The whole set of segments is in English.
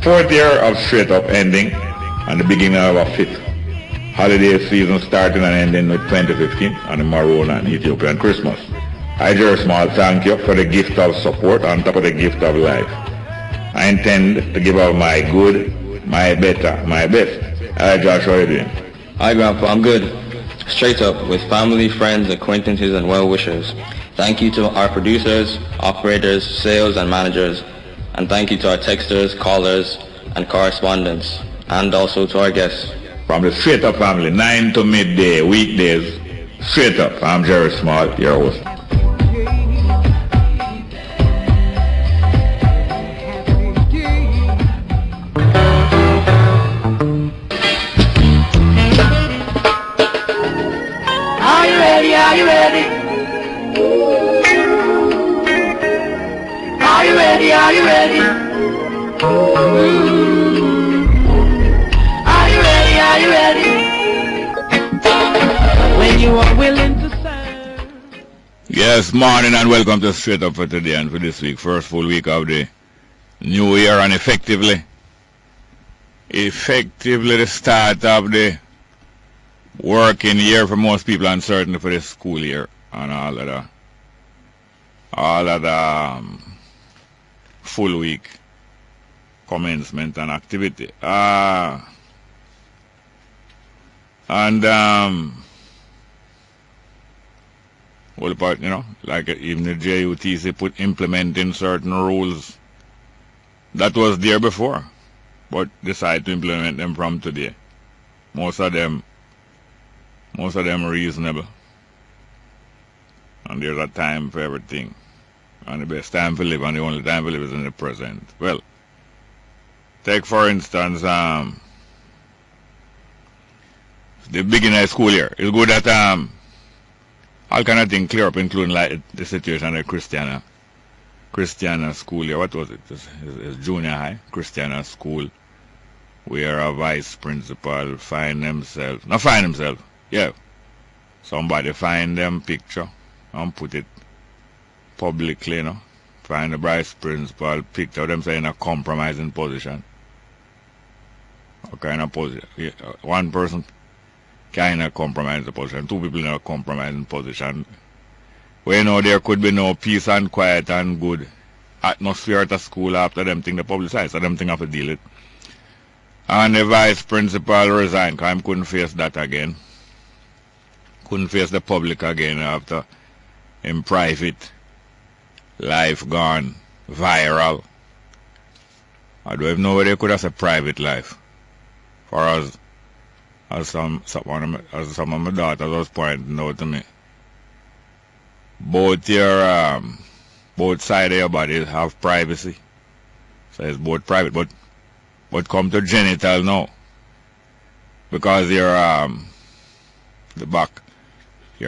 Fourth year of Straight Up ending and the beginning of a fifth. Holiday season starting and ending with 2015 and the Maroon and Ethiopian Christmas. I, Jerry Small, thank you for the gift of support on top of the gift of life. I intend to give out my good, my better, my best. Hi, Josh, how are you doing? Hi, Grandpa, I'm good. Straight up, with family, friends, acquaintances, and well-wishers. Thank you to our producers, operators, sales, and managers. And thank you to our texters, callers, and correspondents. And also to our guests. From the Straight Up family, 9 to midday, weekdays, Straight Up. I'm Jerry Small, your host. Are you ready? Are you ready? Are you ready? Are you ready? Are you ready? Are you ready? When you are willing to serve. Yes, morning and welcome to Straight Up for today and for this week. First full week of the new year and effectively the start of the working year for most people and certainly for the school year and all of the full week commencement and activity. Well, part, like even the JUTC implementing certain rules that was there before, but decide to implement them from today. Most of them reasonable. And there's a time for everything. And the best time to live and the only time to live is in the present. Well, take for instance the beginning of the school year. It's good that all kind of things clear up, including like the situation of Christiana school year. What was it? It's junior high, Christiana school, where a vice principal somebody find them picture and put it publicly, find the vice principal picture of them saying a compromising position. What kind of position? Yeah, one person kind of compromise the position, two people in a compromising position. Well, there could be no peace and quiet and good atmosphere at the school after them thing they publicize, so them thing have to deal it. And the vice principal resigned because he couldn't face that again. Couldn't face the public again after in private life gone viral. I don't even know whether they could have a private life. For us, as some of my daughters was pointing out to me, both sides of your body have privacy. So it's both private, but come to genital now, because your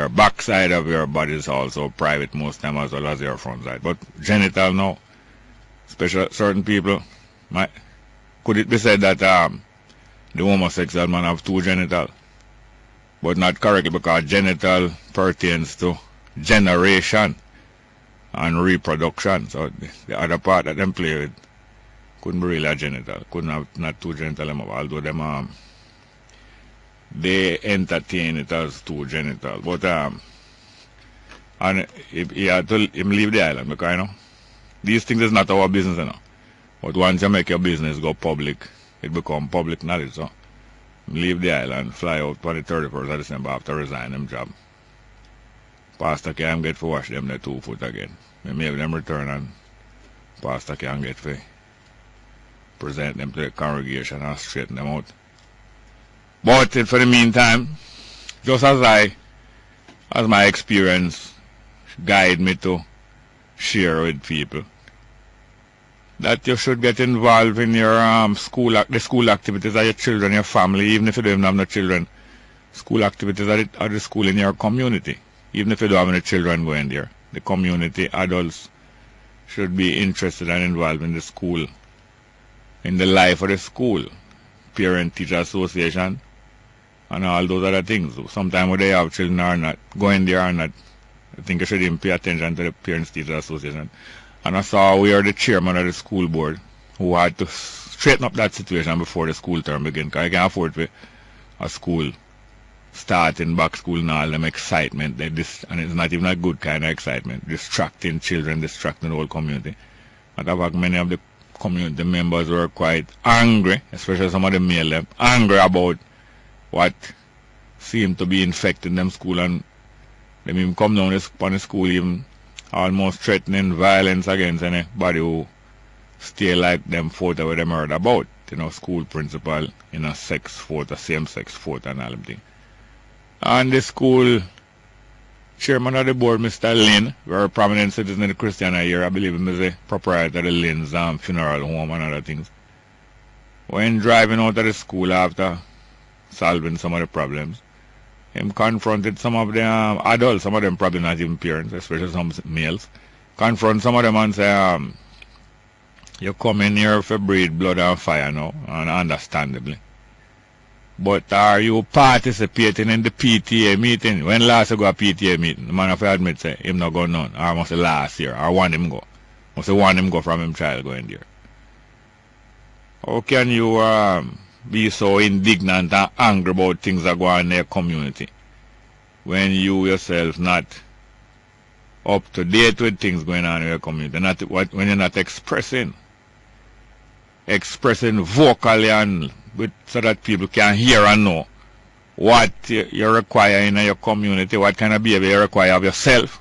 back side of your body is also private most time as well as your front side. But genital now, certain people could it be said that the homosexual man have two genital, but not correctly, because genital pertains to generation and reproduction. So the other part that them play with couldn't be really a genital, couldn't have not two genital, although them they entertain it as two genital. But and he had to leave the island, because these things is not our business, But once you make your business go public, it become public knowledge. So leave the island, fly out for the 31st of December after resign them job. Pastor can get for wash them the 2 foot again. Maybe them return and pastor can get for present them to the congregation and straighten them out. But for the meantime, just as my experience guide me to share with people, that you should get involved in your the school activities of your children, your family, even if you don't have no children. School activities at the school in your community, even if you don't have any children going there. The community adults should be interested and involved in the school, in the life of the school, parent-teacher association, and all those other things. Sometimes when they have children are not going there or not, I think you should even pay attention to the parents-teacher association. And I saw we are the chairman of the school board, who had to straighten up that situation before the school term begin. Because I can't afford to a school starting back school and all them excitement like this, and it's not even a good kind of excitement, distracting children, distracting the whole community. Matter of fact, many of the community members were quite angry, especially some of the male them, angry about what seemed to be infecting them school, and they even come down upon the school even almost threatening violence against anybody who stay like them photo where them heard about, school principal in a sex photo, same-sex photo and all them things. And the school chairman of the board, Mr. Lynn, very prominent citizen in the Christiana here, I believe him is the proprietor of the Lynn's funeral home and other things. When driving out of the school after solving some of the problems, him confronted some of the adults, some of them probably not even parents, especially some males, confront some of them and say, you come in here for breathe blood and fire now, and understandably. But are you participating in the PTA meeting? When last you go a PTA meeting? The man have to admit say him not go none. Or must say last year. Or want him go. Must say want him go from him child going there. How can you be so indignant and angry about things that go on in their community when you yourself not up to date with things going on in your community? When you're not expressing vocally and so that people can hear and know what you require in your community, what kind of behavior you require of yourself,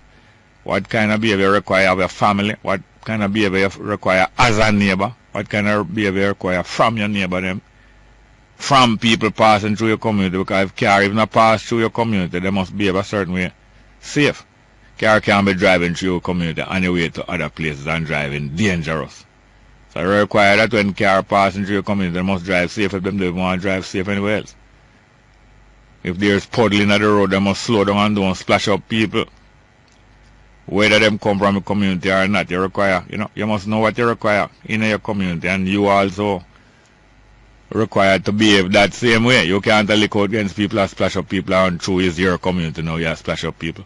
what kind of behavior you require of your family, what kind of behavior you require as a neighbor, what kind of behavior you require from your neighbor, them, from people passing through your community, because if car even not pass through your community, they must behave a certain way safe. Car can't be driving through your community on your way to other places and driving dangerous. So you require that when car passing through your community, they must drive safe if them don't want to drive safe anywhere else. If there's puddling at the road, they must slow down and don't splash up people. Whether them come from a community or not, you require, you must know what you require in your community, and you also required to behave that same way. You can't look out against people and splash up people and through is your community now, you splash up people.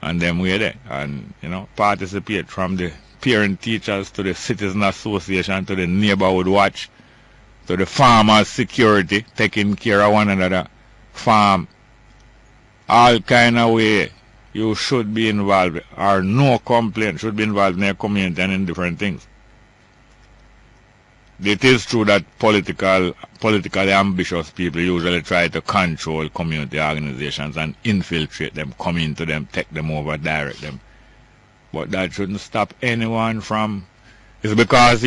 And them way there. And, participate from the parent teachers to the citizen association to the neighborhood watch to the farmers security, taking care of one another, farm, all kind of way you should be involved, or no complaint, should be involved in your community and in different things. It is true that politically ambitious people usually try to control community organizations and infiltrate them, come into them, take them over, direct them. But that shouldn't stop anyone from, it's because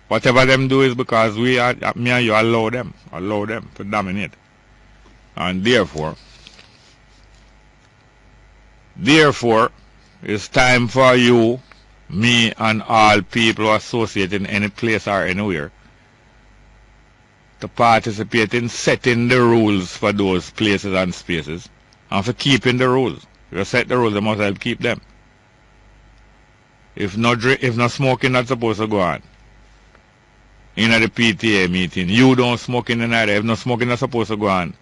whatever them do is because me and you allow them to dominate. And therefore, it's time for you, me, and all people associated in any place or anywhere to participate in setting the rules for those places and spaces, and for keeping the rules. If you set the rules, you must help keep them. If no smoking not supposed to go on in the PTA meeting, you don't smoke in the night. If no smoking not supposed to go on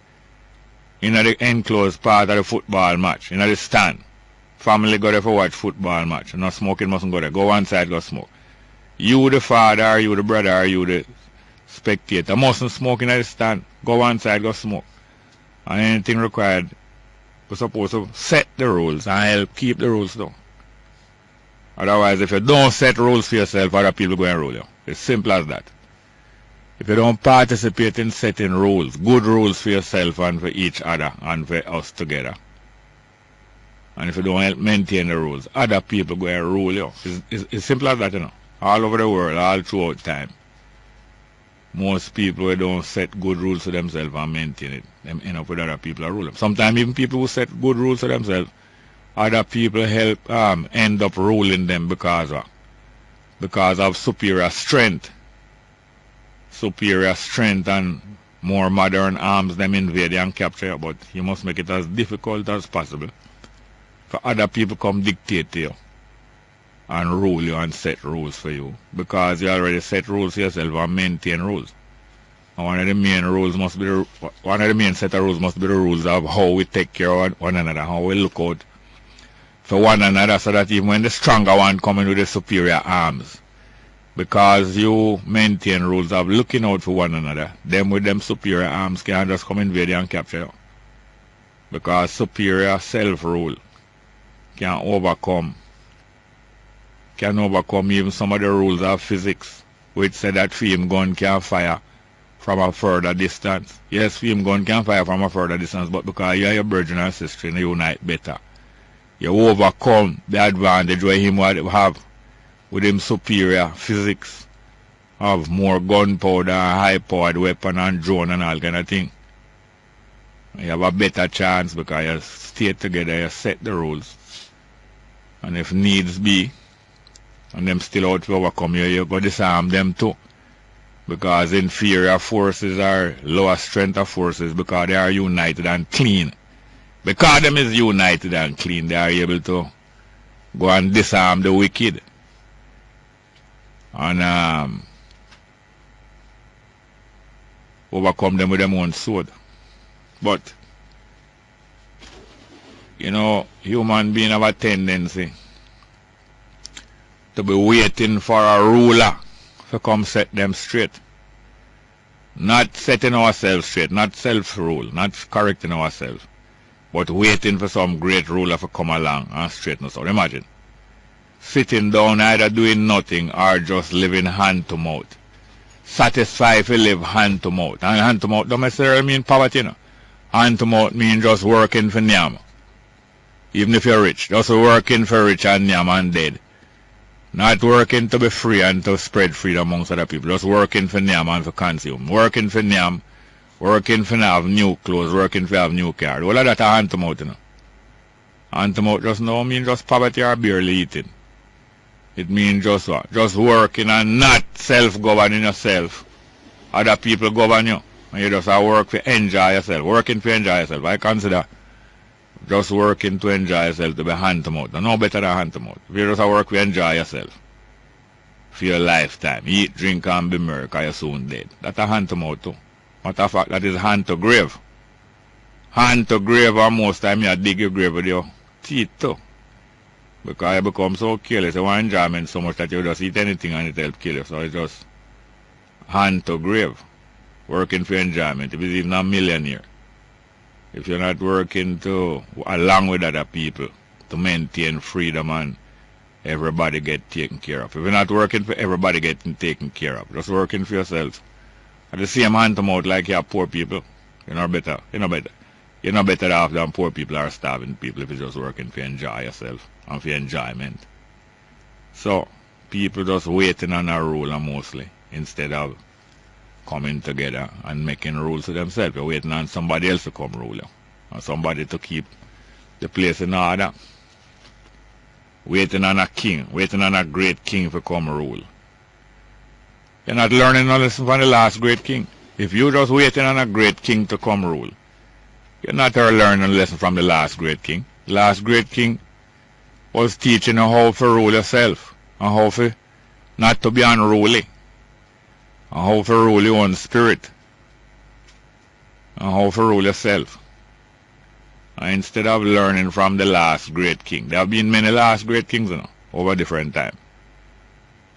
in the enclosed part of the football match, in the stand, family go there for watch football match. No smoking mustn't go there. Go one side, go smoke. You the father, or you the brother, or you the spectator mustn't smoke in the stand. Go one side, go smoke. And anything required, we're supposed to set the rules and help keep the rules though. Otherwise, if you don't set rules for yourself, other people go and rule you. It's simple as that. If you don't participate in setting rules, good rules for yourself and for each other and for us together, and if you don't help maintain the rules, other people go and rule you. It's simple as that, all over the world, all throughout time. Most people who don't set good rules for themselves and maintain it, them end up with other people who rule them. Sometimes even people who set good rules for themselves, other people help end up ruling them because of superior strength and more modern arms them invade and capture you. But you must make it as difficult as possible for other people come dictate to you and rule you and set rules for you, because you already set rules for yourself and maintain rules. And one of the main set of rules must be the rules of how we take care of one another, how we look out for one another, so that even when the stronger one come in with the superior arms, because you maintain rules of looking out for one another, them with them superior arms can just come invade you and capture you. Because superior self-rule can overcome even some of the rules of physics, which say that flame gun can fire from a further distance. Yes, flame gun can fire from a further distance, but because you and your brother and sister unite better, you overcome the advantage where him would have with him superior physics of more gunpowder, high-powered weapon and drone and all kind of thing. You have a better chance because you stay together, you set the rules. And if needs be, and them still out to overcome you, you go disarm them too. Because inferior forces are lower strength of forces because they are united and clean. Because them is united and clean, they are able to go and disarm the wicked. And overcome them with them own sword. But, you know, human beings have a tendency to be waiting for a ruler to come set them straight. Not setting ourselves straight, not self-rule, not correcting ourselves, but waiting for some great ruler to come along and straighten us out. Imagine, sitting down either doing nothing or just living hand to mouth. Satisfied if you live hand to mouth. And hand to mouth don't necessarily mean poverty, you know. Hand to mouth means just working for nyam. Even if you're rich, just working for rich and nyam and dead. Not working to be free and to spread freedom amongst other people. Just working for nyam and for consume. Working for nyam, working for have new clothes, working for have new car. All of that are hand to mouth, you know. Hand to mouth just no mean just poverty or barely eating. It means just what? Just working and not self-governing yourself. Other people govern you. And you just have work to enjoy yourself. Working to enjoy yourself. I consider just working to enjoy yourself to be hand to mouth. No better than hand to mouth. If you just have work to enjoy yourself for your lifetime. Eat, drink and be merry because you're soon dead. That's a hand to mouth too. Matter of fact, that is hand to grave. Hand to grave, and most time you dig your grave with your teeth too. Because you become so careless, you want enjoyment so much that you just eat anything and it helps kill you. So it's just hand to grave. Working for enjoyment. If it's even a millionaire. If you're not working to along with other people to maintain freedom and everybody get taken care of. If you're not working for everybody getting taken care of, just working for yourself. At the same hand to mouth like you have poor people. You're not better. You're not better off than poor people or starving people if you're just working for enjoy yourself and for enjoyment. So people just waiting on a ruler mostly instead of coming together and making rules for themselves. You're waiting on somebody else to come rule you. Or somebody to keep the place in order. Waiting on a king, waiting on a great king to come rule. You're not learning a lesson from the last great king. If you're just waiting on a great king to come rule, you're not learning a lesson from the last great king. The last great king was teaching you how to rule yourself and how to not to be unruly. And how to rule your own spirit. And how to rule yourself. And instead of learning from the last great king. There have been many last great kings, you know, over different time.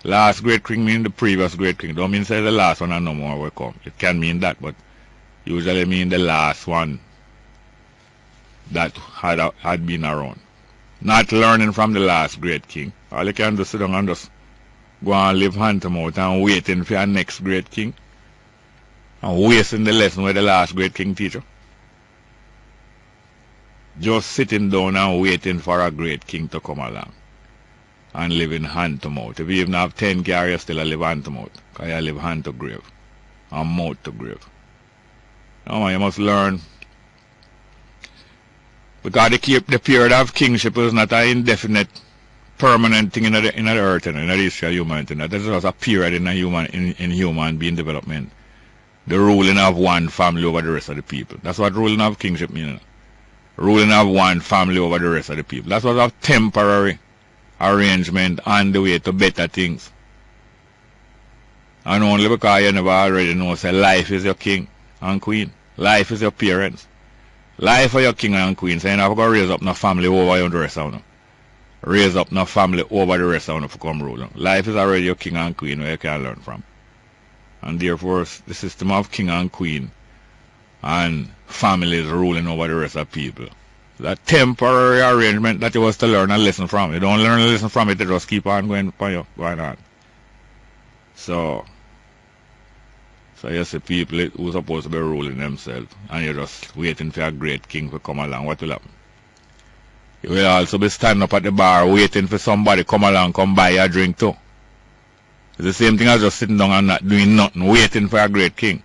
Last great king means the previous great king. Don't mean say the last one and no more will come. It can mean that, but usually mean the last one that had been around. Not learning from the last great king. All you can do is sit down and just go and live hand to mouth and waiting for your next great king. And wasting the lesson where the last great king teach you. Just sitting down and waiting for a great king to come along. And living hand to mouth. If you even have 10 cars, you still live hand to mouth. Because you live hand to grave. And mouth to grave. Now you must learn. Because the period of kingship is not an indefinite, permanent thing in the earth and in the history of humanity. That is just a period in human being development. The ruling of one family over the rest of the people. That's what ruling of kingship means. Ruling of one family over the rest of the people. That's what a temporary arrangement on the way to better things. And only because you never already know, say life is your king and queen. Life is your parents. Life for your king and queen. So you never go raise up no family over you and the rest of them. raise up no family over the rest of them to come rule. Life is already your king and queen where you can learn from. And therefore, the system of king and queen and families ruling over the rest of people. That temporary arrangement that you was to learn a lesson from. You don't learn a lesson from it, you just keep on going on. So you see people who are supposed to be ruling themselves, and you're just waiting for a great king to come along. What will happen? You will also be standing up at the bar waiting for somebody to come along, come buy you a drink too. It's the same thing as just sitting down and not doing nothing, waiting for a great king.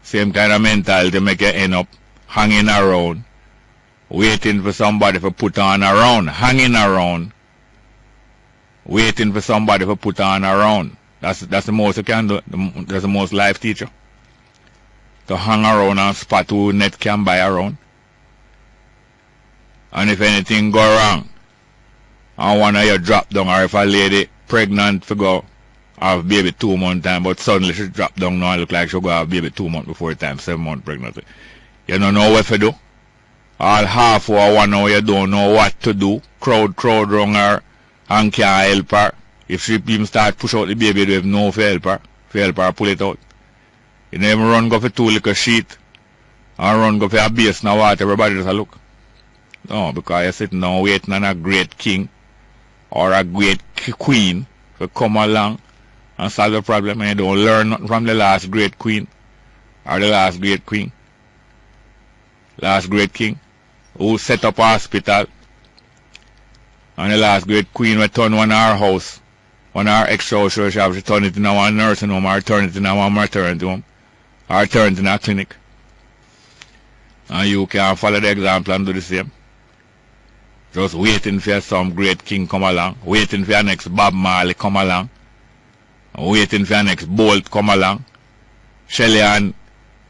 Same kind of mentality make you end up hanging around, waiting for somebody to put on around, hanging around, waiting for somebody to put on around. That's the most you can do. That's the most life teacher. To hang around and spot who net can buy around. And if anything go wrong, and one of you drop down, or if a lady pregnant to go have baby 2 months time, but suddenly she drop down now and look like she'll go have baby 2 months before time, 7 months pregnancy. You don't know what to do. All half or 1 hour you don't know what to do. Crowd around her and can't help her. If she even start push out the baby, they have no for help her pull it out. You never run go for 2 little sheet, and run go for a base now water, everybody just a look. No, because you're sitting down waiting on a great king or a great queen to come along and solve the problem, and you don't learn nothing from the last great queen or the last great queen. Last great king who set up a hospital, and the last great queen will turn one of our house, one of our ex-social shop, she turn it in one nursing home, or turn it in one maternity home, or turn it in a clinic. And you can follow the example and do the same. Just waiting for some great king come along, waiting for your next Bob Marley come along, waiting for your next Bolt come along. Shelly and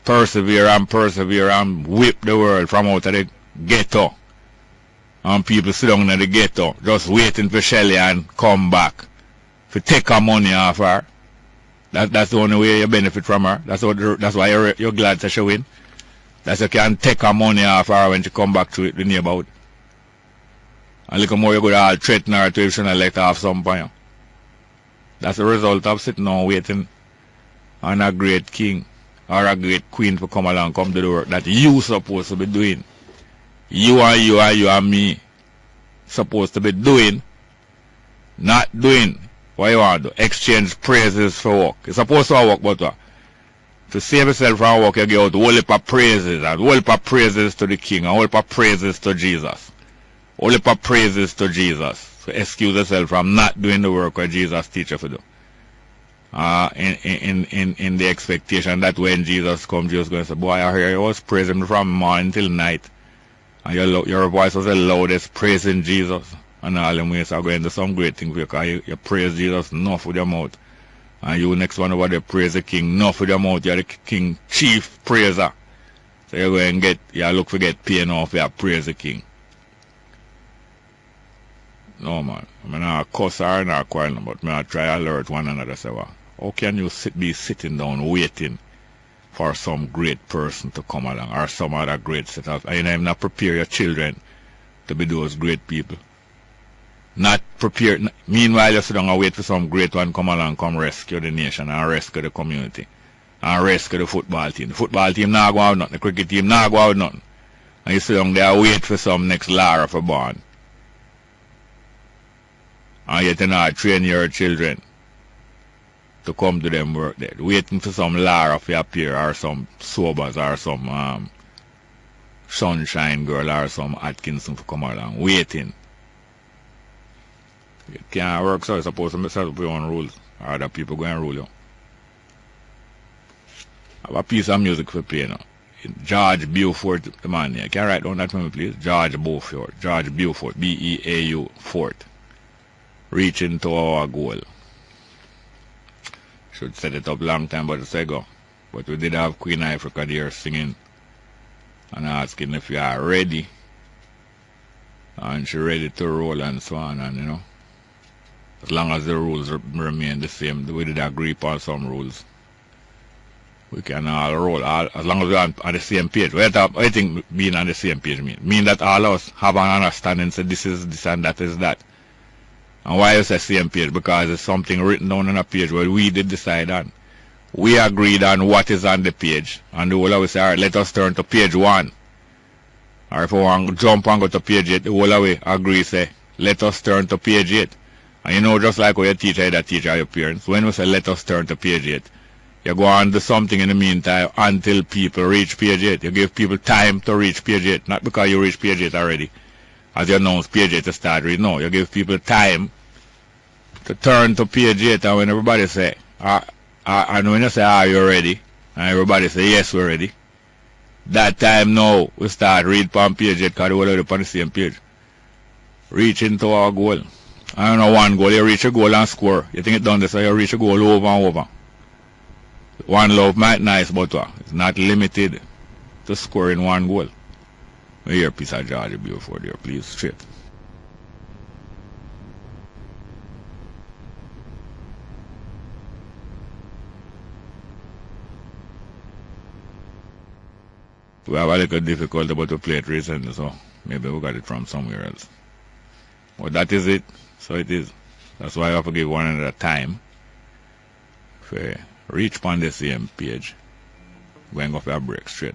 persevere and whip the world from out of the ghetto. And people sit down in the ghetto, just waiting for Shelly and come back. To take her money off her. That's the only way you benefit from her. That's why you're glad that she win. That you can take her money off her when she come back to the neighborhood. And look more you go to threaten her to if she not let off some point. That's the result of sitting down waiting on a great king or a great queen to come along, come to the work that you supposed to be doing. You and me supposed to be doing, not doing what you want to do. Exchange praises for work. You're supposed to work, but what? To save yourself from work, you give out whole heap of praises, and whole heap of praises to the king, and whole heap of praises to Jesus. Whole heap of praises to Jesus. To excuse yourself from not doing the work that Jesus teaches you to do. In the expectation that when Jesus comes, Jesus is going to say, boy, I hear you was praising from morning till night. And your voice was the loudest praising Jesus. And all them ways are going to do some great thing for you, because you praise Jesus enough with your mouth. And you next one over there praise the king enough with your mouth. You're the king chief praiser. So you're going to look for get paid enough for praise the king. No man, I mean I cuss or not quarrel, but I try to alert one another. Say, well, how can you be sitting down waiting for some great person to come along, or some other great setup, and you know, not prepare your children to be those great people? Not prepare. Meanwhile, you sit down and wait for some great one come along, come rescue the nation and rescue the community and rescue the football team. The football team not go out nothing. The cricket team not go out nothing. And you sit down there and wait for some next Lara for born. And yet you not train your children to come to them work there. Waiting for some Lara to appear, or some Sobers, or some Sunshine Girl, or some Atkinson to come along. Waiting. It can't work, so you're supposed to set up your own rules, or other people go and rule you. I have a piece of music for play now. George Beaufort, the man here. Can you write down that for me, please? George Beaufort. George Beaufort. B-E-A-U Fort. Reaching to our goal. Should set it up long time but it's ago. But we did have Queen Africa there singing and asking if you are ready. And she ready to roll and so on, and you know. As long as the rules remain the same, we did agree upon some rules. We can all roll, as long as we're on the same page. What I think being on the same page mean that all of us have an understanding, say this is this and that is that. And why you say same page? Because it's something written down on a page where we did decide on. We agreed on what is on the page. And the whole of us say, alright, let us turn to page 1. Or if we want to jump and go to page 8, the whole of we agree, say, let us turn to page 8. And you know, just like how your teacher either teacher or your parents, when we say let us turn to page 8, you go on do something in the meantime until people reach page 8. You give people time to reach page 8, not because you reach page 8 already. As you announce page 8 to start reading. No, you give people time to turn to page 8, and when everybody say, and when you say, are you ready? And everybody say, yes, we're ready. That time now, we start read on page 8 because we're already on the same page. Reaching to our goal. I don't know one goal, you reach a goal and score. You think it done this, so you reach a goal over and over. One love might nice, but it's not limited to scoring one goal. We hear piece of Georgia before there, please, straight. We have a little difficulty about to play it recently, so maybe we got it from somewhere else. But that is it, so it is. That's why I have to give one another time. If we reach on the same page, we're going to go for a break straight.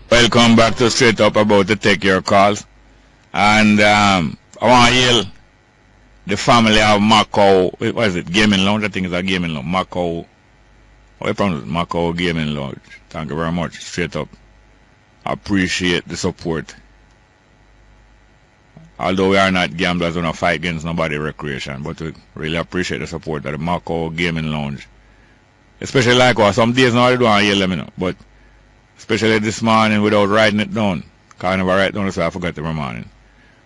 Welcome back to Straight Up, about to take your calls. And I want to hail the family of Macau. What is it? Gaming Lounge? I think it's a gaming lounge. Macau. What pronounce it? Macau Gaming Lounge. Thank you very much. Straight Up. Appreciate the support. Although we are not gamblers, we don't fight against nobody recreation, but we really appreciate the support of the Macau Gaming Lounge. Especially like what some days now I don't hear them, you know, but especially this morning without writing it down. Because I never write down, so I forgot every morning.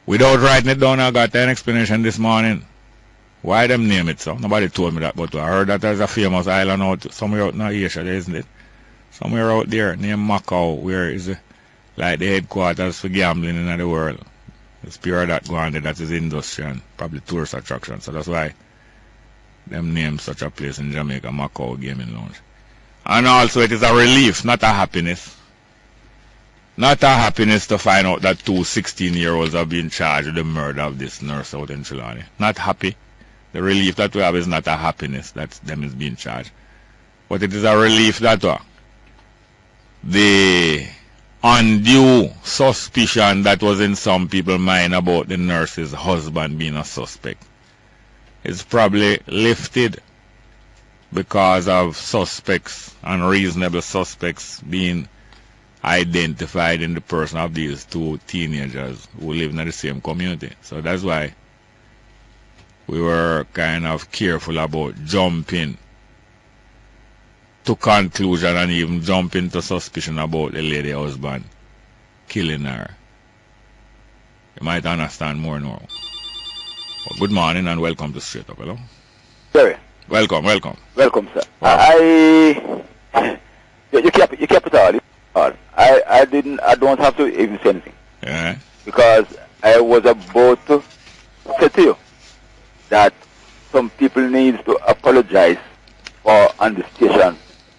Without writing it down, I got an explanation this morning. Why them name it so? Nobody told me that, but I heard that there's a famous island out somewhere out in Asia, isn't it? Somewhere out there named Macau, where is like the headquarters for gambling in the world. It's pure that going there, that is industry and probably tourist attraction. So that's why them name such a place in Jamaica, Macau Gaming Lounge. And also it is a relief, not a happiness. Not a happiness to find out that two 16-year-olds are being charged with the murder of this nurse out in Trelawney. Not happy. The relief that we have is not a happiness that them is being charged. But it is a relief that the undue suspicion that was in some people's mind about the nurse's husband being a suspect is probably lifted because of suspects, unreasonable suspects, being identified in the person of these two teenagers who live in the same community. So that's why we were kind of careful about jumping to conclusion and even jumping to suspicion about the lady husband killing her. You might understand more now. Well, good morning and welcome to Straight Up. Hello? Sorry. Welcome, welcome. Welcome, sir. Wow. You kept it all. I don't have to even say anything. Yeah. Because I was about to say to you that some people need to apologize on the station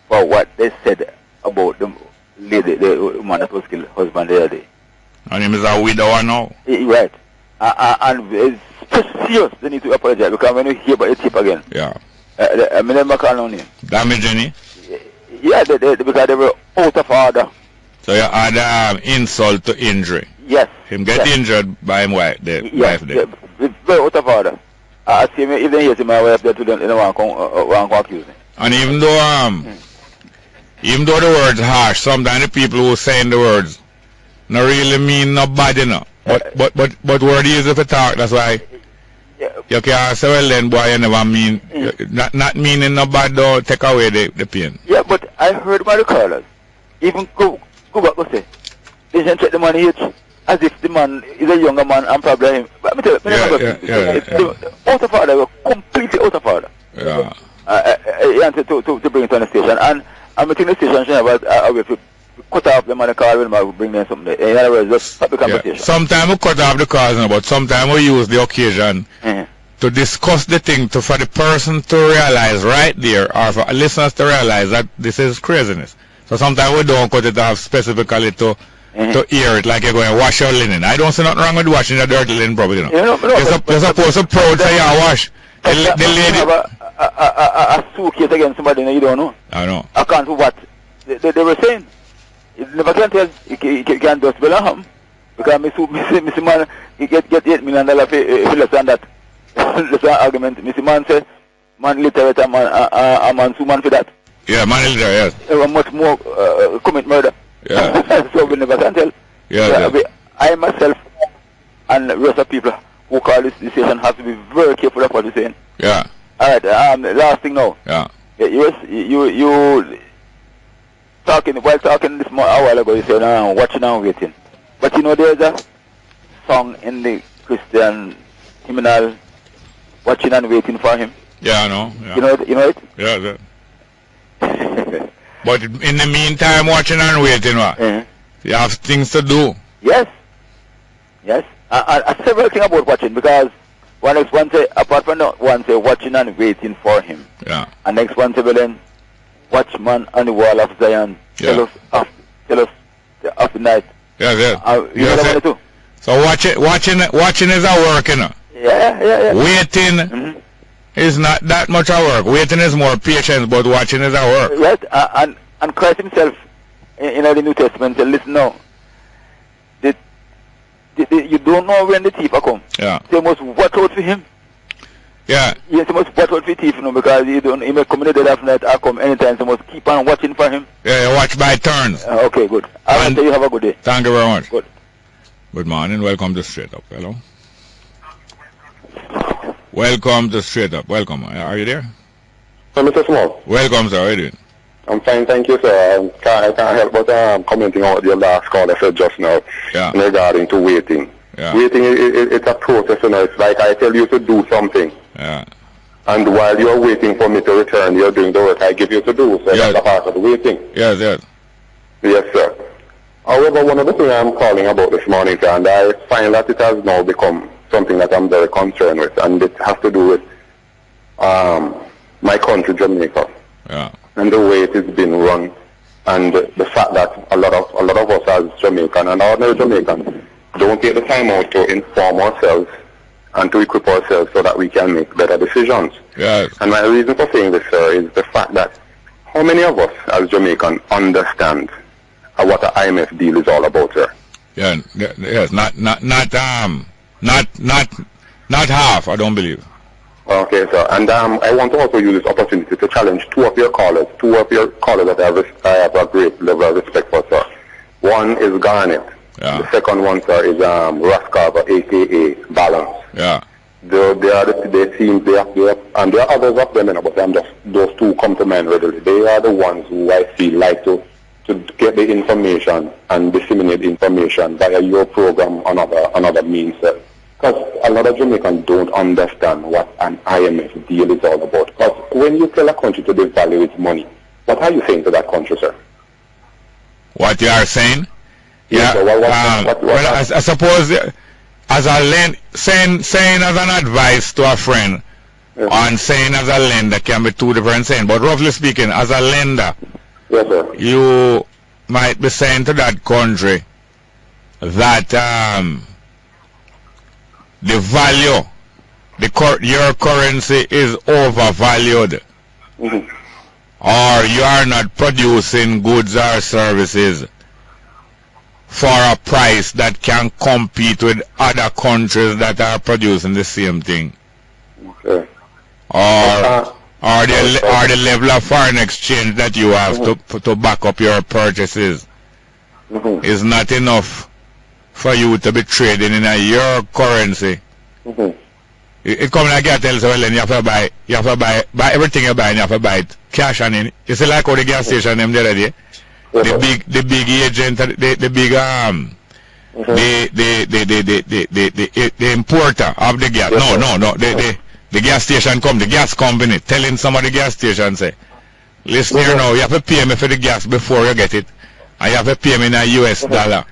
for what they said about the lady, the woman that was killed, husband the other day. Her name is a widow now. Right. And it's serious. They need to apologize because when you hear about the tip again. Yeah. I mean, Mcfarlane name. Damage any? Yeah, because they were out of order. So you had insult to injury. Yes. Him get injured by him wife, the wife there. Yeah, very out of order. I see me, even here, my wife there to them, they don't want to accuse me. And even though the words harsh, sometimes the people who saying the words not really mean no bad, you know. But word easy to talk, that's why you can't say, well then boy, you never mean, not meaning no bad, though, take away the pain. Yeah, but I heard by the callers, even go back and say, they should take the money each, as if the man is a younger man and probably him. But me tell you, out of order, completely out of order. Yeah. To bring it on the station, and I'm think the station should have a way to cut off them on the car when I bring them something. In other words, just stop the conversation. Sometimes we cut off the cars, but sometimes we use the occasion to discuss the thing for the person to realize right there, or for listeners to realize that this is craziness. So sometimes we don't cut it off specifically to to air it like you're going to wash your linen. I don't see nothing wrong with washing your dirty linen properly, you know. You know, no, You're supposed to proud say you wash. The lady... have a suitcase against somebody you don't know. I know. Account for what? They were saying. You never can tell. You can't just belong him. Because Mr. Man, he get $8 million if he less than that. That's an argument. Mr. Man said, man literate a man sue man for that. Yeah, man literate, yes. Much more commit murder. Yeah. So we never can tell. Yeah, so I myself and the rest of people who call this decision have to be very careful of what you're saying. Yeah. Alright, last thing now. Yeah. You talking while talking this a while ago, you said watching and waiting. But you know there's a song in the Christian hymnal, watching and waiting for him. Yeah, I know. Yeah. You know it? Yeah, yeah. But in the meantime, watching and waiting, what? You have things to do. Yes. Yes. Several things about watching, because one say, apart from that, one say watching and waiting for him. Yeah. And next one say, well then, watchman on the wall of Zion, yeah. tell us of the night. Yes, yes. You know that one too? So watching is a work, you know. Yeah. Waiting is not that much a work. Waiting is more patience, but watching is a work. Yes, and Christ himself in the New Testament said, listen now, you don't know when the thief will come. Yeah. So you must watch out for him. Yeah. Yes, you must watch out for thief, you know, because he may come in the dead of night or come anytime, so you must keep on watching for him. Yeah, you watch by turns. Okay, good. I want to say you have a good day. Thank you very much. Good. Good morning. Welcome to Straight Up. Hello. Welcome to Straight Up. Welcome. Are you there? Mr. Small. Welcome, sir. How are you doing? I'm fine, thank you, sir. I can't help but commenting on what your last caller said just now regarding to waiting. Yeah. Waiting, it's a process, you know. It's like I tell you to do something. Yeah. And while you're waiting for me to return, you're doing the work I give you to do. So that's a part of the waiting. Yes, yes. Yes, sir. However, one of the things I'm calling about this morning, sir, and I find that it has now become something that I'm very concerned with, and it has to do with my country, Jamaica. Yeah. And the way it is being run, and the fact that a lot of us as Jamaican and ordinary Jamaicans don't take the time out to inform ourselves and to equip ourselves so that we can make better decisions. Yes. And my reason for saying this, sir, is the fact that how many of us as Jamaicans understand what an IMF deal is all about, sir? Yeah. Yes. Not half. I don't believe. Okay, sir. And I want to also use this opportunity to challenge two of your callers that I have a great level of respect for, sir. One is Garnet. Yeah. The second one, sir, is Rascarver, a.k.a. Balance. Yeah. And there are others of them, but those two come to mind readily. They are the ones who I feel like to get the information and disseminate information via your program on other means, sir. Because a lot of Jamaicans don't understand what an IMF deal is all about. Because when you tell a country to devalue its money, what are you saying to that country, sir? What you are saying? Yes, Yeah. Well, I suppose as a saying as an advice to a friend, and saying as a lender can be two different sayings. But roughly speaking, as a lender, yes, sir, you might be saying to that country that the value, your currency is overvalued, or you are not producing goods or services for a price that can compete with other countries that are producing the same thing. Okay. Or the level of foreign exchange that you have to back up your purchases is not enough for you to be trading in your currency. It comes like I tell you, well, then you have to buy everything you buy, and you have to buy it cash and in. You see like how the gas station them the other day, the big agent, the importer of the gas. No, the gas station the gas company telling some of the gas station say, listen here now, you have to pay me for the gas before you get it, and you have to pay me in a US dollar.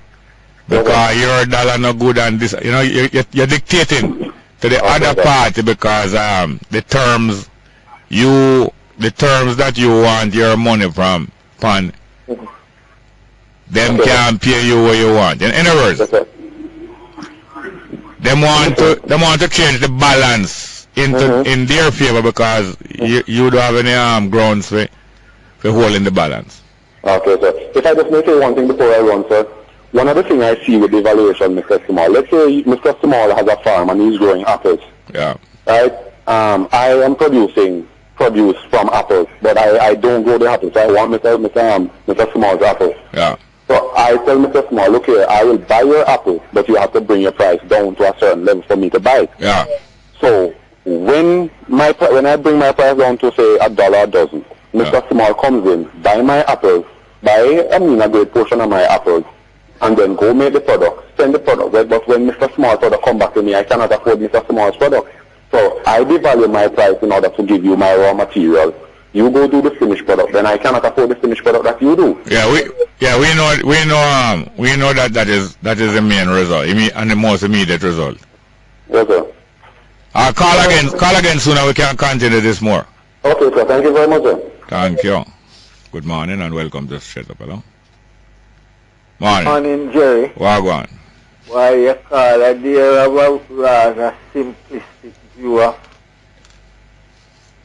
Because your dollar no good, and this, you're dictating to the other party because the terms that you want your money from, them Okay. can't pay you what you want. In other words, Yes, sir. them want to change the balance into in their favor because you don't have any grounds for holding the balance. Okay, sir. If I just may say one thing before I run, sir. One other thing I see with the evaluation, Mr. Small. Let's say Mr. Small has a farm and he's growing apples. Yeah. Right? I am producing produce from apples, but I don't grow the apples. I want Mr. Small's apples. Yeah. So I tell Mr. Small, look here, I will buy your apple, but you have to bring your price down to a certain level for me to buy it. Yeah. So when I bring my price down to say $1 a dozen, Mr. Small comes in, buy my apples, buy a great portion of my apples, and then go make the product, send the product. But when Mr. Small's product come back to me, I cannot afford Mr. Small's product. So I devalue my price in order to give you my raw material. You go do the finished product, then I cannot afford the finished product that you do. Yeah, we know that is the main result, and the most immediate result. Yes, sir. Call again soon and we can continue this more. Okay, sir. Thank you very much, sir. Thank you. Good morning and welcome to Straight Up. Hello. Morning. Morning, Jerry. Wagwan. Why you call a dear about rather simplistic view of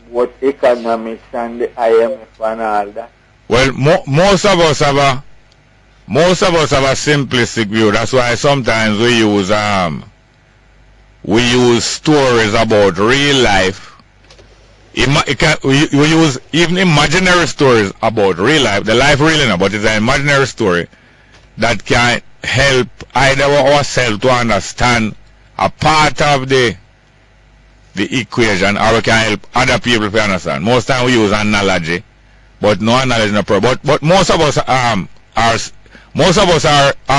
what economics and the IMF and all that? Well, most of us have a simplistic view. That's why sometimes we use stories about real life. We use even imaginary stories about real life. The life really now, but it's an imaginary story that can help either ourselves to understand a part of the equation, or we can help other people to understand. Most time we use analogy, but no analogy no problem. But most of us have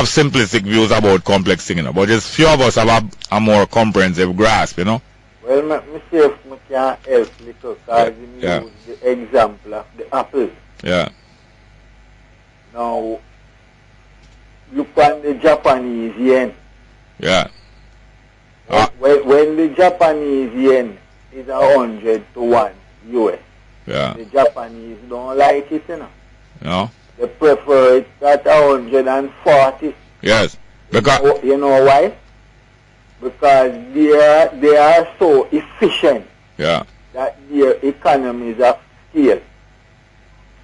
simplistic views about complex things, but just few of us have a more comprehensive grasp, Well, let me see if I can help little, because you use the example of the apple. Yeah. Now, look at the Japanese yen. Yeah. When the Japanese yen is 100 to 1 US, Yeah. the Japanese don't like it, No? They prefer it at 140. Yes. Because You know why? Because they are so efficient yeah. that their economies of scale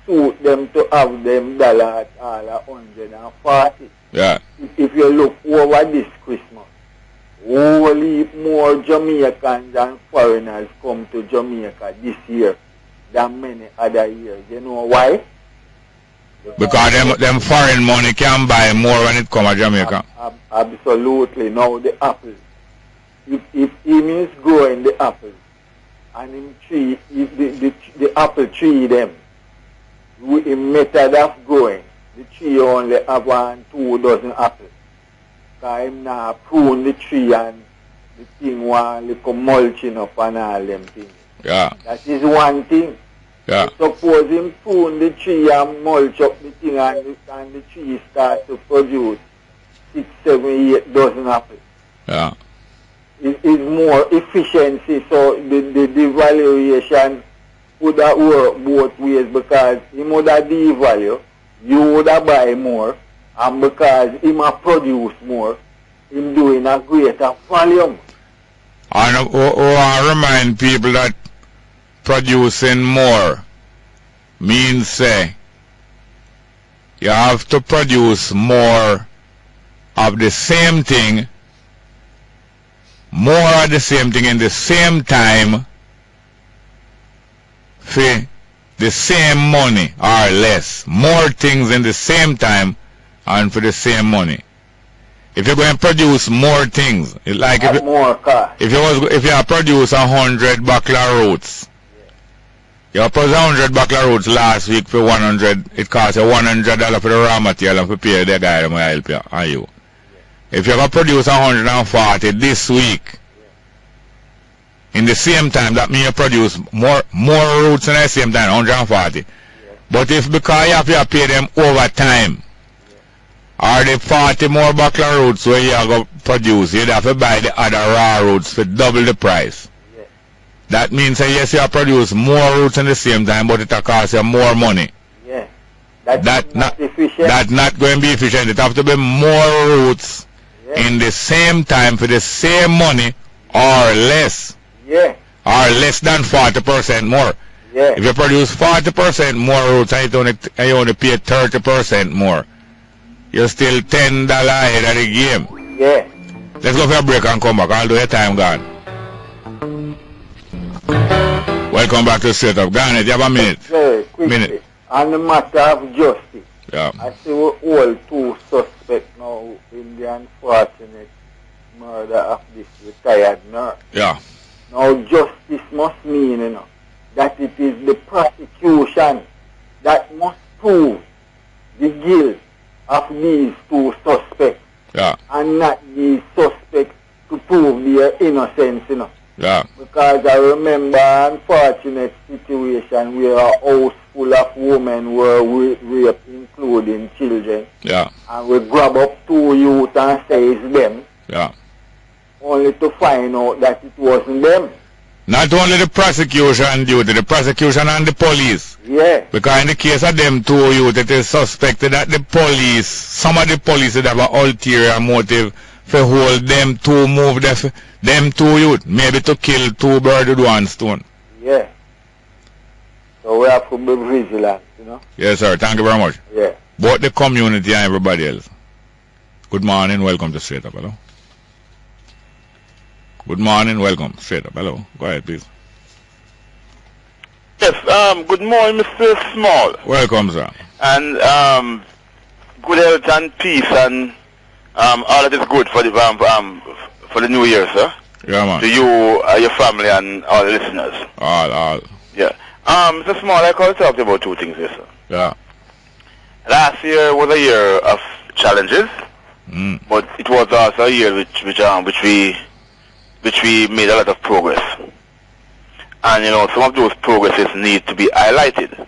suit them to have them dollar at all 140. Yeah. If you look over this Christmas, only more Jamaicans and foreigners come to Jamaica this year than many other years. You know why? Because them foreign money can buy more when it come to Jamaica. Absolutely. Now the apples. If he is growing the apples and him tree, the apple tree them, with a method of growing, the tree only have 1, 2 dozen apples. Because him now prune the tree and the thing one little mulching up and all them things. Yeah. That is one thing. Yeah. Suppose him prune the tree and mulch up the thing and the tree starts to produce 6, 7, 8 dozen apples. Yeah. It is more efficiency, so the valuation would have worked both ways, because he would have devalue, you would have buy more, and because he might produce more, him doing a greater volume. And I remind people that producing more means say you have to produce more of the same thing, more of the same thing in the same time for the same money or less. More things in the same time and for the same money. If you're going to produce more things, like if you produce 100 buckler roots, you produce 100 buckler roots last week for 100, it costs you $100 for the raw material and for pay the guy that will help you. And you. If you're going to produce 140 this week, in the same time, that means you produce more roots in the same time, 140. But if because you have to pay them over time, or the 40 more buckler roots where you are going to produce, you'd have to buy the other raw roots for double the price. That means that yes, you have produce more roots in the same time, but it will cost you more money. Yeah. That's not efficient. That's not going to be efficient. It have to be more routes in the same time for the same money or less. Yeah. Or less than 40% more. Yeah. If you produce 40% more routes and you only pay 30% more, you're still $10 ahead of the game. Yeah. Let's go for a break and come back. I'll do your time gone. Welcome back to Straight Up. Garnet, you have a minute. Very quickly. Minute. On the matter of justice, Yeah. I see we all two suspects now in the unfortunate murder of this retired nurse. Yeah. Now justice must mean, that it is the prosecution that must prove the guilt of these two suspects. Yeah. And not these suspects to prove their innocence, Yeah. Because I remember an unfortunate situation where a house full of women were raped, including children. Yeah. And we grab up two youth and say it's them, Yeah. only to find out that it wasn't them. Not only the prosecution duty, the prosecution and the police. Yeah. Because in the case of them two youth, it is suspected that the police, some of the police would have an ulterior motive to hold them to move them two youth, maybe to kill two birds with one stone. Yeah. So we have to be vigilant, Yes, sir. Thank you very much. Yeah. Both the community and everybody else. Good morning. Welcome to Straight Up. Hello. Good morning. Welcome. Straight Up. Hello. Go ahead, please. Yes, good morning, Mr. Small. Welcome, sir. And good health and peace and all that is good for the new year, sir. Yeah, man. To you, your family, and all the listeners. All. Yeah. Mr. Small, I called to talk about two things here, sir. Yeah. Last year was a year of challenges, but it was also a year which we made a lot of progress. And some of those progresses need to be highlighted.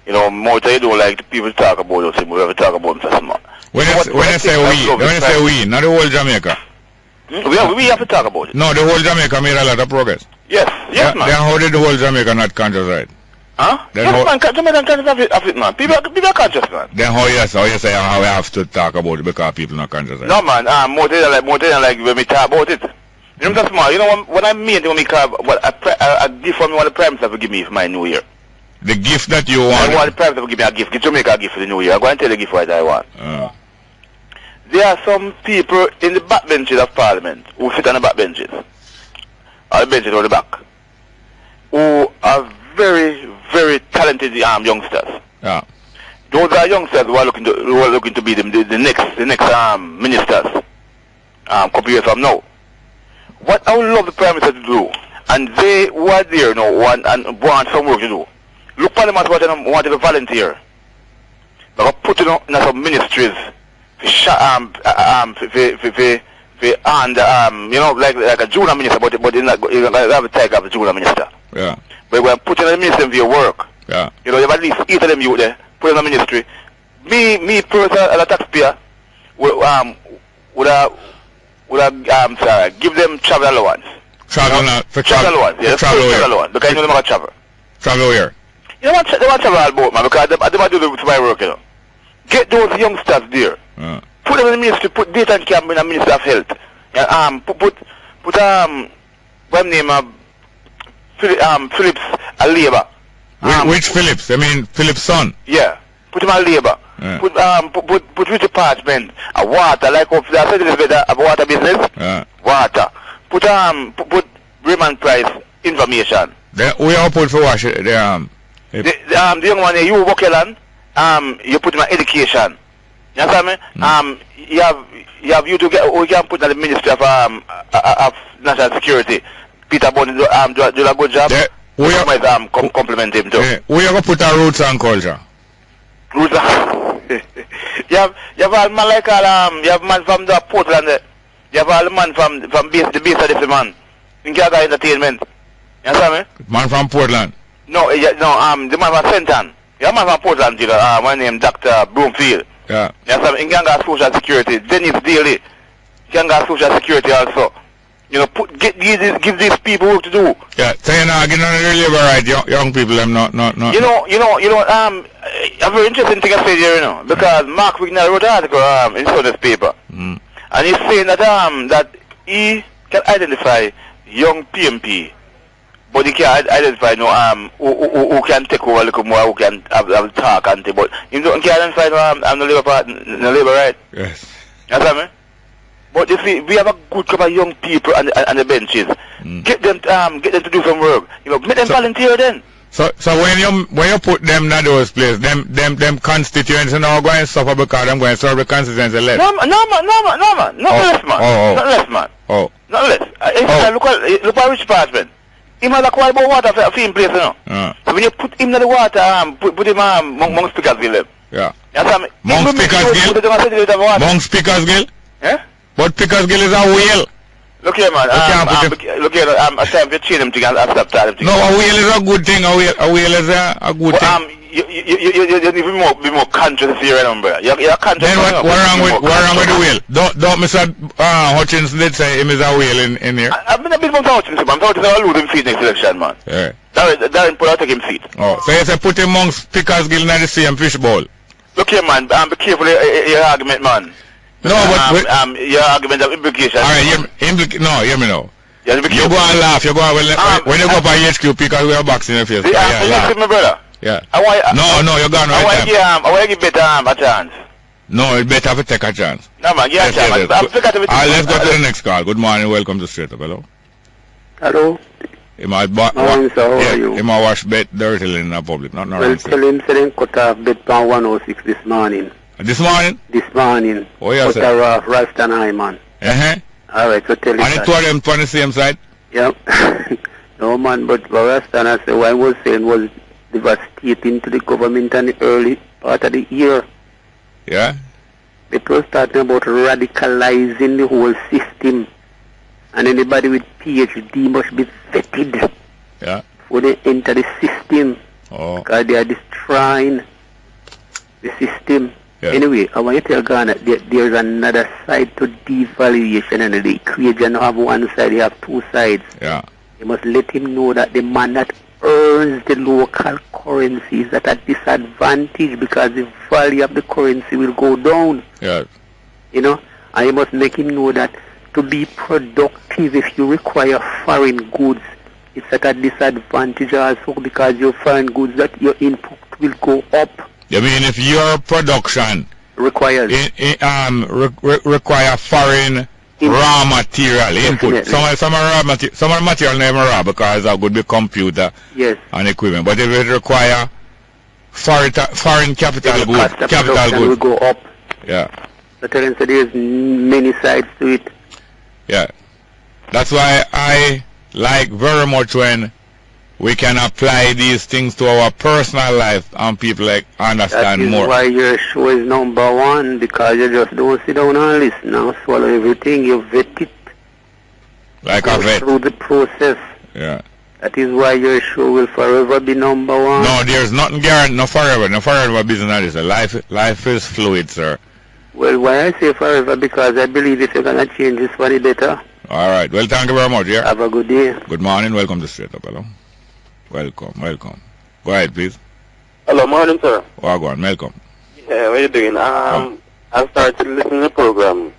More you don't like people to talk about those things, we have to talk about Mr. Small. When you say we, not the whole Jamaica. We have to talk about it. No, the whole Jamaica made a lot of progress. Yes, man. Then how did the whole Jamaica not conscious, right? Huh? Yes, man, Jamaican conscious of it, man. People are conscious, man. Then how you say how we have to talk about it because people not conscious, right? No, man, more than like when we talk about it. Mr. Small, what I mean when we call a gift for me, what the Prime Minister will give me for my New Year. The gift that you want? I want the Prime Minister will give me a gift. Give Jamaica a gift for the New Year. I'm going to tell the gift what I want. There are some people in the back benches of Parliament who sit on the back benches, or the benches or the back, who are very, very talented youngsters. Yeah. Those are youngsters who are looking to be the next ministers, couple years from now. What I would love the Prime Minister to do, and they who are there now and want some work to do, look for them as what they want to volunteer. But put in some ministries. Like a junior minister, but in have a type of a junior minister. Yeah. But when putting in the ministry for your work, yeah. You have at least 8 of them you there, put in the ministry. Me personally as a taxpayer would give them travel allowance. Travel allowance, yeah, travel allowance, because they don't travel. Travel where? They want travel all about, man, because they don't do my work, Get those youngsters there. Put them in the ministry, put data and camp in the Ministry of Health. Put what name Phillips a labor. Which Phillips? I mean Phillips' son. Yeah. Put him a labor. Yeah. Put which department? A water, like up there, a water business. Yeah. Water. Put Raymond Price information. We all put for wash it. The young one you work on, you put him in education. You understand me? You have you to get. We can put in the Ministry of National Security. Peter Bond do a good job. We compliment him too. We have to put our roots and culture. Roots. You have a man like you have man from the Portland. You have a man from the base of this man. In Gaga Entertainment. You understand me? Man from Portland. No, the man from Senton. You have a man from Portland. My name Dr. Broomfield. Yeah. Yes, in Ganga Social Security, Dennis Daly, Ganga Social Security also. Give these people work to do. Yeah, so you're not getting on the labor right, young people, them not. a very interesting thing I said here, you know, because Mark Wignall wrote an article in Sunday's paper, and he's saying that that he can identify young PMP, but he can't identify who can take over a little more, who can have talk and thing, but he don't can identify the Labour Party, the Labour, right? Yes. You understand me? But you see, we have a good couple of young people on the benches. Get them to do some work. You know, make them volunteer then. So when you put them in those places, them constituents now going to suffer because them going to serve the constituency less. No, man. Not less, man. Not less, man. Oh. Not less. Look at Rich Passman. He might acquire about water for in place, you know. So when you put him in the water, put him among Pickersgill. Yeah. Among Pickersgill? Among Pickersgill? Yeah? But Pickersgill is a whale. Look here, man. Look here. It's time to change them together and stop telling them. No, a whale is a good thing. A whale is a good thing. You need to be more conscious here, remember. You're conscious. Then what wrong with the whale? Don't Mr. Hutchins did say him is a whale in here? I've been a bit more Hutchins, man. Hutchins will lose him seat next election, man. Yeah. Darren put out take him seat. Oh, so you say put him amongst Pickersgill in the same fish bowl? Look here, man. Be careful your argument, man. No, but your argument of implication. All right, hear me now. You go and laugh. You go and when you go up on HQ because we are boxing in the face. Listen, my brother. Yeah. No, you're gone right time. I want to give better a chance. No, it's better to take a chance. No, man, give a chance. Let's go to the next call. Good morning. Welcome to Straight Up. Hello. Hello. Morning, sir. How are you? He might wash bed dirtily in the public. Not well, tell him to cut off bed pan 106 this morning. This morning? This morning. Oh, yes, sir. Cut off Rasta and I, man. All right, so tell him and that. And it them on the same side? Yep. No, man, but Rasta and I say what I was saying was devastating to the government in the early part of the year. Yeah? It was talking about radicalizing the whole system. And anybody with PhD must be vetted. Yeah. Before they enter the system. Oh. Because they are destroying the system. Yeah. Anyway, I want you to tell Ghana there's another side to devaluation, and the equation have one side, you have two sides. Yeah. You must let him know that the man that earns the local currency is at a disadvantage because the value of the currency will go down. Yeah. You know, and you must make him know that to be productive, if you require foreign goods, it's at a disadvantage also because your foreign goods that your input will go up. You mean if your production requires require foreign raw material input? Some raw material, some material never raw because that would be computer and equipment. But if it require foreign capital goods, will go up. Yeah. So there is many sides to it. Yeah. That's why I like very much when we can apply these things to our personal life and people understand more. That is why your show is number one, because you just don't sit down and listen and swallow everything. You vet it. Like a vet. Through the process. Yeah. That is why your show will forever be number one. No, there's nothing guaranteed. No forever business. Life is fluid, sir. Well, why I say forever, because I believe if you're going to change this for the better. All right. Well, thank you very much. Yeah. Have a good day. Good morning. Welcome to Straight Up. Hello. Welcome. Go ahead, please. Hello, morning, sir. Oh, go on. Welcome. Yeah, what are you doing? I started listening to the program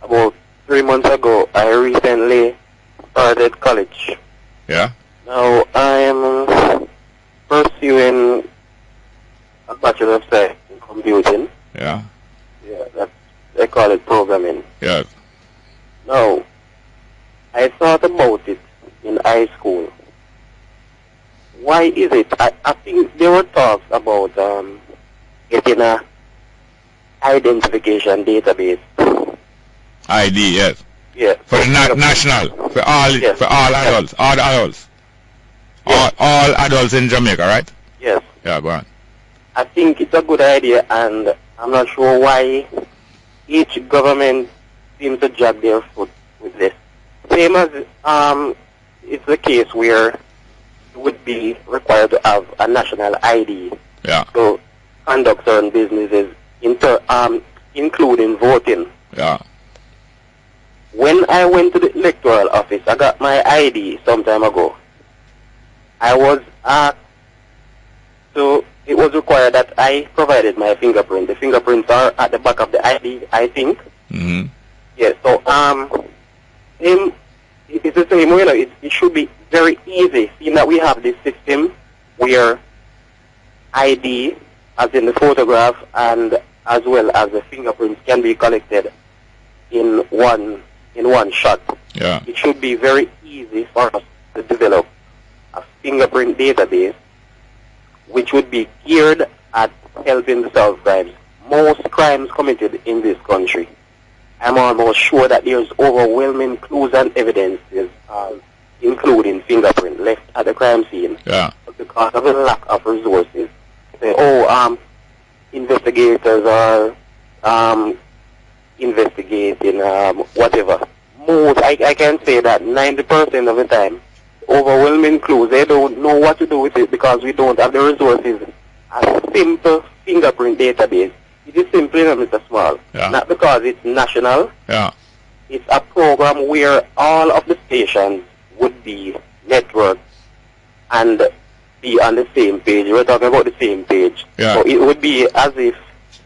about 3 months ago. I recently started college. Yeah? Now, I am pursuing a Bachelor of Science in Computing. Yeah? Yeah, they call it programming. Yeah. Now, I thought about it in high school. Why is it? I think there were talks about getting a identification database. ID, yes. Yeah. For the national, for all adults, all adults. Yes. All adults in Jamaica, right? Yes. Yeah, go on. I think it's a good idea, and I'm not sure why each government seems to drag their foot with this. Same as it's the case where would be required to have a national ID to conduct certain businesses, including voting. Yeah. When I went to the electoral office, I got my ID some time ago. I was asked to, it was required that I provided my fingerprint. The fingerprints are at the back of the ID, I think. Mm-hmm. Yes, so, it's the same way, it should be very easy, seeing that we have this system where ID, as in the photograph, and as well as the fingerprints can be collected in one shot. Yeah. It should be very easy for us to develop a fingerprint database which would be geared at helping to solve crimes. Most crimes committed in this country, I'm almost sure that there's overwhelming clues and evidences, including fingerprint, left at the crime scene. Yeah. But because of the lack of resources, investigators are investigating whatever. I can say that 90% of the time, overwhelming clues, they don't know what to do with it because we don't have the resources. A simple fingerprint database. It is simple enough, Mr. Small. Yeah. Not because it's national. Yeah. It's a program where all of the stations would be networked and be on the same page. We're talking about the same page. Yeah. So it would be as if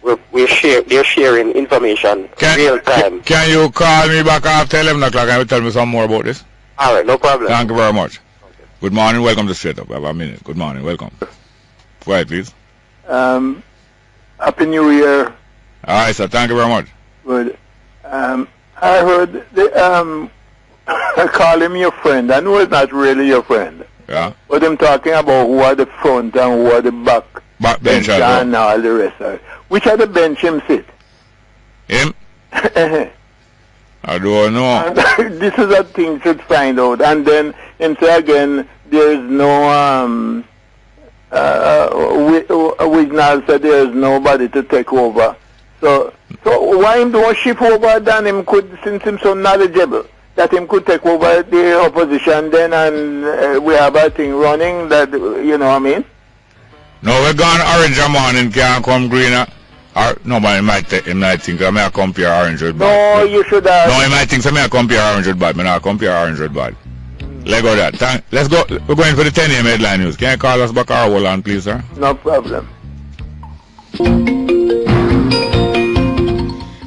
they're sharing information real time. Can you call me back after 11 o'clock and tell me some more about this? All right, no problem. Thank you very much. Okay. Good morning, welcome to Straight Up. I have a minute. Good morning, welcome. Go ahead, please. Happy New Year. All right, sir. Thank you very much. Good. I heard call him your friend. I know it's not really your friend. Yeah. But I'm talking about who are the front and who are the back bench and all the rest of it. Which are the bench him sit? Him? I don't know. This is a thing should find out. And then, and say again, there is no Wignall said there is nobody to take over. So why him don't shift over then him could, since him so knowledgeable, that him could take over the opposition then and we have a thing running that, you know what I mean? No, we're gone orange a morning, can't come greener. Or nobody might think I may compare orange with bad. No, you should have. No, he might think I may compare orange with bad. I not compare orange with bad. Let go of that. Let's go. We're going for the 10 a.m. headline news. Can you call us back or hold on, please, sir? No problem.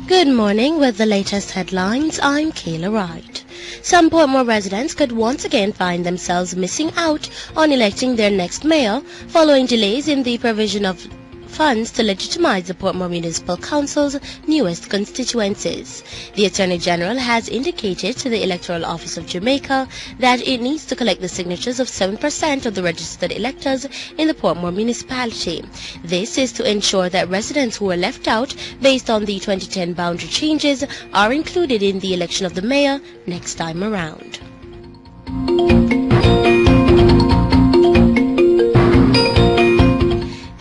Good morning with the latest headlines. I'm Kayla Wright. Some Portmore residents could once again find themselves missing out on electing their next mayor following delays in the provision of funds to legitimize the Portmore Municipal Council's newest constituencies. The Attorney General has indicated to the Electoral Office of Jamaica that it needs to collect the signatures of 7% of the registered electors in the Portmore municipality. This is to ensure that residents who were left out based on the 2010 boundary changes are included in the election of the mayor next time around.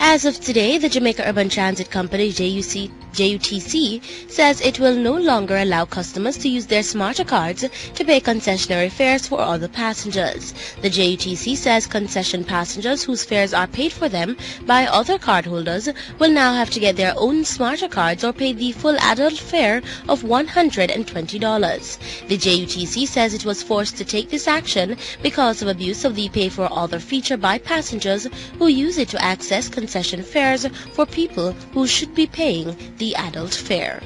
As of today, the Jamaica Urban Transit Company, JUTC, says it will no longer allow customers to use their smarter cards to pay concessionary fares for other passengers. The JUTC says concession passengers whose fares are paid for them by other cardholders will now have to get their own smarter cards or pay the full adult fare of $120. The JUTC says it was forced to take this action because of abuse of the pay for other feature by passengers who use it to access concession fares for people who should be paying the adult fare.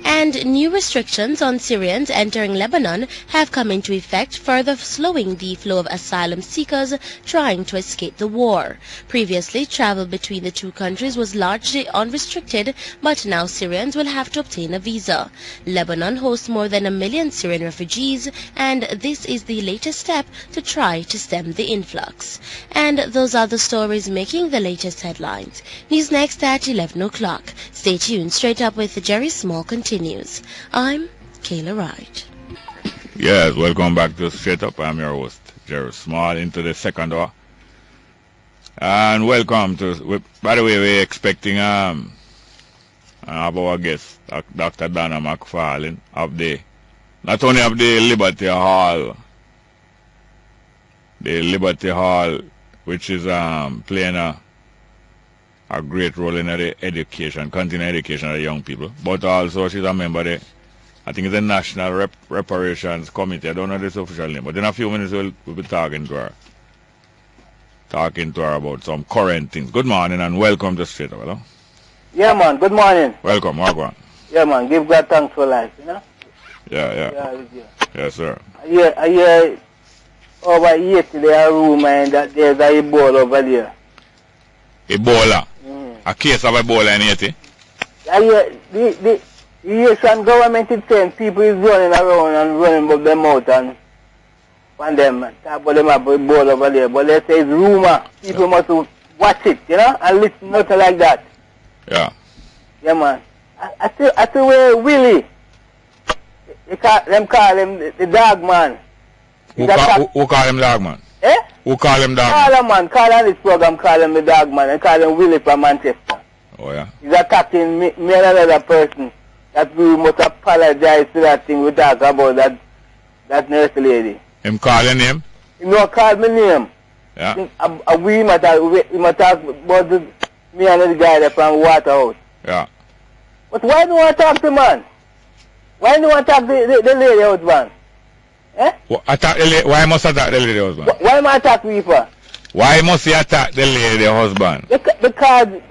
And new restrictions on Syrians entering Lebanon have come into effect, further slowing the flow of asylum seekers trying to escape the war. Previously, travel between the two countries was largely unrestricted, but now Syrians will have to obtain a visa. Lebanon hosts more than 1 million Syrian refugees, and this is the latest step to try to stem the influx. And those are the stories making the latest headlines. News next at 11 o'clock. Stay tuned. Straight Up with Jerry Small continues. I'm Kayla Wright. Yes, welcome back to Straight Up. I'm your host, Jerry Small, into the second hour. And welcome to, by the way, we're expecting our guest, Dr. Donna Mcfarlane, not only of the Liberty Hall, which is playing a great role in the education, continuing education of the young people, but also she's a member of the I think it's the National Reparations Committee. I don't know this official name, but in a few minutes we'll be talking to her. Talking to her about some current things. Good morning and welcome to Straight Up, hello? Yeah, man. Good morning. Welcome, Margot. Yeah, man. Give God thanks for life, you know? Yeah. Yes, sir. I hear over yesterday a rumor that there's a Ebola over there. Ebola? A case of Ebola in Haiti? I hear the Haitian government is saying people is running around and running about them out and them talk about them about Ebola over there. But they say it's rumor. People must watch it, you know, and listen nothing like that. Yeah. Yeah, man. I see where Willie. Them call him the dog man. Who call him dog man? Eh? Who call him dog man? Call him, man. Call on this program, call him the dog man. And call him Willie from Manchester. Oh, yeah? He's attacking me and another person. That we must apologize to that thing we talk about, that nurse lady. Him call your name? He no call my name. Yeah. We might talk about me and the guy that from Waterhouse. Yeah. But why do you want to talk to man? Why do you want to talk to the lady husband? Eh? Why must attack the lady husband? Why must attack people? Why must he attack the lady husband? Because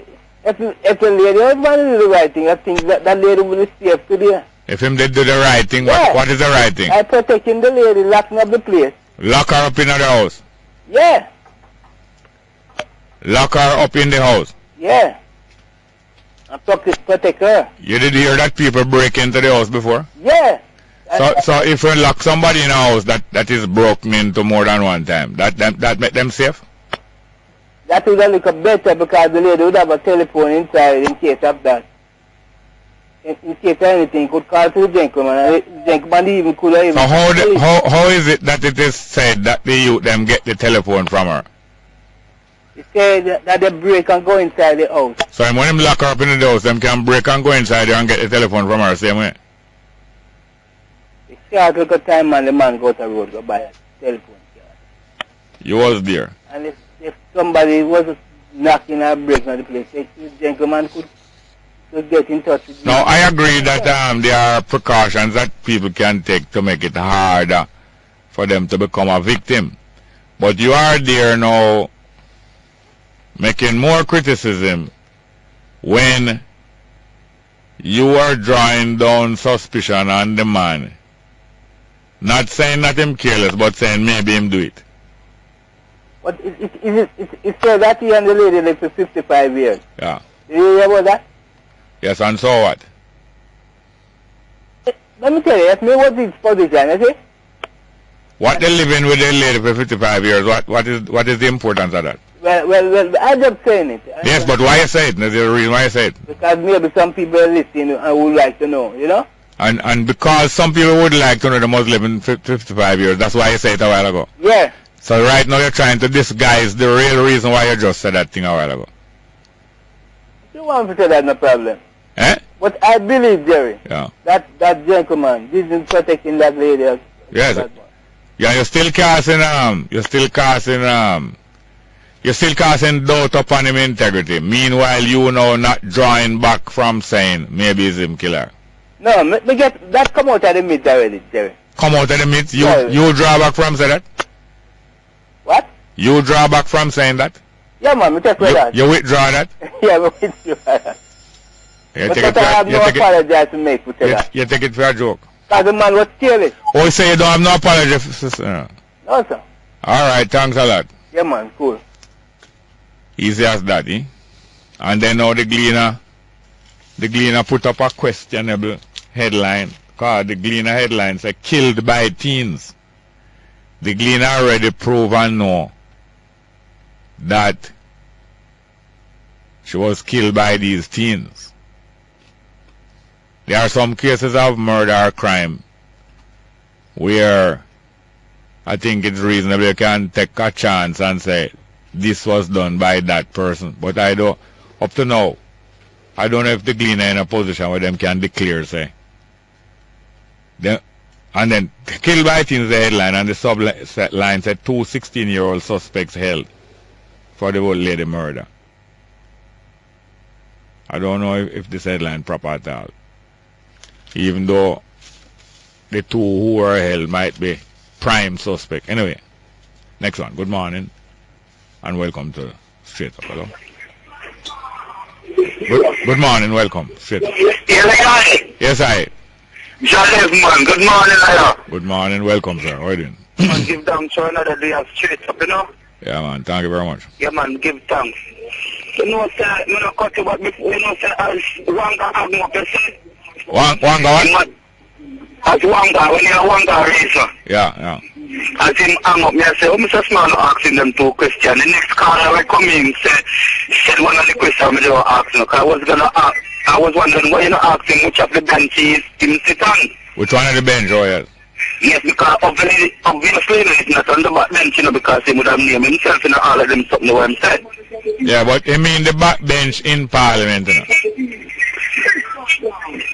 if the lady husband is the right thing, I think that lady will be safe today. If him did do the right thing, what is the right thing? I protecting the lady, locking up the place. Lock her up in the house? Yeah. Lock her up in the house? Yeah. And protect her. You did hear that people break into the house before? Yeah. So if you lock somebody in a house that is broken into more than one time, that make them safe? That would look better because the lady would have a telephone inside in case of that. In case anything could call to the gentleman, and the gentleman even could have even... So how is it that it is said that the youth them get the telephone from her? It said that they break and go inside the house. So when them lock her up in the house, them can break and go inside there and get the telephone from her same way? It's short look at time and the man go to the road, go buy a telephone. You was there? And if somebody was knocking or breaking on the place, the gentleman could get in touch with you. No, I agree that there are precautions that people can take to make it harder for them to become a victim. But you are there now making more criticism when you are drawing down suspicion on the man. Not saying that him careless, but saying maybe him do it. But it said that he and the lady lived for 55 years. Yeah. Did you hear about that? Yes, and so what? Let me tell you, if me was his position, you see? What they living with the lady for 55 years, what is the importance of that? Well, I just saying it. Yes, but why you say it? There's a reason why you say it. Because maybe some people listen and would like to know, you know? And because some people would like to know the Muslim in 55 years, that's why you said it a while ago. Yeah. So right now you're trying to disguise the real reason why you just said that thing a while ago. You want to say that, no problem. Eh? But I believe, Jerry, yeah, that gentleman isn't protecting that lady. Yes. Yeah, you're still casting doubt upon him integrity. Meanwhile, you know not drawing back from saying maybe it's him killer. No, me get that come out of the myth already, Jerry. Come out of the myth? You draw back from saying that? What? You draw back from saying that? Yeah, man, me take that. You withdraw that? Yeah, me withdraw that. But I have no apology to make for that. You take it for a joke? Because the man was careless. Oh, you say you don't have no apology? No, sir. Alright, thanks a lot. Yeah, man, cool. Easy as that, eh? And then now the Gleaner put up a questionable headline. Because the Gleaner headline said, killed by teens. The Gleaner already proved and know that she was killed by these teens. There are some cases of murder or crime where I think it's reasonable you can take a chance and say this was done by that person. But up to now, I don't know if the Gleaner in a position where them can declare, say. And then, killed by teens, the headline, and the subline said 2 16-year-old suspects held for the old lady murder. I don't know if this headline proper at all. Even though the two who were held might be prime suspect. Anyway, next one. Good morning and welcome to Straight Up. Hello. Good morning, welcome. Straight Up. Yes, I. Man, good morning, Aya. Good morning, welcome, sir. How are you doing? Man, give thanks for another day of Straight Up, you know? Yeah, man. Thank you very much. Yeah, man, give thanks. You know, sir, I'm going to cut you, but before, you know, sir, as Wanga have no person. Wanga what? As Wanga, when you're Wanga racer. Yeah. As him hang up, me I say, oh, Mr. Small, asking them two questions. The next caller I come in, said one of the questions they were asking, because I was wondering why you're not asking which of the benches him sit on. Which one of the bench, oh, yes? Yes, because obviously it's not on the back bench, you know, because he would have named himself in all of them something what I'm said. Yeah, but you mean the back bench in Parliament, you know?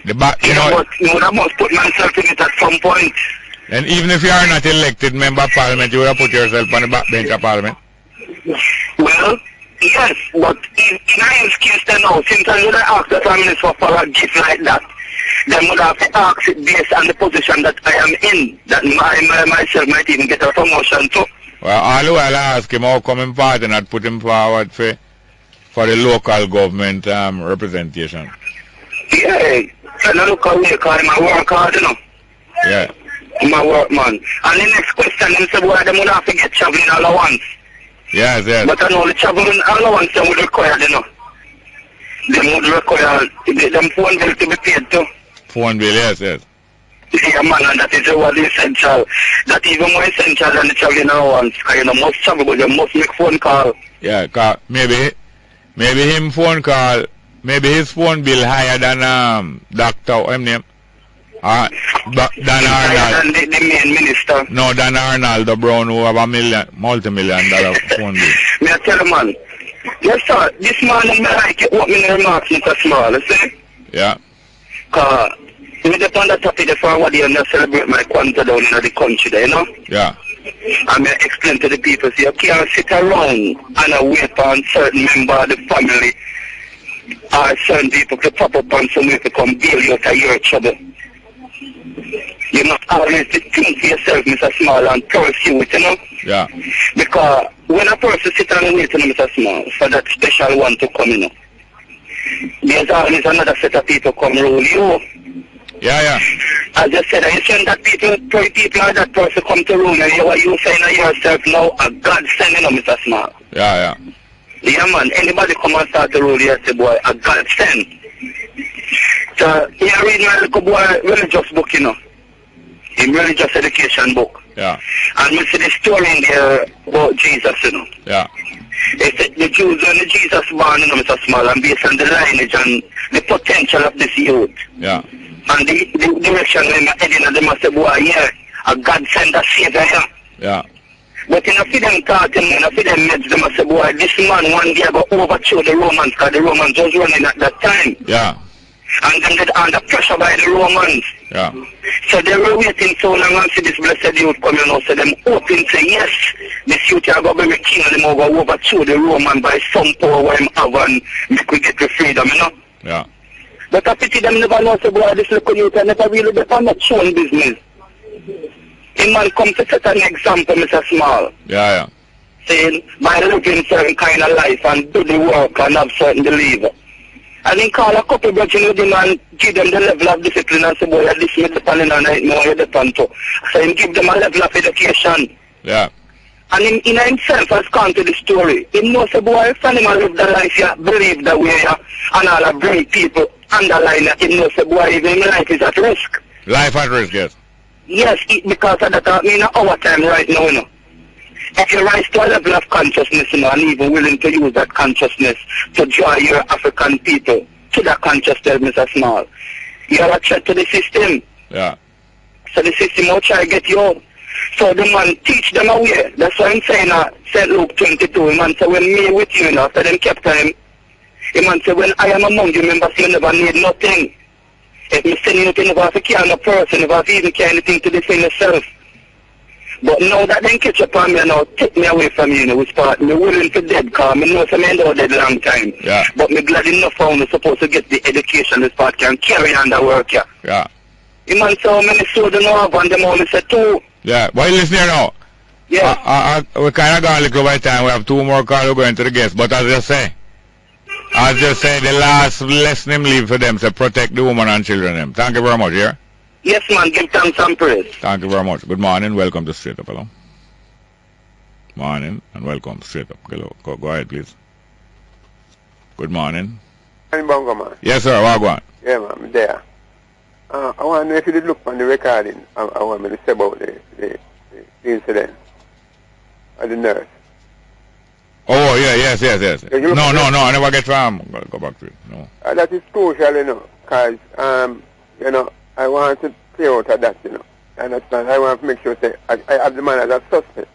The back, you know... But you would have must put myself in it at some point. And even if you are not elected member of Parliament, you would have put yourself on the back bench of Parliament? Well, yes, but in his case then now, since I would have asked the Prime Minister for a gift like that, then would have to ask it based on the position that I am in, that myself might even get a promotion too. Well, all the while I ask him how come in party not put him forward for the local government representation. Yeah, I look away because I'm a work hard, you know. Yeah. I'm a work man. And the next question, them say, boy, them would have to get traveling allowance. Yes. But I know the traveling allowance them would require, you know. Them would require them phone bill to be paid too. Phone bill, yes. Yeah, man, and that is what is essential. That even more essential than the traveling allowance. Because you know, must travel, but you must make phone call. Yeah, cause maybe him phone call, maybe his phone bill higher than Dr. What's name? Dan Arnold. The main minister. No, Dan Arnold, the Brown, who have a multi-million-dollar phone bill. Me I tell you, man. Yes, sir. This morning, I like your opening remarks, Mr. Small, you see? Yeah. Because we depend on the topic for what they celebrate my quanta down in the country there, you know? Yeah. And I explain to the people, see, you can't sit around and wait for a certain member of the family or certain people to pop up on somewhere to come bail you out of your trouble. You must always think for yourself, Mr. Small, and pursue it, you know? Yeah. Because when a person sits and waits, Mr. Small, for that special one to come, you know, there's always another set of people come rule you. Yeah. As I said, I send that people or that person come to rule you. What you saying to yourself now, a God sending them, Mr. Small. Yeah. Yeah, man. Anybody come and start to rule you, say, boy, a God send. So, you read my little boy religious book, you know. A religious education book. Yeah. And we see the story in there about Jesus, you know. Yeah. It's the Jews when the Jesus born, you know, Mr. Small, and based on the lineage and the potential of this youth. Yeah. And the direction when they're heading, and they must say, boy, yeah, a God sent a savior here. Yeah. But in a few them talking, in a few them meds, they must say, boy, this man one day go overthrow the Romans, because the Romans was running at that time. Yeah. And then they're under pressure by the Romans. Yeah. So they were waiting so long and see this blessed youth coming out. So them hoping say, yes, this youth are going to be king and them will go overthrow the Roman by some power where him have and make we get the freedom, you know? Yeah. But I pity them never know, so boy, this little youth never really be on that shown business. A man come to set an example, Mr. Small. Yeah. Saying, by living certain kind of life and do the work and have certain belief. And then call a couple brethren with him and give them the level of discipline and say, boy, this me depend on and more you depend to. So him give them a level of education. Yeah. And him in himself has gone to the story. He knows say, boy, if anyone live the life you believe that way and all the brave people underline that, he knows say, boy, even life is at risk. Life at risk, yes. Yes, because of that, I mean, our time right now, you know. If you rise to a level of consciousness, you know, and even willing to use that consciousness to draw your African people to that consciousness, Mr. Small, you are a threat to the system. Yeah. So the system will try to get you out. So the man teach them a way. That's why I'm saying St. Luke 22, the man say, when me with you, you know, after them kept time, the man say, when I am among you, remember, you never need nothing. If me send you to never have to carry a person, never have to even carry anything to defend yourself. But now that they catch up on me now, take me away from you, you know, which part me willing to dead, because I know some end out dead long time. Yeah. But me glad enough how I'm supposed to get the education this part can carry on the work, yeah. Yeah. The man say how many sold them have and them only say 2. Yeah, but listen here now. Yeah. We kind of gone a little by time. We have 2 more calls we're going to the guests. But as I say, the last lesson him leave for them to protect the woman and children them. Thank you very much, yeah? Yes, man. Give thanks and praise. Thank you very much. Good morning. Welcome to Straight Up. Hello. Morning and welcome to Straight Up. Hello. Go ahead, please. Good morning. Bongo, man. Yes, sir. What go on? Yeah, man. I'm there. I want to know if you did look on the recording. I want me to say about the incident of the nurse. Oh, yeah, yes. No, I never get from. Go back to it. No. That is crucial, you know, because, you know, I want to clear out of that, you know. I understand. I want to make sure say, I have the man as a suspect.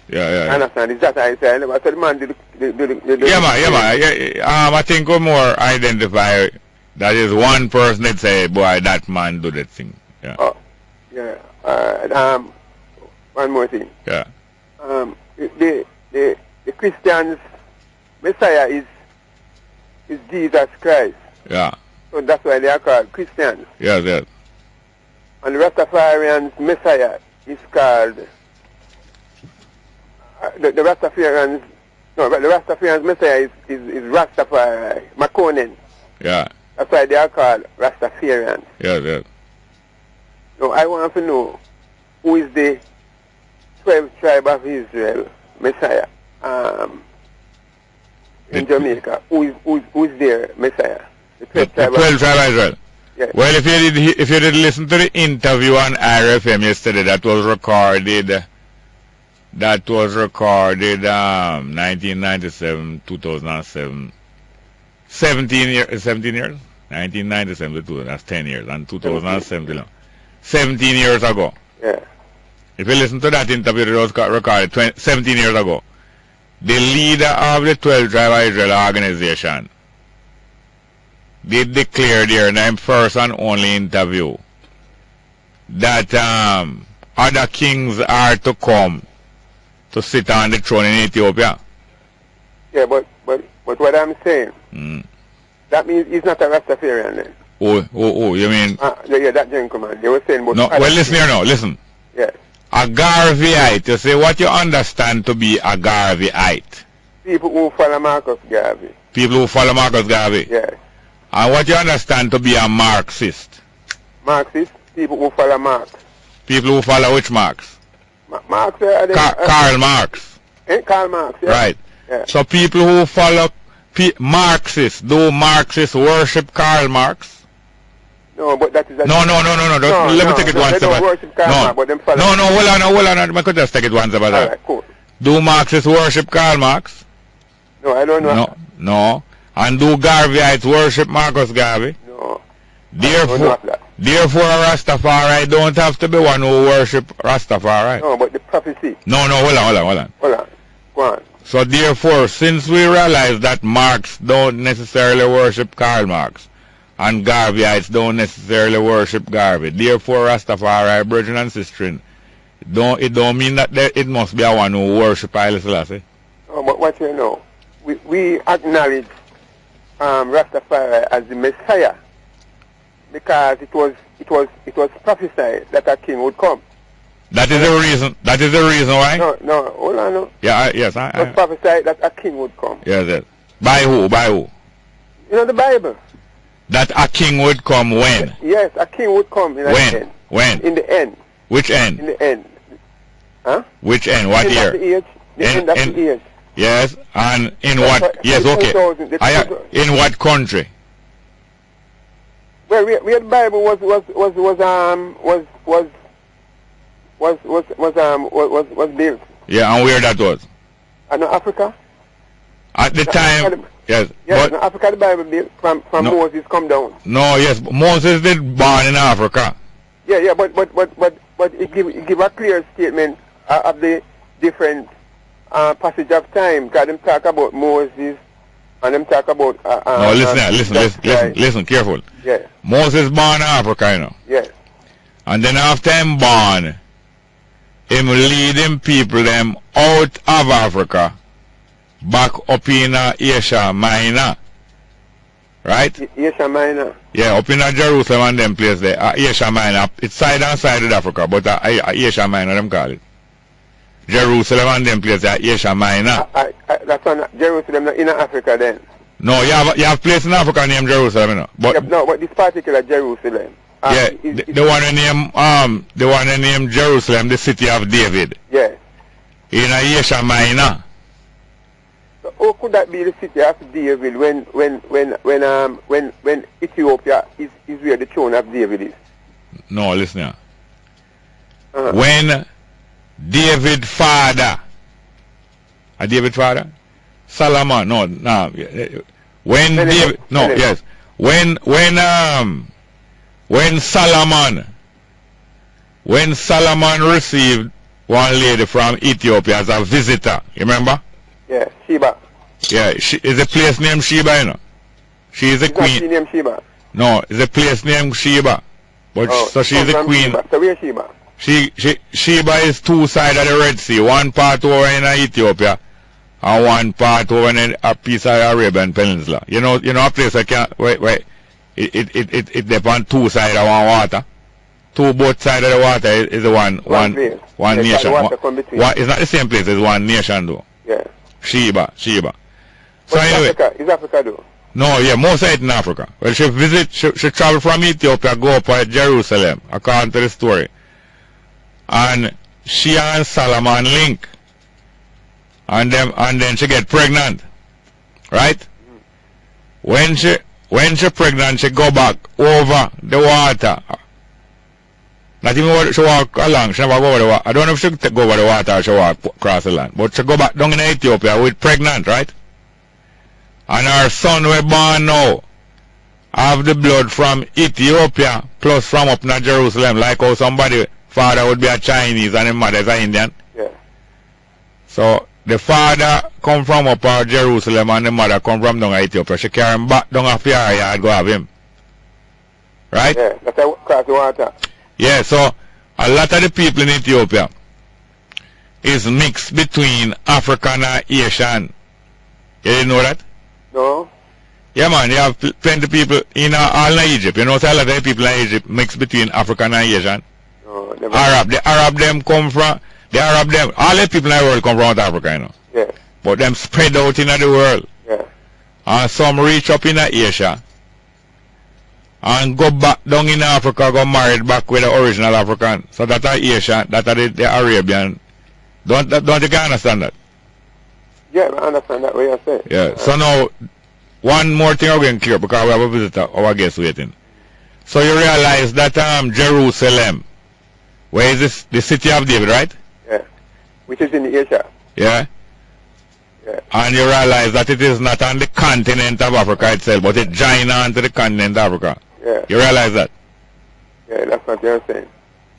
Yeah. I understand. Is that I say? I never said the man did. Yeah, man. I think we more identify that is one person that say, boy, that man do that thing. Yeah. Oh, yeah. One more thing. Yeah. The Christians' Messiah is Jesus Christ. Yeah. So that's why they are called Christians. Yes. And the Rastafarians' Messiah is called the Rastafarians. No, but the Rastafarians' Messiah is Rastafari, Mcfarlane. Yeah. That's why they are called Rastafarians. Yes. So I want to know who is the 12th tribe of Israel Messiah in Jamaica. Who is their Messiah? The 12th tribe of Israel. Yeah. Well, if you did listen to the interview on RFM yesterday, that was recorded 1997, 2007. 17 years? 1997 to that's 10 years. And 2007, 17 years ago. Yeah. If you listen to that interview, it was recorded 17 years ago. The leader of the 12 Tribe of Israel organization did declare there in their first and only interview that other kings are to come to sit on the throne in Ethiopia. Yeah, but what I'm saying, that means he's not a Rastafarian then. Oh, you mean? Yeah, that gentleman. They were saying about... No, well, listen here now, listen. Yes. A Garveyite, you say what you understand to be a Garveyite. People who follow Marcus Garvey. People who follow Marcus Garvey. Yes. And what you understand to be a Marxist. Marxist? People who follow Marx. People who follow which Marx? Marx. Karl Marx. Karl Marx, yeah. Right. Yeah. So people who follow Marxists, do Marxists worship Karl Marx? No, but that is... No. Let me take it one step. They don't worship Karl Marx, but them follow... Hold on. I could just take it one step at a time. Alright, cool. Do Marxists worship Karl Marx? No, I don't know. No. And do Garveyites worship Marcus Garvey? No. Therefore, a Rastafari don't have to be one who worship Rastafari. No, but the prophecy... No, hold on. Go on. So therefore, since we realize that Marx don't necessarily worship Karl Marx, and Garveyites don't necessarily worship Garvey, therefore Rastafari, brethren and sisters, it don't mean that it must be a one who worship Haile Selassie. No, but what you know, we acknowledge Rastafari as the Messiah because it was prophesied that a king would come. That is the reason why? No, hold on. No. Yeah, yes. It was prophesied that a king would come. Yes. By who? You know the Bible. That a king would come when? Yes, a king would come in the end. When? In the end. Which end? In the end. Huh? Which end? What year? The end of the age. Yes, and in what? Yes, okay. In what country? Well, where the Bible was built. Yeah, and where that was? In Africa. At the time, yes. Yes, in Africa the Bible built from Moses come down. No, yes, Moses did born in Africa. Yeah, but it give a clear statement of the different passage of time. Because them talk about Moses and them talk about... no, listen, careful. Yeah. Moses born in Africa, you know. Yes. And then after him born, him lead him people them out of Africa, back up in Asia Minor. Right? Asia Minor. Yeah, up in Jerusalem and them place there. Asia Minor. It's side and side with Africa, but Asia Minor them call it. Jerusalem and them place there, Asia Minor. That's on Jerusalem in Africa then. No, you have place in Africa named Jerusalem, you know. But yeah, no, but this particular Jerusalem. The one named Jerusalem, the city of David. Yeah. In Asia Minor. So how could that be the city of David when Ethiopia is where the throne of David is? No, listen here. When David father, David father? Solomon, no. When David, no, yes. When Solomon received one lady from Ethiopia as a visitor, you remember? Yeah, Sheba. Yeah, she is a place named Sheba, you know. She is a queen. Named Sheba. No, it's a place named Sheba. But so she is a queen. Sheba. So where's Sheba? Sheba is two sides of the Red Sea. One part over in Ethiopia and one part over in a piece of Arabian Peninsula. You know a place I can't wait. It depends two sides of one water. Both sides of the water is one nation. It's not the same place as one nation though. Yeah. Sheba. So but anyway. Is Africa though? No, yeah, most of it in Africa. Well, she traveled from Ethiopia, go up to Jerusalem, according to the story. And she and Solomon link. And then she get pregnant. Right? When she pregnant, she go back over the water. Not even she walk along, she never go over the water. I don't know if she go over the water or she walk across the land. But she go back down in Ethiopia with pregnant, right? And her son was born now have the blood from Ethiopia plus from up in Jerusalem, like how somebody father would be a Chinese and the mother is an Indian. Yeah. So the father come from up in Jerusalem and the mother come from down in Ethiopia. She carry him back down off your yard, go have him. Right? Yeah, that's how cross the water. Yeah, so a lot of the people in Ethiopia is mixed between African and Asian. You didn't know that? No. Yeah, man, you have plenty of people in all in Egypt. You know, so a lot of people in Egypt mixed between African and Asian. No, never. The Arab them come from, all the people in the world come from South Africa, you know. Yeah. But them spread out in the world. Yeah. And some reach up in Asia and go back down in Africa, go married back with the original African. So that are Asian, that are the Arabian. Don't you can understand that? Yeah, I understand that what you're saying. Yeah. So now, one more thing I'm getting clear because we have a visitor, our guest waiting. So you realize that Jerusalem, where is this? The city of David, right? Yeah. Which is in Asia. Yeah. Yeah. And you realize that it is not on the continent of Africa itself, but it joins onto the continent of Africa. Yeah. You realize that? Yeah, that's what you're saying.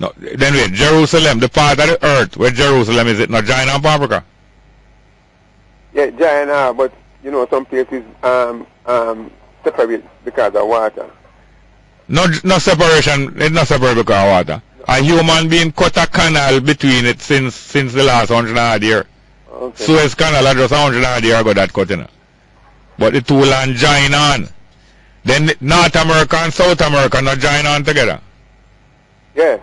No, then wait, Jerusalem, the part of the earth where Jerusalem is, it not joining on Africa? Yeah, China, but you know some places separate because of water. No separation. It's not separate because of water. A human being cut a canal between it since the last 100 years. Okay. Suez Canal had just 100 years ago that cut in. But the two land join on. Then North America and South America not join on together. Yeah.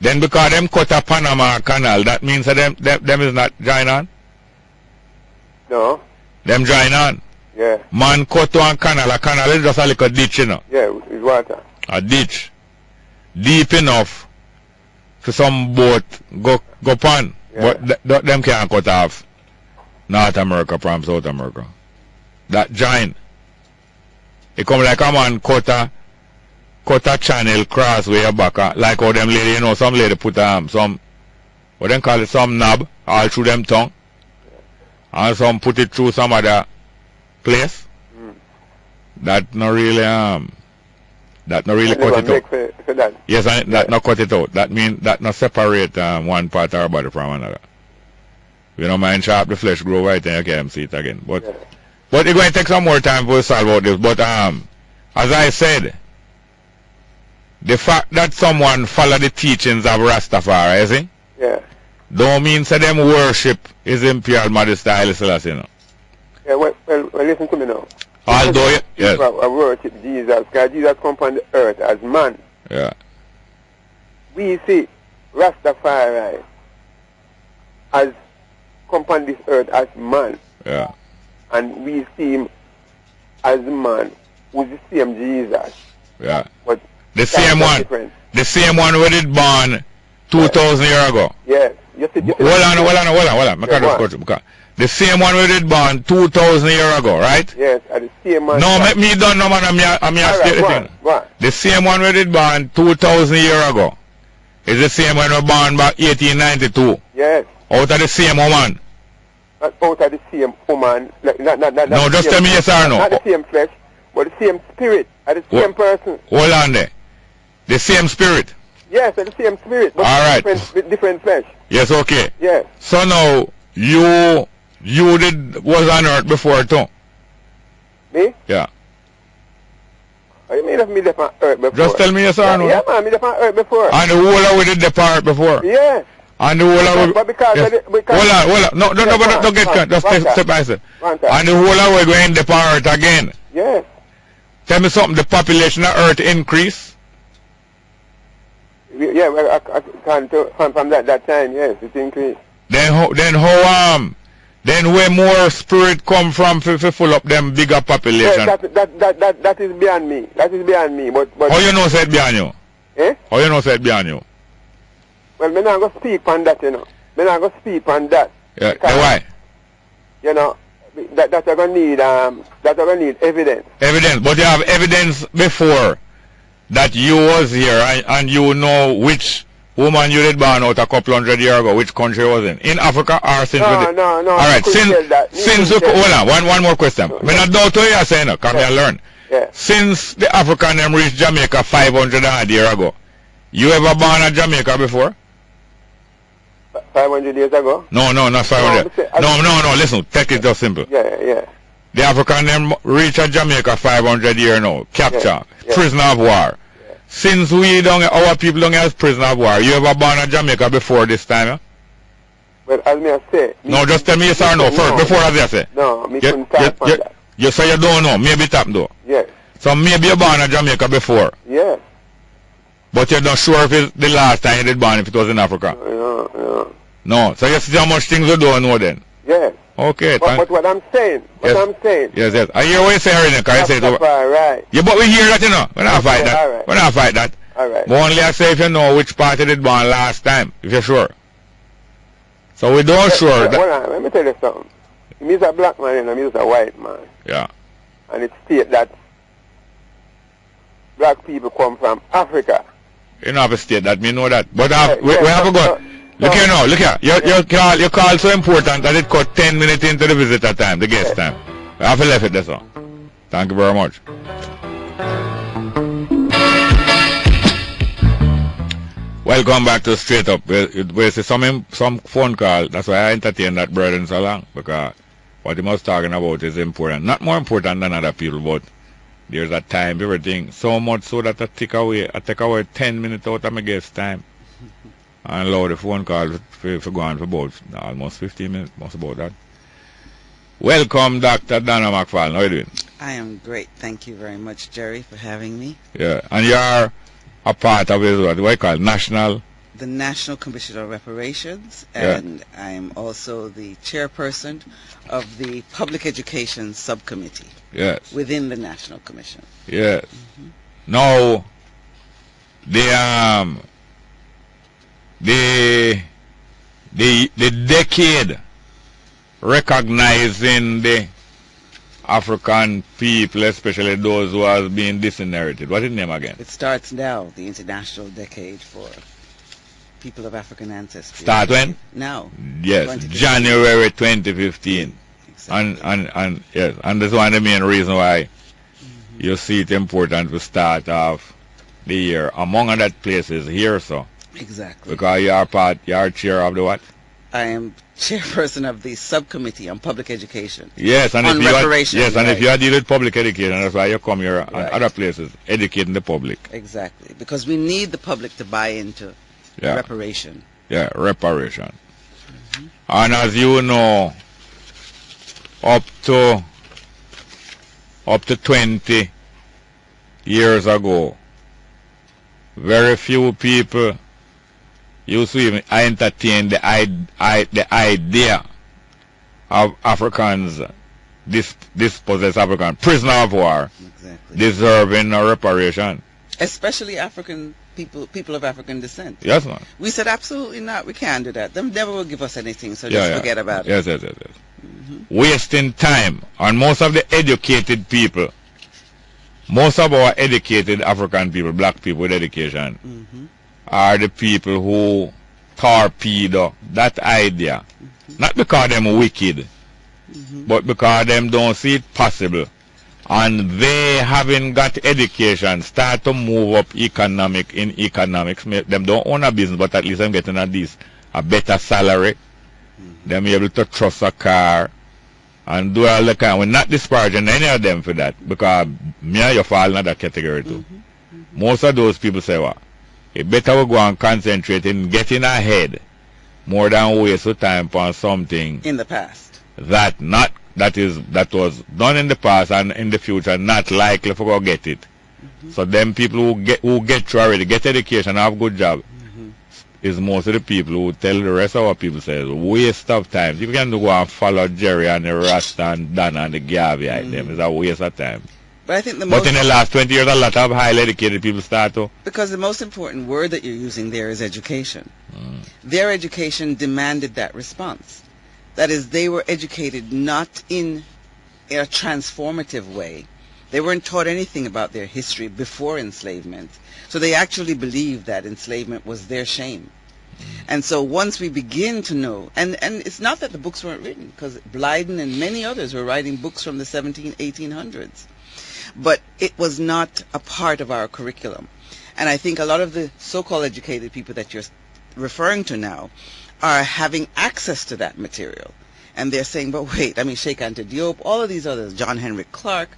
Then because them cut a Panama Canal, that means that them is not join on? No. Them join on. Yeah. Man cut one canal. A canal is just a little ditch, you know. Yeah, it's water. A ditch. Deep enough for some boat go pan. Yeah. But them can't cut off North America from South America. That join. It come like a man cut a channel cross way back. Like how them lady, you know, some lady put some, what them call it, some knob all through them tongue. And some put it through some other place. That not really cut it out. For that. Yes, and that not cut it out. That mean that not separate one part of our body from another. You know, mind sharp the flesh grow right and you can see it again. But it's going to take some more time to solve out this. But as I said, the fact that someone follow the teachings of Rastafari, you see? Yeah. Don't mean that them worship His Imperial Majesty Haile Selassie, you know. Yeah, well, listen to me now. Although, yes. People worship Jesus, because Jesus come upon the earth as man. Yeah. We see Rastafari as come upon this earth as man. Yeah. And we see him as man who's the same Jesus. Yeah. But the same one. Different. The same one who did born 2,000 years ago. Yes. Hold on. The same one who did born 2,000 years ago, right? Yes, and the same one. No, make me don't know, man. I'm state the thing. The same one who did born 2,000 years ago is the same one who born back 1892. Yes. Out of the same woman. Not out of the same woman. No, just tell me yes or no. Not the same flesh, but the same spirit. Are the same person. Hold on there. The same spirit. Yes, the same spirit, but all right. different flesh. Yes, okay. Yes. So now you was on earth before too. Me? Yeah. What do you mean if me left on earth before? Just tell me yes or no. Yeah, man, me left on earth before. And the whole of we did depart before. Yes. And the whole of but because, yes. Hold on. No, don't get cut. Just step by step. And the whole of we going depart again. Yes. Tell me something. The population of earth increase. Yeah, well, I can't from that time. Yes, it increased. Then where more spirit come from to fill up them bigger population? Yes, that is beyond me. That is beyond me. But how you know said beyond you? Eh? How you know said beyond you? Well, me not go speak on that, you know. Me not go speak on that. Yeah. Why? You know, that are gonna need evidence. Evidence, but you have evidence before that you was here and you know which woman you did born out a couple hundred years ago, which country was in Africa or since? No. All right, since you hold on, one more question. Me not doubt what you are saying. Come here, learn. Yeah. Since the African them reached Jamaica 500 odd years ago, you ever born at Jamaica before? 500 years ago? No, not 500. No. Listen, take it just simple. Yeah. The African them reach Jamaica 500 years now. Capture, prisoner of war. Yeah. Since we don't, our people don't have prisoner of war, you ever born at Jamaica before this time? Yeah? Well, as me I say. No, just tell me yes or no first, before as I say. No, me couldn't talk on that. You say you don't know, maybe tap though. Yes. So maybe you born at Jamaica before. Yes. But you're not sure if it's the last time you did born, if it was in Africa. No. So you see how much things you don't know then? Yes. Okay. But what I'm saying, Yes. I hear what you say, Harry, because you say it over. Right. Yeah, but we hear that, you know. We're not fight that. All right. We're not fight that. All right. But only I say if you know which party did born last time, if you're sure. So we don't sure that. Hold on, let me tell you something. He's a black man and he's a white man. Yeah. And it states that black people come from Africa. You know, have a state that, me know that. But we have to go. Look here now, look here. Your call so important that it cut 10 minutes into the visitor time, the guest time. We have to leave it there, so. Thank you very much. Welcome back to Straight Up. We see some phone call. That's why I entertain that burden so long, because what he was talking about is important. Not more important than other people, but there's a time, everything. So much so that I take away 10 minutes out of my guest time. And allow the phone call for go on for about almost 15 minutes, most about that. Welcome, Dr. Donna Mcfarlane. How are you doing? I am great. Thank you very much, Jerry, for having me. Yeah, and you are a part of what do I call National? The National Commission on Reparations, and I am also the chairperson of the Public Education Subcommittee. Yes. Within the National Commission. Yes. Now, the decade recognizing the African people, especially those who have been disinherited. What is the name again? It starts now, the International Decade for People of African Ancestry. Start when? Now. Yes, January 2015. Exactly. And yes, and that's one of the main reasons why you see it important to start off the year among other places here, so. Exactly. Because you are chair of the what? I am chairperson of the subcommittee on public education. Yes, and on reparation. And if you are dealing with public education, that's why you come here and other places educating the public. Exactly, because we need the public to buy into reparation. Yeah, reparation. And as you know, up to up to 20 years ago, very few people used to even entertain the idea of Africans, dispossessed African prisoner of war, deserving a reparation. Especially African people of African descent. Yes, man. We said absolutely not. We can't do that. They never will give us anything, so just forget about it. Yes. Wasting time. And most of the educated people, most of our educated African people, black people with education, are the people who torpedo that idea. Not because them wicked, but because them don't see it possible. And they, having got education, start to move up in economics. Them don't own a business, but at least them getting a better salary. Them able to trust a car and do all the kind. We're not disparaging any of them for that, because me and you fall in that category too. Most of those people say, well, it better we go and concentrate in getting ahead more than waste of time on something in the past that was done in the past and in the future not likely for go get it. So them people who get through already, get education, have good job, is most of the people who tell the rest of our people say it's waste of time. You can go and follow Jerry and the Rasta and Donna and the Garvey them. It's a waste of time. But I think But in the last 20 years, a lot of highly educated people start to. Because the most important word that you're using there is education. Their education demanded that response. That is, they were educated not in a transformative way. They weren't taught anything about their history before enslavement. So they actually believed that enslavement was their shame. And so once we begin to know, and it's not that the books weren't written, because Blyden and many others were writing books from the 1800s. But it was not a part of our curriculum. And I think a lot of the so-called educated people that you're referring to now are having access to that material. And they're saying, but wait, I mean, Sheikh Anta Diop, all of these others, John Henry Clark,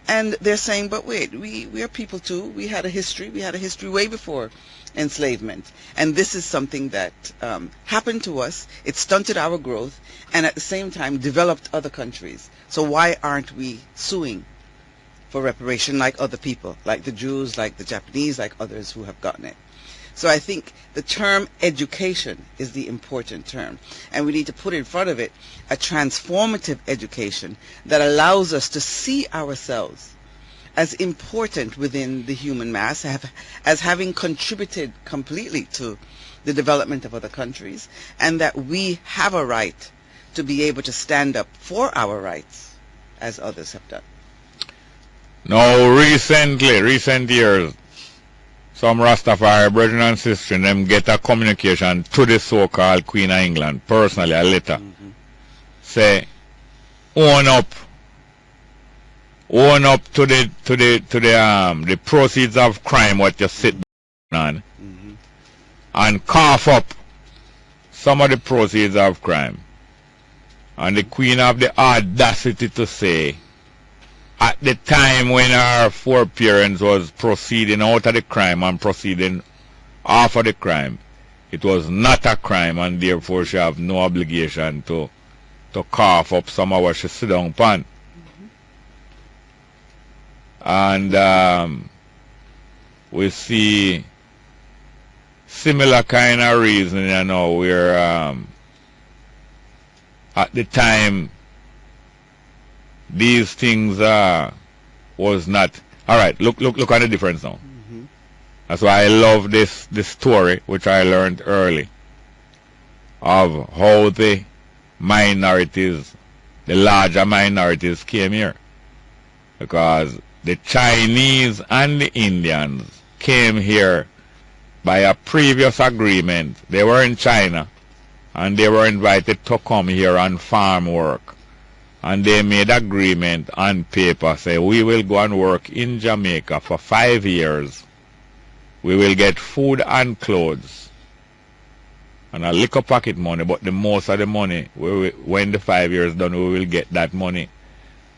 and they're saying, but wait, we are people too. We had a history. We had a history way before enslavement. And this is something that happened to us. It stunted our growth and at the same time developed other countries. So why aren't we suing for reparation like other people, like the Jews, like the Japanese, like others who have gotten it? So I think the term education is the important term, and we need to put in front of it a transformative education that allows us to see ourselves as important within the human mass, as having contributed completely to the development of other countries, and that we have a right to be able to stand up for our rights as others have done. Now, recent years, some Rastafari brethren and sisters, them get a communication to the so-called Queen of England, personally, a letter. Say, own up to the proceeds of crime what you sit on, and cough up some of the proceeds of crime. And the Queen have the audacity to say, at the time when our foreparents was proceeding out of the crime and proceeding off of the crime, it was not a crime, and therefore she have no obligation to cough up some of what she sit down upon. And we see similar kind of reasoning, you know, where at the time these things was not. Alright, look at the difference now. That's why I love this story, which I learned early, of how the minorities, the larger minorities came here. Because the Chinese and the Indians came here by a previous agreement. They were in China and they were invited to come here on farm work. And they made agreement on paper, say, we will go and work in Jamaica for 5 years. We will get food and clothes and a little pocket money, but the most of the money, when the 5 years done, we will get that money.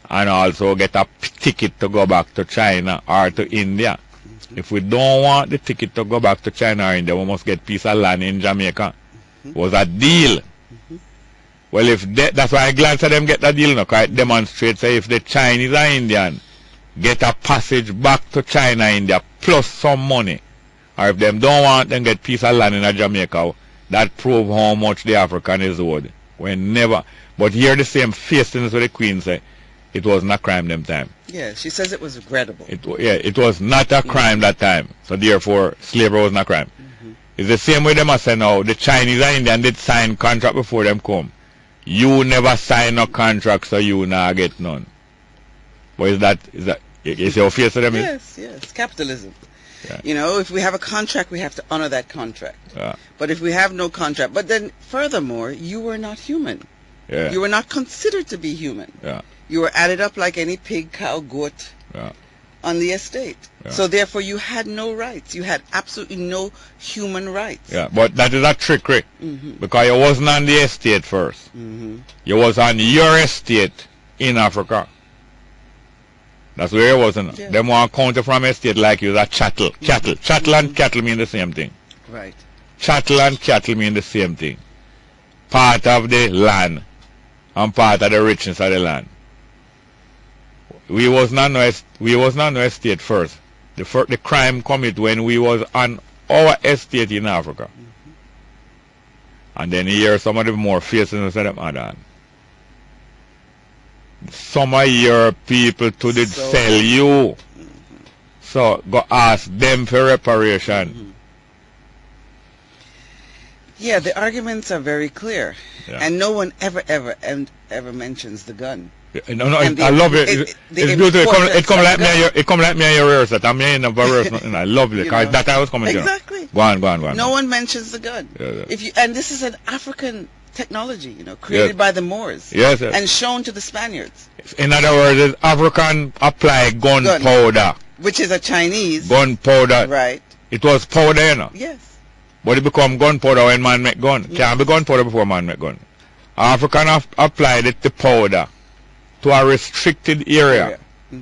And also get a ticket to go back to China or to India. If we don't want the ticket to go back to China or India, we must get a piece of land in Jamaica. It was a deal. Well, if that's why I'm glad to them get that deal now, because it demonstrates that if the Chinese or Indian get a passage back to China, India, plus some money. Or if them don't want them get piece of land in Jamaica, that prove how much the African is owed. When never. But here the same faithfulness with the Queen say, it was not crime them time. Yeah, she says it was regrettable. It was not a crime that time. So therefore, slavery was not crime. It's the same way they must say now. The Chinese and Indian did sign contract before them come. You never sign a contract, so you not get none. But is your face to them? Yes, capitalism. Yeah. You know, if we have a contract, we have to honor that contract. Yeah. But if we have no contract, but then furthermore, you were not human. Yeah. You were not considered to be human. Yeah. You were added up like any pig, cow, goat on the estate. Yeah. So therefore, you had no rights. You had absolutely no human rights. Yeah, but that is a trickery. Because you wasn't on the estate first. You was on your estate in Africa. That's where you wasn't. Yeah. Them want to count you from estate like you was a chattel. Chattel and cattle mean the same thing. Right. Chattel and cattle mean the same thing. Part of the land and part of the richness of the land. We was not no estate first. The crime commit when we was on our estate in Africa. And then you hear some of the more fierce and say them add. Some of your people to did sell you. So go ask them for reparation. Yeah, the arguments are very clear. Yeah. And no one ever mentions the gun. No, I love it. It's beautiful. It come like me in your ears. That I'm in a verse. I love it. Because that I was coming to. Exactly. Go on. No one mentions the gun. Yeah. And this is an African technology, created by the Moors. Yes. And shown to the Spaniards. In other words, it's African apply gunpowder. Which is a Chinese. Gunpowder. Right. It was powder, Yes. But it become gunpowder when man make gun. Can't be gunpowder before man make gun. African applied it to powder to a restricted area.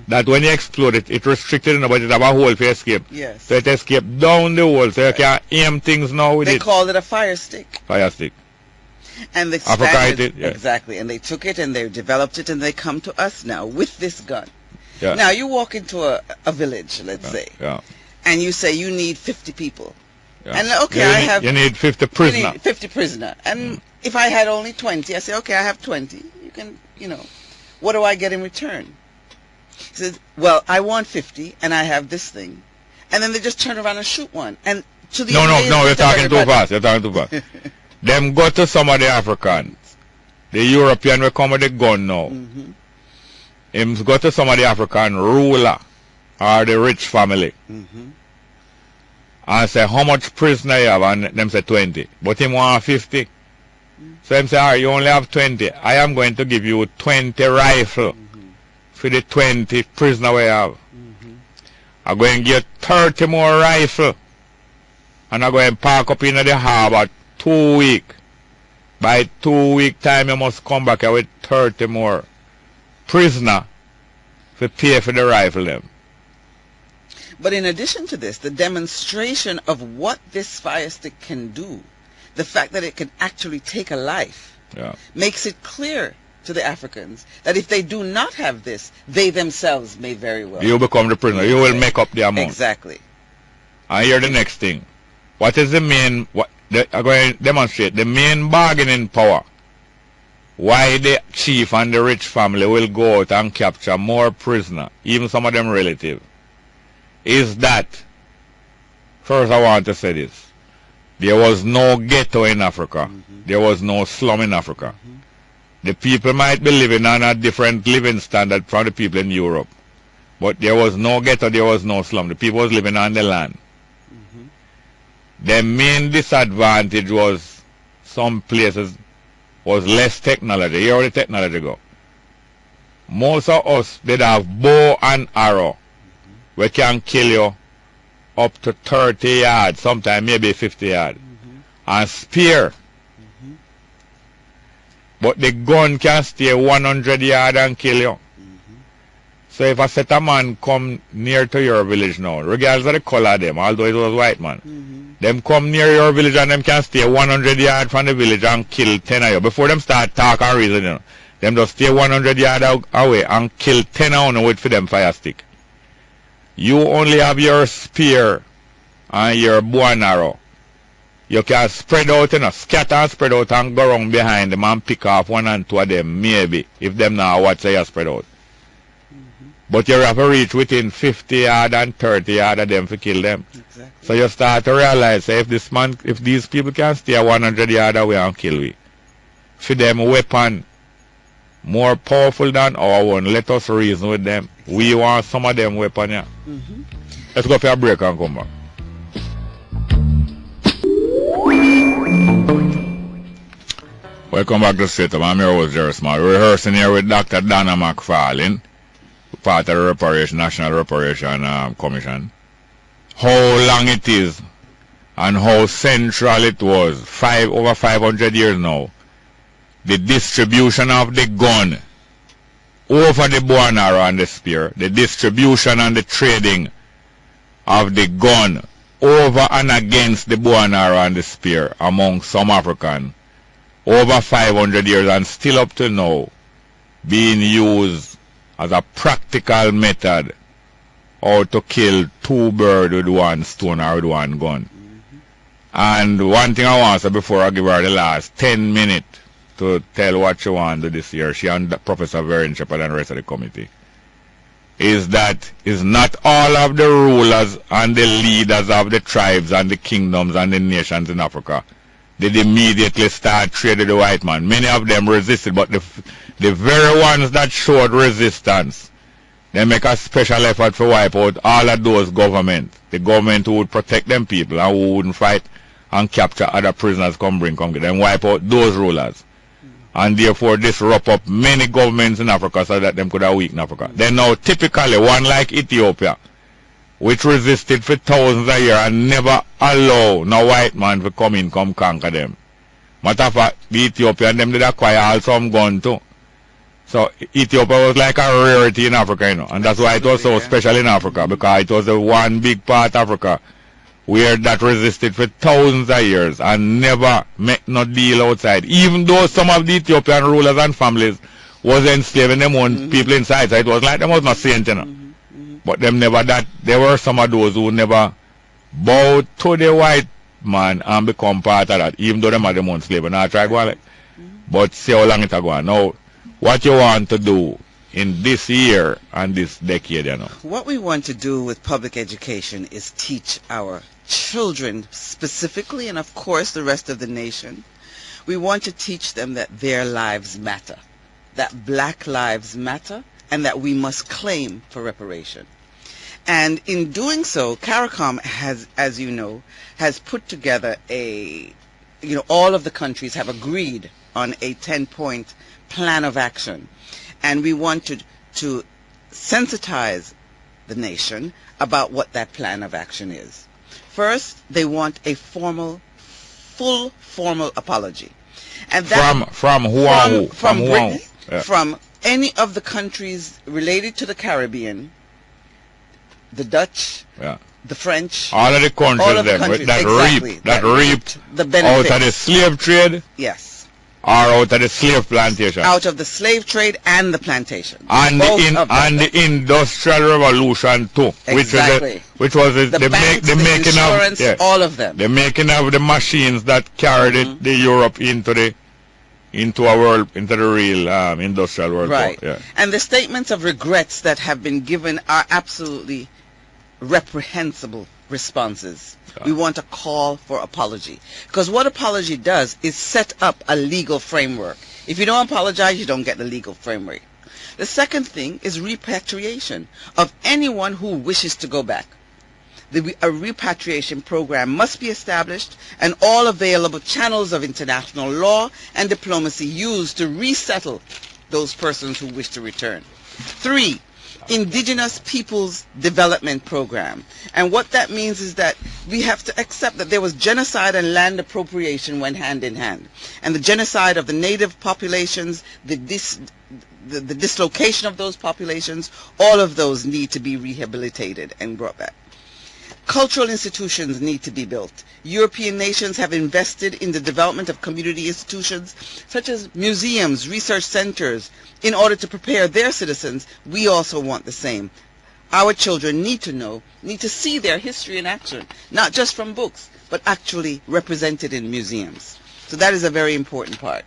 That when you explode it, it restricted, but it have a hole for escape. Yes. So it escape down the hole, so you can aim things now with They it. called it a fire stick. Fire stick. And the Africa Spaniards, it, yeah. exactly, and they took it and they developed it and they come to us now with this gun. Yeah. Now you walk into a village, let's say, and you say you need 50 people. Yeah. And okay, you need 50 prisoners. You need 50 prisoners. And if I had only 20, I say, okay, I have 20. You can, what do I get in return? He says, well, I want 50 and I have this thing. And then they just turn around and shoot one. And to the No, you're talking too fast. Them go to some of the Africans. The European will come with the gun now. Him go to some of the African ruler or the rich family. And say, how much prisoner you have? And them say 20. But him want 50. So him say, all right, you only have 20. I am going to give you 20 rifle for the 20 prisoner we have. I'm going to get 30 more rifle. And I'm going to park up in the harbor 2 weeks. By 2 week time, you must come back here with 30 more prisoner to pay for the rifle them. But in addition to this, the demonstration of what this fire stick can do, the fact that it can actually take a life, makes it clear to the Africans that if they do not have this, they themselves may very well. You become the prisoner. You will make up the amount. Exactly. And here the next thing. What is the main, I'm going to demonstrate, the main bargaining power? Why the chief and the rich family will go out and capture more prisoners, even some of them relatives, is that, first I want to say this, there was no ghetto in Africa. There was no slum in Africa. The people might be living on a different living standard from the people in Europe. But there was no ghetto, there was no slum. The people was living on the land. The main disadvantage was some places was less technology. Here where the technology go. Most of us did have bow and arrow. We can kill you up to 30 yards, sometimes maybe 50 yards. And spear. But the gun can stay 100 yards and kill you. So if a set of man come near to your village now, regardless of the color of them, although it was white man, them come near your village and them can stay 100 yards from the village and kill 10 of you. Before them start talk and reason, them just stay 100 yards away and kill 10 of you with for them fire stick. You only have your spear and your bow and arrow. You can spread out, scatter and spread out and go around behind them and pick off one and two of them, maybe, if them now watch say you spread out. But you have to reach within 50 yards and 30 yards of them to kill them. Exactly. So you start to realize, say, if these people can stay 100 yards away and kill we, for them weapon more powerful than our one, let us reason with them. Exactly. We want some of them weapon, yeah. Let's go for a break and come back. Welcome back to Straight Up. I'm your host, Jerry Small. We're rehearsing here with Dr. Donna Mcfarlane, part of the Reparation, National Reparation Commission. How long it is and how central it was, over 500 years now. The distribution of the gun over the bow and arrow and the spear, the distribution and the trading of the gun over and against the bow and arrow and the spear among some Africans, over 500 years and still up to now, being used as a practical method how to kill two birds with one stone or with one gun. And one thing I want to say before I give her the last 10 minutes to tell what she wants to do this year, she and Professor Vernon Shepherd and the rest of the committee, is that it's not all of the rulers and the leaders of the tribes and the kingdoms and the nations in Africa did immediately start trading the white man. Many of them resisted, but the very ones that showed resistance, they make a special effort to wipe out all of those governments. The government who would protect them people and who wouldn't fight and capture other prisoners, come get them, wipe out those rulers. And therefore disrupt up many governments in Africa so that them could have weakened Africa. Then now typically one like Ethiopia, which resisted for thousands of years and never allow no white man to come in, come conquer them. Matter of fact, the Ethiopian them did acquire all some gun too. So Ethiopia was like a rarity in Africa, and that's why it was so special in Africa, because it was the one big part of Africa where that resisted for thousands of years and never make no deal outside. Even though some of the Ethiopian rulers and families was enslaving them own people inside, so it was like them was not saint, But them never that. There were some of those who never bowed to the white man and become part of that, even though them are the own slave. And I try to go on like, but see how long it a go. Now, what you want to do in this year and this decade, What we want to do with public education is teach our children specifically, and of course the rest of the nation. We want to teach them that their lives matter, that black lives matter, and that we must claim for reparation. And in doing so, CARICOM has, as you know, has put together all of the countries have agreed on a 10-point plan of action. And we wanted to sensitize the nation about what that plan of action is. First, they want a full formal apology. And that from who and who? From Britain, Yeah. from any of the countries related to the Caribbean, the Dutch, the French, all of the countries, that reaped the benefits out of the slave trade, yes, or out of the slave plantation, out of the slave trade and the plantation, and the Industrial Revolution too, exactly. which was the making insurance, of all of them, the making of the machines that carried the Europe into the real industrial world. Right. Yeah. And the statements of regrets that have been given are absolutely reprehensible responses. We want a call for apology. Because what apology does is set up a legal framework. If you don't apologize, you don't get the legal framework. The second thing is repatriation of anyone who wishes to go back. A repatriation program must be established and all available channels of international law and diplomacy used to resettle those persons who wish to return. 3, Indigenous Peoples Development Program. And what that means is that we have to accept that there was genocide and land appropriation went hand in hand. And the genocide of the native populations, the dislocation of those populations, all of those need to be rehabilitated and brought back. Cultural institutions need to be built. European nations have invested in the development of community institutions such as museums, research centers, in order to prepare their citizens. We also want the same. our children need to know, need to see their history in action, not just from books, but actually represented in museums. So that is a very important part.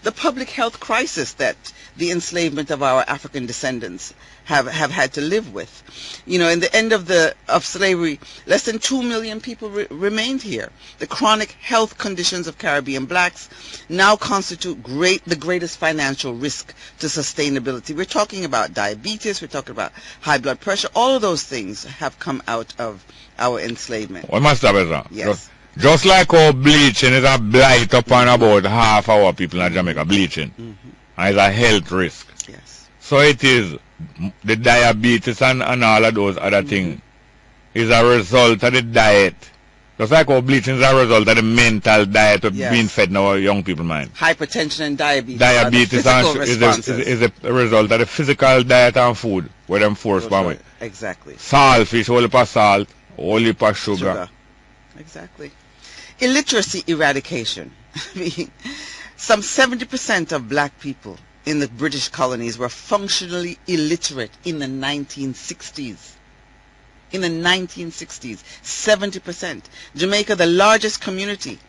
The public health crisis that the enslavement of our African descendants have had to live with. You know, in the end of slavery, less than 2 million people remained here. The chronic health conditions of Caribbean blacks now constitute the greatest financial risk to sustainability. We're talking about diabetes, we're talking about high blood pressure. All of those things have come out of our enslavement. What must have it? Yes. Just like how bleaching is a blight upon about half our people in Jamaica, bleaching. And it's a health risk. Yes. So it is the diabetes and all of those other things is a result of the diet. Just like how bleaching is a result of the mental diet of being fed in our young people's mind. Hypertension and diabetes. Diabetes is a result of the physical diet and food where them force from it. Exactly. Salt fish, whole heap of salt, whole heap of sugar. Exactly. Illiteracy eradication. I mean, some 70% of black people in the British colonies were functionally illiterate in the 1960s. In the 1960s, 70%. Jamaica, the largest community,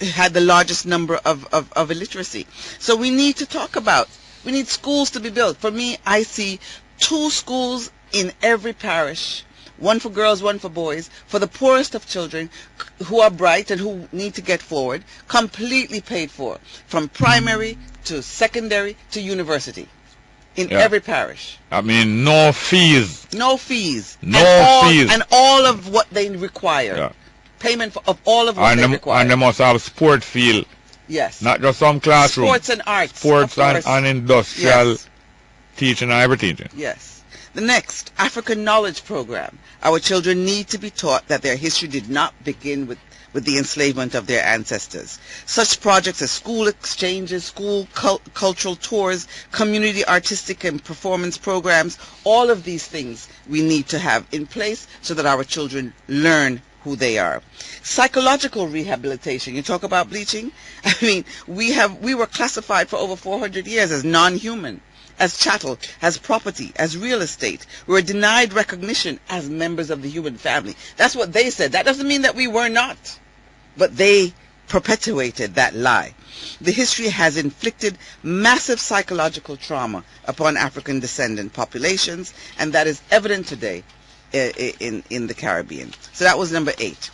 had the largest number of illiteracy. So we need to talk about, we need schools to be built. For me, I see 2 schools in every parish, one for girls, one for boys, for the poorest of children who are bright and who need to get forward, completely paid for, from primary to secondary to university, in every parish. I mean, no fees. No fees. Fees. And all of what they require. Payment of all of what they require. And they must have sport field. Yes. Not just some classroom. Sports and arts. Sports and industrial teaching and everything. Yes. The next, African Knowledge Program. Our children need to be taught that their history did not begin with the enslavement of their ancestors. Such projects as school exchanges, school cultural tours, community artistic and performance programs, all of these things we need to have in place so that our children learn who they are. Psychological rehabilitation. You talk about bleaching? I mean, we were classified for over 400 years as non-human, as chattel, as property, as real estate. We were denied recognition as members of the human family. That's what they said. That doesn't mean that we were not. But they perpetuated that lie. The history has inflicted massive psychological trauma upon African descendant populations, and that is evident today in the Caribbean. So that was number 8.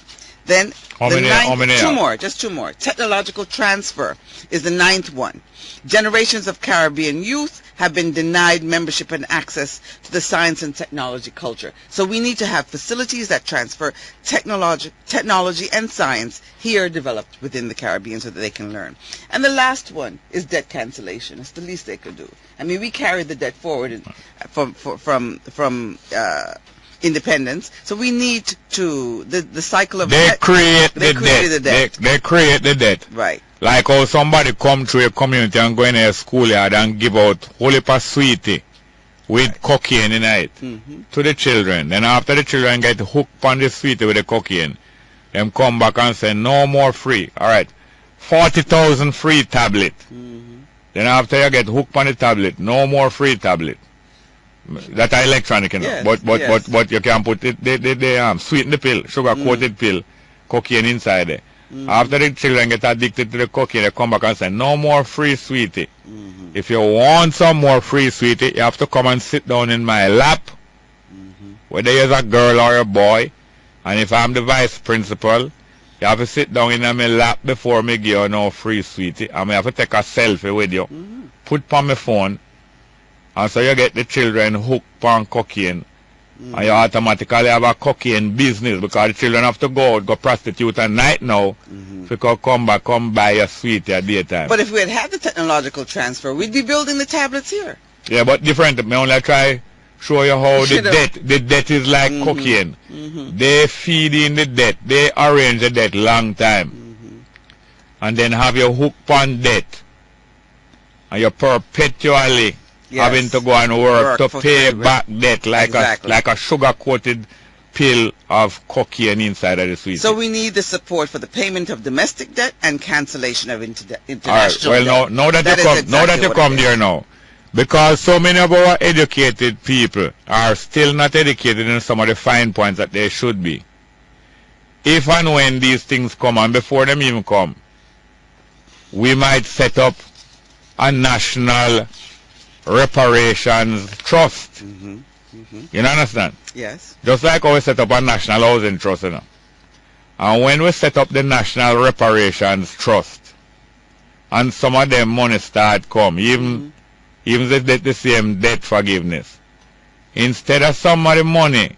Then just two more. Technological transfer is the 9th one. Generations of Caribbean youth have been denied membership and access to the science and technology culture. So we need to have facilities that transfer technology and science here developed within the Caribbean so that they can learn. And the last one is debt cancellation. It's the least they could do. I mean, we carried the debt forward from independence. So we need to the cycle of They create the debt. They create the debt. Right. Like how somebody come to a community and go in a schoolyard and give out whole heap of sweetie with cocaine in it to the children. Then after the children get hooked on the sweetie with the cocaine, them come back and say no more free. Alright. 40,000 free tablet. Then after you get hooked on the tablet, no more free tablet. That are electronic, you know. Yes, but you can put it, they sweeten the pill, sugar coated pill, cocaine inside there. After the children get addicted to the cocaine, they come back and say, no more free sweetie. If you want some more free sweetie, you have to come and sit down in my lap, whether you're a girl or a boy. And if I'm the vice principal, you have to sit down in my lap before me give you no free sweetie. And I have to take a selfie with you, put on my phone, and so you get the children hooked on cocaine. And you automatically have a cocaine business because the children have to go prostitute at night now. If you could come back, come buy a sweetie at daytime. But if we had the technological transfer, we'd be building the tablets here. Yeah, but different. I only try show you how the debt is like cocaine. They feed in the debt. They arrange the debt long time. And then have you hooked on debt. And you perpetually having to go and work to pay back debt like a sugar-coated pill of cocaine inside of the sweetie. So we need the support for the payment of domestic debt and cancellation of international debt. Well, now that you come there now, Because so many of our educated people are still not educated in some of the fine points that they should be. If and when these things come, and before them even come, we might set up a national reparations trust. You understand? Yes. Just like how we set up a national housing trust, you know. And when we set up the national reparations trust, and some of them money start come, even if they the same debt forgiveness, instead of some of the money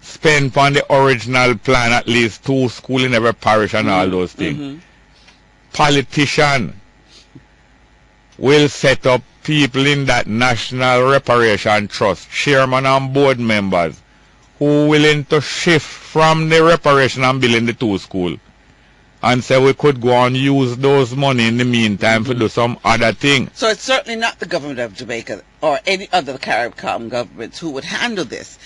spent on the original plan, at least 2 schools in every parish and all those things, politician will set up people in that national reparation trust, chairman and board members, who willing to shift from the reparation and building the 2 schools and say we could go and use those money in the meantime to do some other thing. So it's certainly not the government of Jamaica or any other CARICOM governments who would handle this.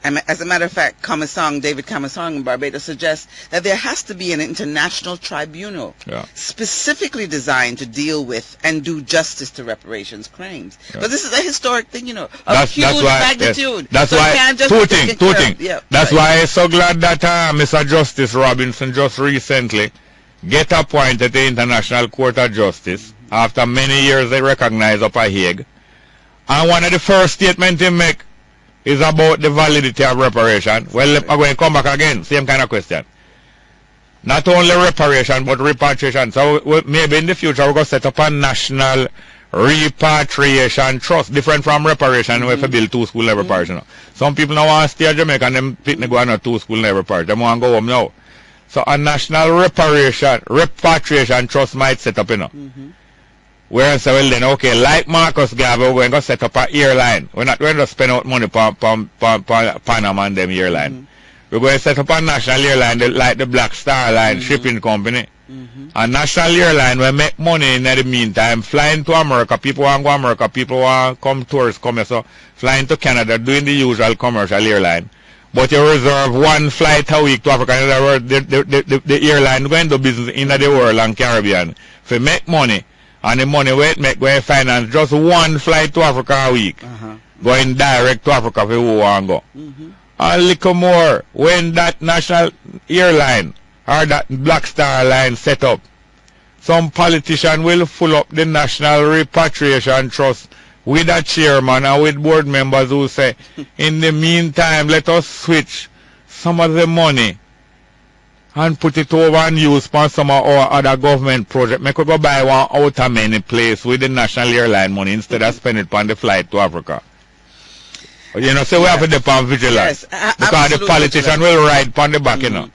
As a matter of fact, David Kamasong in Barbados suggests that there has to be an international tribunal specifically designed to deal with and do justice to reparations claims. But this is a historic thing, you know, of huge magnitude. That's so why, two things. That's why I'm so glad that Mr. Justice Robinson just recently get appointed to the International Court of Justice. After many years they recognize Upper Hague. And one of the first statements he make is about the validity of reparation. Well, I'm going to come back again, same kind of question. Not only reparation, but repatriation. So maybe in the future we're going to set up a national repatriation trust, different from reparation. We have to build 2 schools in every parish. You know. Some people now want to stay in Jamaica and them people go on 2 schools in every parish. They want to go home now. So a national repatriation trust might set up, you know. Where say, well then, okay, like Marcus Garvey, we're going to set up an airline. We're not going to spend out money on Panama and them airline. We're going to set up a national airline like the Black Star Line shipping company. A national airline will make money in the meantime, flying to America. People want to go to America, people want to come, tourists come here, so flying to Canada, doing the usual commercial airline. But you reserve 1 flight a week to Africa. In other words, the airline going to business in the world and Caribbean to make money. And the money we make going to finance just 1 flight to Africa a week. Going direct to Africa for who want to go. A little more when that national airline or that Black Star Line set up. Some politician will full up the National Repatriation Trust with a chairman and with board members who say, in the meantime, let us switch some of the money and put it over and use for some of our other government project. Make we go buy one out of many place with the national airline money instead of spend it on the flight to Africa. You know, so we have to depend vigilance. Because the politician will ride on the back, you know.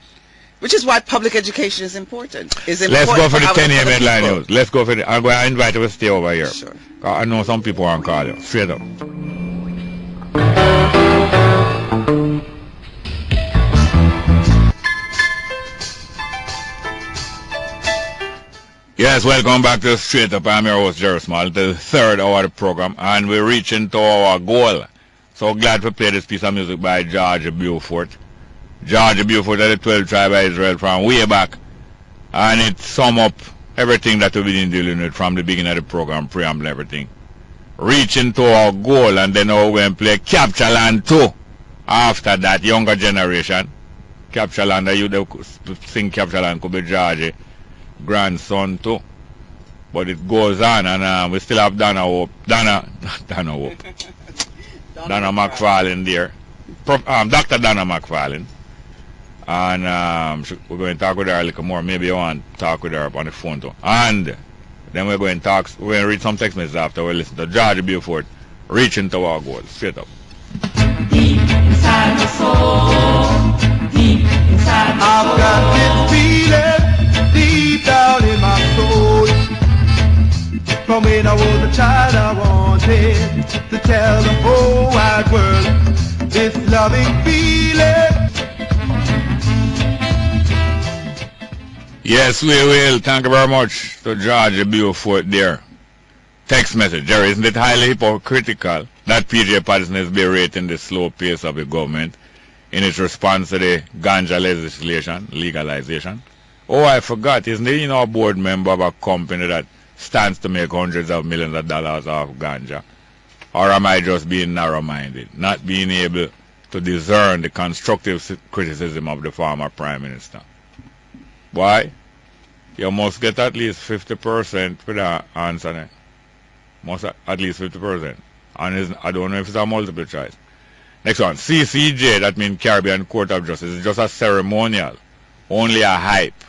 Which is why public education is important. Let's go for the 10 a.m. headline news. Let's go for the. I'm going to invite you to stay over here. Sure. I know some people want to call you. Straight up. Yes, welcome back to Straight Up. I'm your host, Jerry Small, the 3rd hour of the program, and we're reaching to our goal. So glad to play this piece of music by George Beaufort. George Beaufort of the 12th tribe of Israel from way back, and it sums up everything that we've been dealing with from the beginning of the program, preamble and everything. Reaching to our goal, and then we're going to play Capture Land 2. After that, younger generation. Capture Land, you sing Capture Land could be George grandson too. But it goes on, and we still have Donna Mcfarlane there. Dr. Donna Mcfarlane. And we're going to talk with her a little more. Maybe you want to talk with her on the phone too. And then we're going to read some text messages after we listen to George Beaufort, Reaching to Our Goals. Straight up. Deep inside my soul, deep inside my soul, I've got this feeling deep down in my soul. From when I was a child I wanted to tell the whole wide world this loving feeling. Yes, we will. Thank you very much to George Beaufort there. Text message. Jerry, isn't it highly hypocritical that PJ Patterson is berating the slow pace of the government in its response to the ganja legalization? Oh, I forgot. Isn't he a board member of a company that stands to make hundreds of millions of dollars off ganja? Or am I just being narrow-minded, not being able to discern the constructive criticism of the former Prime Minister? Why? You must get at least 50% for the answer. Né? Must at least 50%. And I don't know if it's a multiple choice. Next one. CCJ, that means Caribbean Court of Justice, is just a ceremonial, only a hype.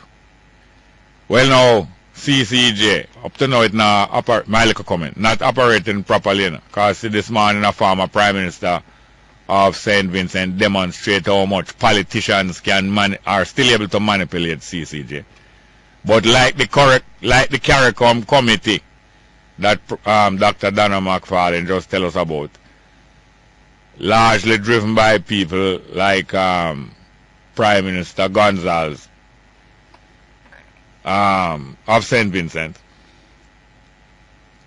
Well, now, CCJ, up to now, it now, my little comment, not operating properly. Because this morning, a former Prime Minister of St. Vincent demonstrate how much politicians are still able to manipulate CCJ. But like the CARICOM committee that Dr. Donna Mcfarlane just tell us about, largely driven by people like Prime Minister Gonzalez of St. Vincent,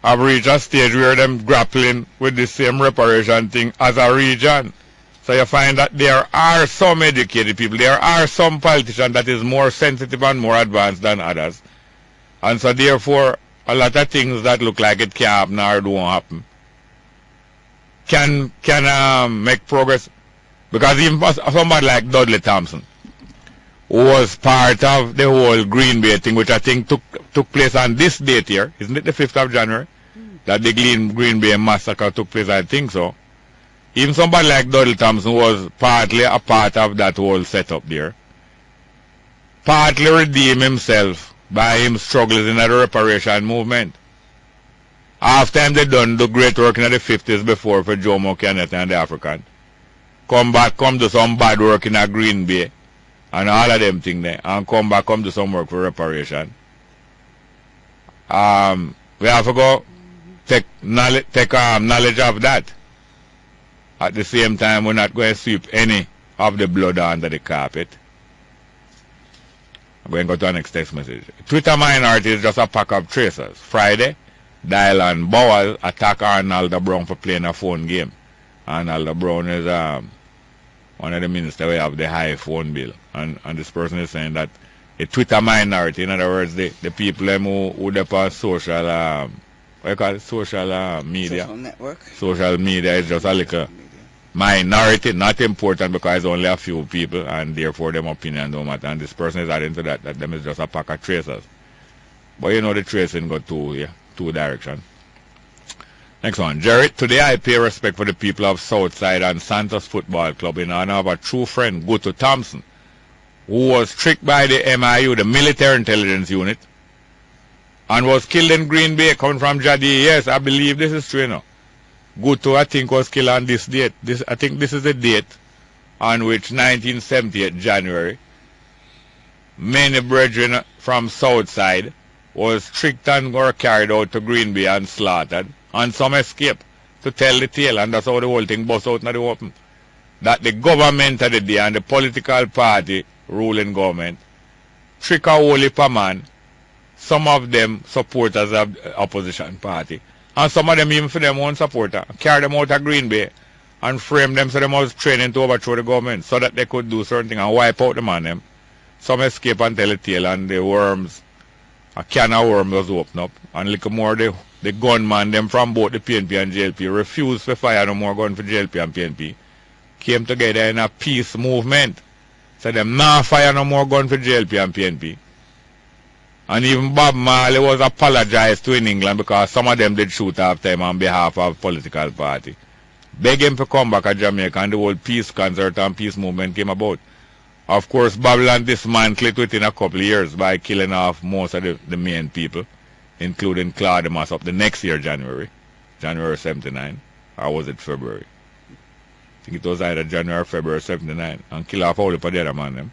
have reached a stage where them grappling with the same reparation thing as a region. So you find that there are some educated people, there are some politicians that is more sensitive and more advanced than others. And so therefore, a lot of things that look like it can't happen or don't happen can make progress. Because even somebody like Dudley Thompson, who was part of the whole Green Bay thing, which I think took place on this date here, isn't it the 5th of January? That the Green Bay massacre took place, I think so. Even somebody like Dudley Thompson was partly a part of that whole setup there. Partly redeemed himself by him struggling in the reparation movement. After him they done the great work in the 50s before for Jomo Kenyatta and the African. Come do some bad work in a Green Bay and all of them things there, and come do some work for reparation. We have to go take knowledge of that. At the same time, we're not going to sweep any of the blood under the carpet. I'm going to go to the next text message. Twitter minority is just a pack of tracers. Friday, Dial and Bowell attack Arnaldo Brown for playing a phone game. Arnaldo Brown is one of the ministers who have the high phone bill. And this person is saying that a Twitter minority, in other words, the people who depend social, what you call it, social media. Social network. Social media is just a little minority, not important because it's only a few people and therefore them opinion don't matter. And this person is adding to that them is just a pack of tracers. But you know the tracing go two directions. Next one. Jerry, today I pay respect for the people of Southside and Santos Football Club in honor of a true friend, Guto Thompson, who was tricked by the MIU, the Military Intelligence Unit, and was killed in Green Bay, coming from Jadi. Yes, I believe this is true, you know. Guto, I think, was killed on this date. I think this is the date on which 1978 January, many brethren from Southside was tricked and were carried out to Green Bay and slaughtered, and some escaped to tell the tale, and that's how the whole thing bust out in the open. That the government of the day and the political party, ruling government, trick a whole heap of man, some of them supporters of the opposition party, and some of them even for them own supporter, carry them out of Green Bay and frame them so they was training to overthrow the government so that they could do certain things and wipe out the man them. Some escape and tell the tale, and the worms, a can of worms was opened up, and little more the gunman them from both the PNP and JLP refused to fire no more gun for JLP and PNP. Came together in a peace movement. So them not fire no more gun for JLP and PNP. And even Bob Marley was apologized to in England because some of them did shoot after him on behalf of political party. Beg him to come back to Jamaica, and the whole peace concert and peace movement came about. Of course, Babylon dismantled it within a couple of years by killing off most of the main people, including Claude Demas up the next year, January 79, or was it February? I think it was either January or February 79, and kill off all the other man them.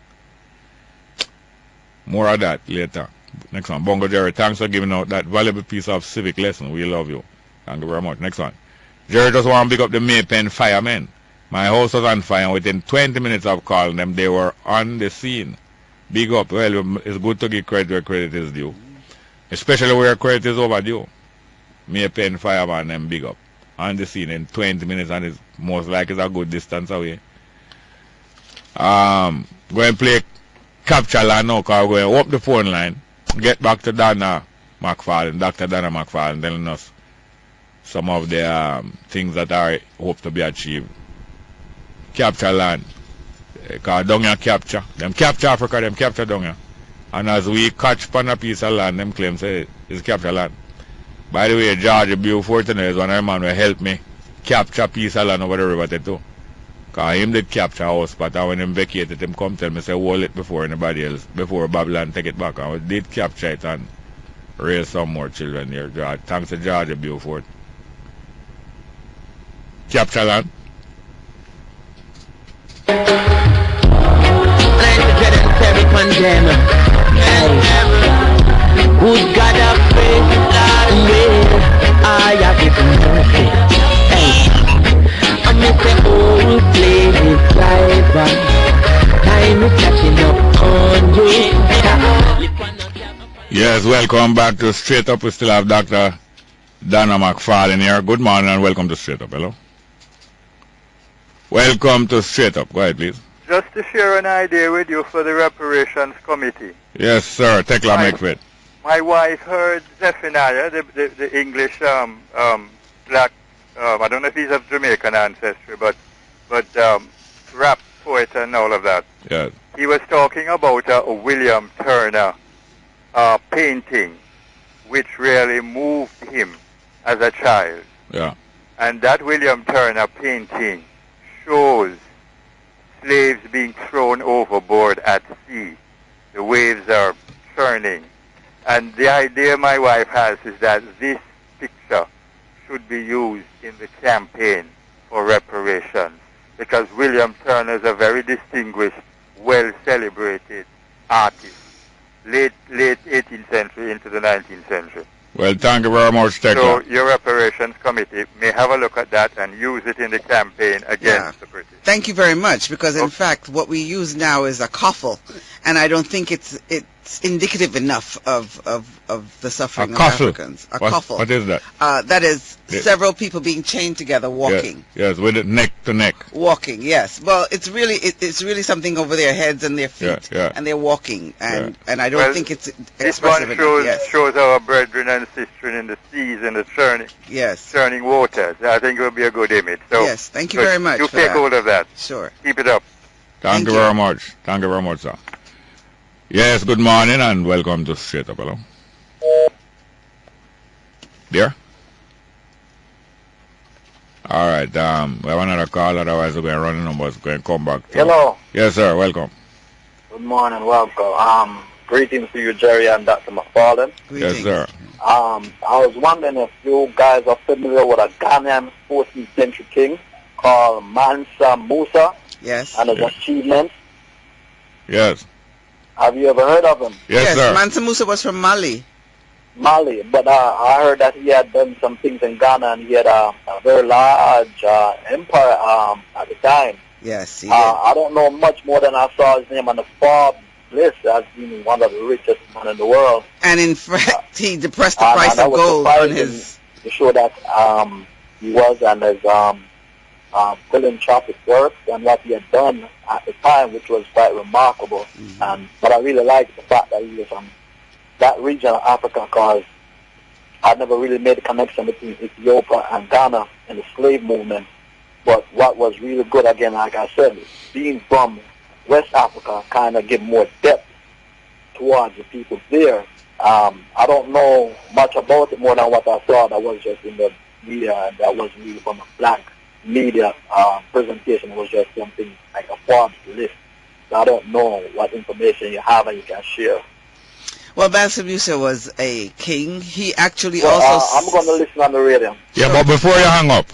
More of that later. Next one. Bongo Jerry, thanks for giving out that valuable piece of civic lesson. We love you. Thank you very much. Next one. Jerry just want to pick up the Maypen firemen. My house was on fire, and within 20 minutes of calling them, they were on the scene. Big up. Well, it's good to give credit where credit is due. Especially where credit is overdue. Maypen fireman, them big up. On the scene in 20 minutes, and it's most likely it's a good distance away. Go and play Capture Land now, because we're going to open the phone line. Get back to Donna Mcfarlane, Dr. Donna Mcfarlane, telling us some of the things that are hope to be achieved. Capture land. Because down here capture. Them capture Africa, them capture down here. And as we catch upon a piece of land, them claim say it's capture land. By the way, George Beaufort is one of the man who helped me capture a piece of land over the river too. Because him did capture a house, but when him vacated, him come tell me say hold it before anybody else, before Babylon take it back. And we did capture it and raise some more children here. George. Thanks to George Beaufort. Capture land. Good God of faith, I have it mercy. I'm Mr. Old Slave Driver. Time is catching up on you. Yes, welcome back to Straight Up. We still have Dr. Donna Mcfarlane here. Good morning and welcome to Straight Up. Hello. Welcome to Straight Up. Go ahead, please. Just to share an idea with you for the Reparations Committee. Yes, sir. Tekla Mcfit. My wife heard Zephaniah, the English black, I don't know if he's of Jamaican ancestry, but rap poet and all of that. Yes. He was talking about a William Turner painting, which really moved him as a child. Yeah. And that William Turner painting shows slaves being thrown overboard at sea. The waves are churning. And the idea my wife has is that this picture should be used in the campaign for reparations, because William Turner is a very distinguished, well-celebrated artist, late 18th century into the 19th century. Well, thank you very much, Tekla. So your Reparations Committee may have a look at that and use it in the campaign against the British. Thank you very much, because in fact what we use now is a coffle, and I don't think it's indicative enough of the suffering of Africans. A coffle. What is that? That is several people being chained together walking. Yes, with it neck to neck. Walking, yes. Well, it's really something over their heads and their feet, and they're walking, and I don't think it's expressive enough. Yes. Shows our brethren and sisters in the seas and the churning waters. I think it will be a good image. So yes, thank you very much. You take hold of that. Sure. Keep it up. Thank you very much. Thank you very much, sir. Yes, good morning and welcome to Straight Up. Hello. There? All right, we have another call, otherwise we're going to run the numbers, we're going to come back. Hello. Yes, sir, welcome. Good morning, welcome. Greetings to you, Jerry and Dr. Mcfarlane. Yes, sir. I was wondering if you guys are familiar with a Ghanaian 14th century king called Mansa Musa. Yes. And his achievements. Yes. Have you ever heard of him? Yes, sir. Mansa Musa was from Mali. Mali, but I heard that he had done some things in Ghana, and he had a very large empire at the time. Yes, he did. I don't know much more than I saw his name on the Forbes list as being one of the richest men in the world. And in fact, he depressed the price of gold on his... To show that he was, and his philanthropic work and what he had done at the time, which was quite remarkable. But I really like the fact that he was from that region of Africa, because I never really made a connection between Ethiopia and Ghana in the slave movement. But what was really good, again, like I said, being from West Africa kind of give more depth towards the people there. I don't know much about it more than what I saw that was just in the media, and that was really from a black media presentation. It was just something like a Forbes list. So I don't know what information you have and you can share. Well, Mansa Musa was a king. He actually also... I'm going to listen on the radio. Yeah, but before you hang up.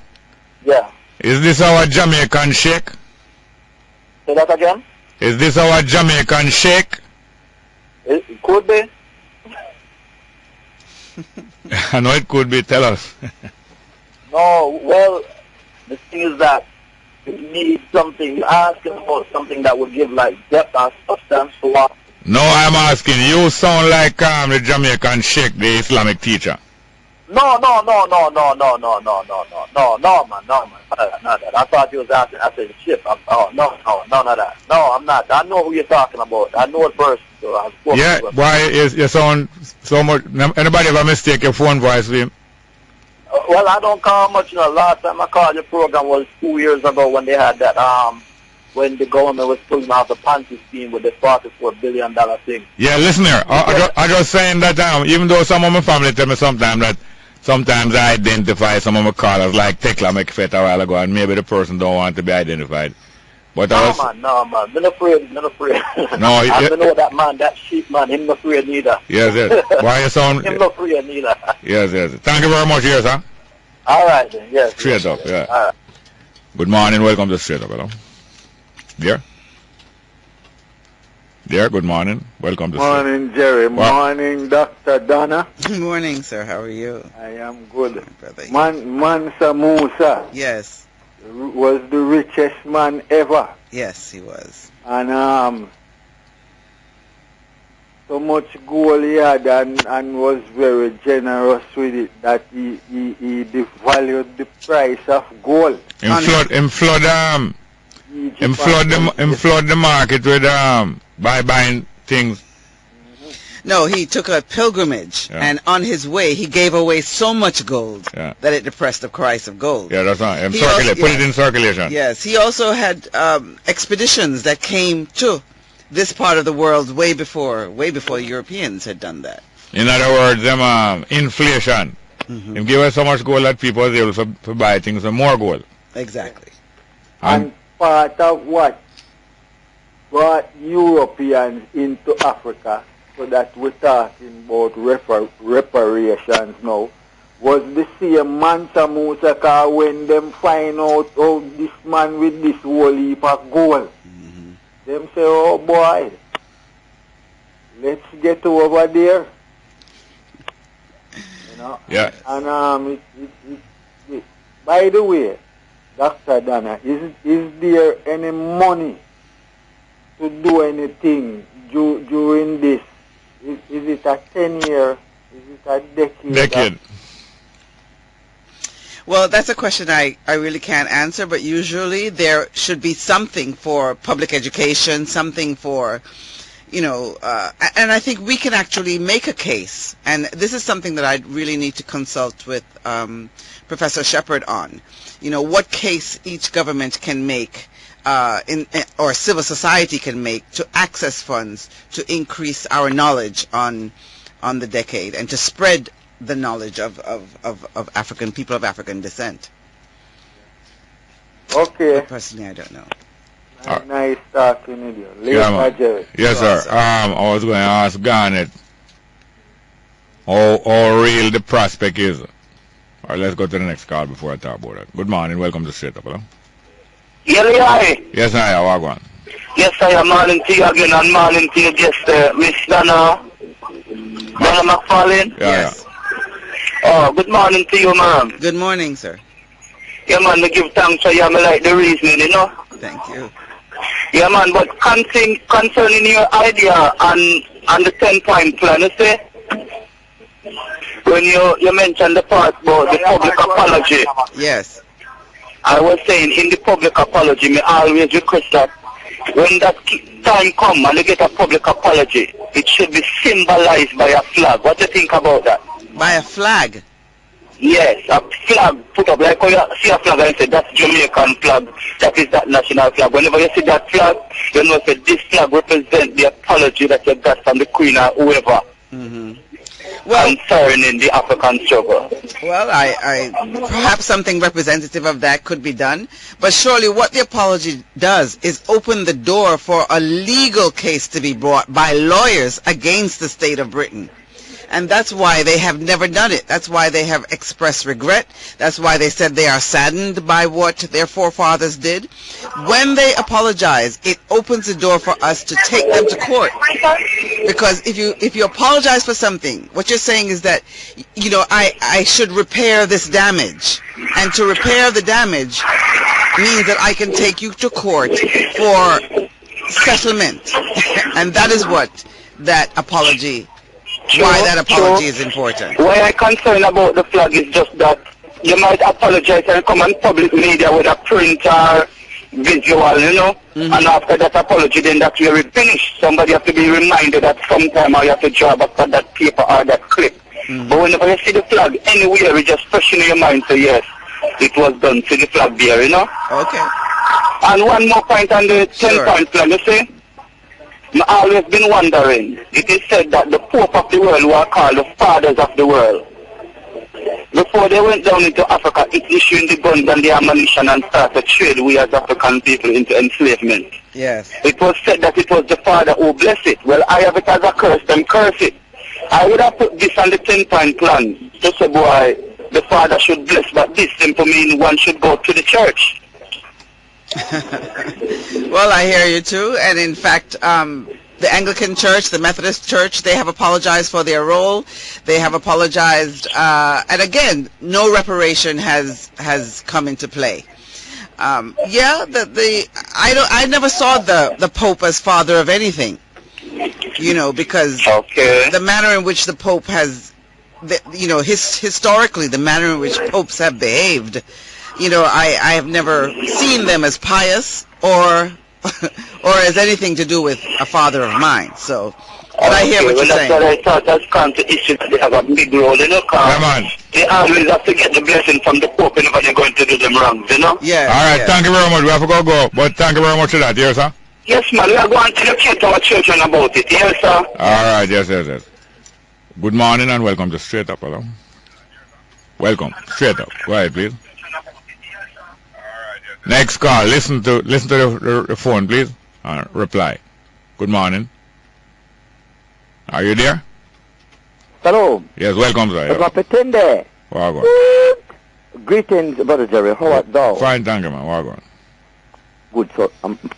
Yeah. Is this our Jamaican shake? Say that again? Is this our Jamaican shake? It could be. I know it could be. Tell us. No, well, the thing is that you need something, you're asking about something that would give like depth and substance to what. No, I'm asking. You sound like the Jamaican sheikh, the Islamic teacher. No, man. No, I thought you was asking. I said, ship. Oh, no, none of that. No, I'm not. I know who you're talking about. I know the So I've spoken Yeah, to him. why is you sound so much? Anybody ever mistake your phone voice with him? Well, I don't call much. Last time I called your program was 2 years ago when they had that, when the government was pulling out the Ponzi scheme with the $44 billion thing. Yeah, listen here. I just saying that even though some of my family tell me sometimes that sometimes I identify some of my callers like Tekla McFet a while ago, and maybe the person don't want to be identified. But No, man. I'm not afraid. No, I don't know that man, that sheep man, him not afraid neither. Yes. Why you sound... Him not afraid neither. Yes. Thank you very much, yes, huh? All right, then, yes. Straight up, yeah. All right. Good morning, welcome to Straight Up, hello. Dear, good morning, welcome to Straight Up. Morning, Jerry. Morning, Dr. Donna. Good morning, sir. How are you? I am good. Brother. Mansa Musa Yes. was the richest man ever. Yes, he was. And so much gold he had and was very generous with it that he devalued the price of gold. Him flood the market with by buying things. No, he took a pilgrimage, and on his way, he gave away so much gold that it depressed the price of gold. Yeah, that's right. Put it in circulation. Yes, he also had expeditions that came to this part of the world way before Europeans had done that. In other words, inflation. Him give us so much gold that people was able to buy things with more gold. Exactly. And part of what brought Europeans into Africa, so that we're talking about reparations now, was the same Mansa Musa, car when them find out, oh, this man with this whole heap of gold. Them say, oh boy, let's get over there. You know? Yeah. And by the way, Dr. Donna, is there any money to do anything during this? Is it a 10-year? Is it a decade? Well, that's a question I really can't answer, but usually there should be something for public education, something for, and I think we can actually make a case, and this is something that I really need to consult with Professor Shepard on, what case each government can make or civil society can make to access funds to increase our knowledge on the decade and to spread the knowledge of African people of African descent. Okay. But personally, I don't know. Nice talking with you. Yes, sir. I was going to ask Garnet how real the prospect is. All right, let's go to the next call before I talk about it. Good morning. Welcome to Straight Up. Hello? Yes, I am. Wagwan. Yes, I am. Morning to you again, and morning to you, just Miss Donna Mcfarlane. Yes. Oh, good morning to you, ma'am. Good morning, sir. Yeah, man, I give thanks for you. I like the reasoning, Thank you. Yeah, man, but concerning your idea on the 10-point plan, you see, when you mentioned the part about the public apology. Yes. I was saying in the public apology, me always request that when that time come and you get a public apology, it should be symbolized by a flag. What do you think about that? By a flag? Yes, a flag put up, like when you see a flag and you say that's Jamaican flag, that is that national flag. Whenever you see that flag, you know that this flag represents the apology that you got from the Queen or whoever. Concerning the African struggle. Well, I perhaps something representative of that could be done, but surely what the apology does is open the door for a legal case to be brought by lawyers against the state of Britain. And that's why they have never done it. That's why they have expressed regret. That's why they said they are saddened by what their forefathers did. When they apologize, it opens the door for us to take them to court. Because if you apologize for something, what you're saying is that, I should repair this damage. And to repair the damage means that I can take you to court for settlement. And that is what that apology why that apology is important. Why I'm concerned about the flag is just that you might apologize and come on public media with a printer, visual, you know. And after that apology, then that's where it finished. Somebody have to be reminded that sometime I have to draw back for that paper or that clip. But whenever you see the flag anywhere, it just fresh in your mind, say yes, it was done. See the flag there, you know. Okay. And one more point on the 10-point plan, you see. I've always been wondering. It is said that the Pope of the world were called the fathers of the world. Before they went down into Africa, it issuing the guns and the ammunition and started trade we as African people into enslavement. Yes. It was said that it was the Father who blessed it. Well, I have it as a curse, them curse it. I would have put this on the 10-point plan to say, boy, the Father should bless, but this simply means one should go to the church. Well, I hear you too, and in fact, the Anglican Church, the Methodist Church, they have apologized for their role. They have apologized, and again, no reparation has come into play. I never saw the Pope as father of anything, you know, because the manner in which the Pope has, historically, the manner in which popes have behaved. You know, I have never seen them as pious or as anything to do with a father of mine. So, but I hear what you're saying. That's what I thought. That's come to issue that they have a big role, you know, they always have to get the blessing from the Pope whenever they're going to do them wrong, you know? Yeah. All right, thank you very much. We have to go, but thank you very much for that, yes, sir? Yes, man. We are going to educate our children about it, yes, sir? All right, yes. Good morning and welcome to Straight Up, hello. Welcome, Straight Up. Go ahead, please. Next call. Listen to the phone, please. Reply. Good morning. Are you there? Hello. Yes, welcome, sir. Pretende. Wagwan. Greetings, Brother Jerry. How art thou? Fine, thank you, man. Wagwan. Good, so,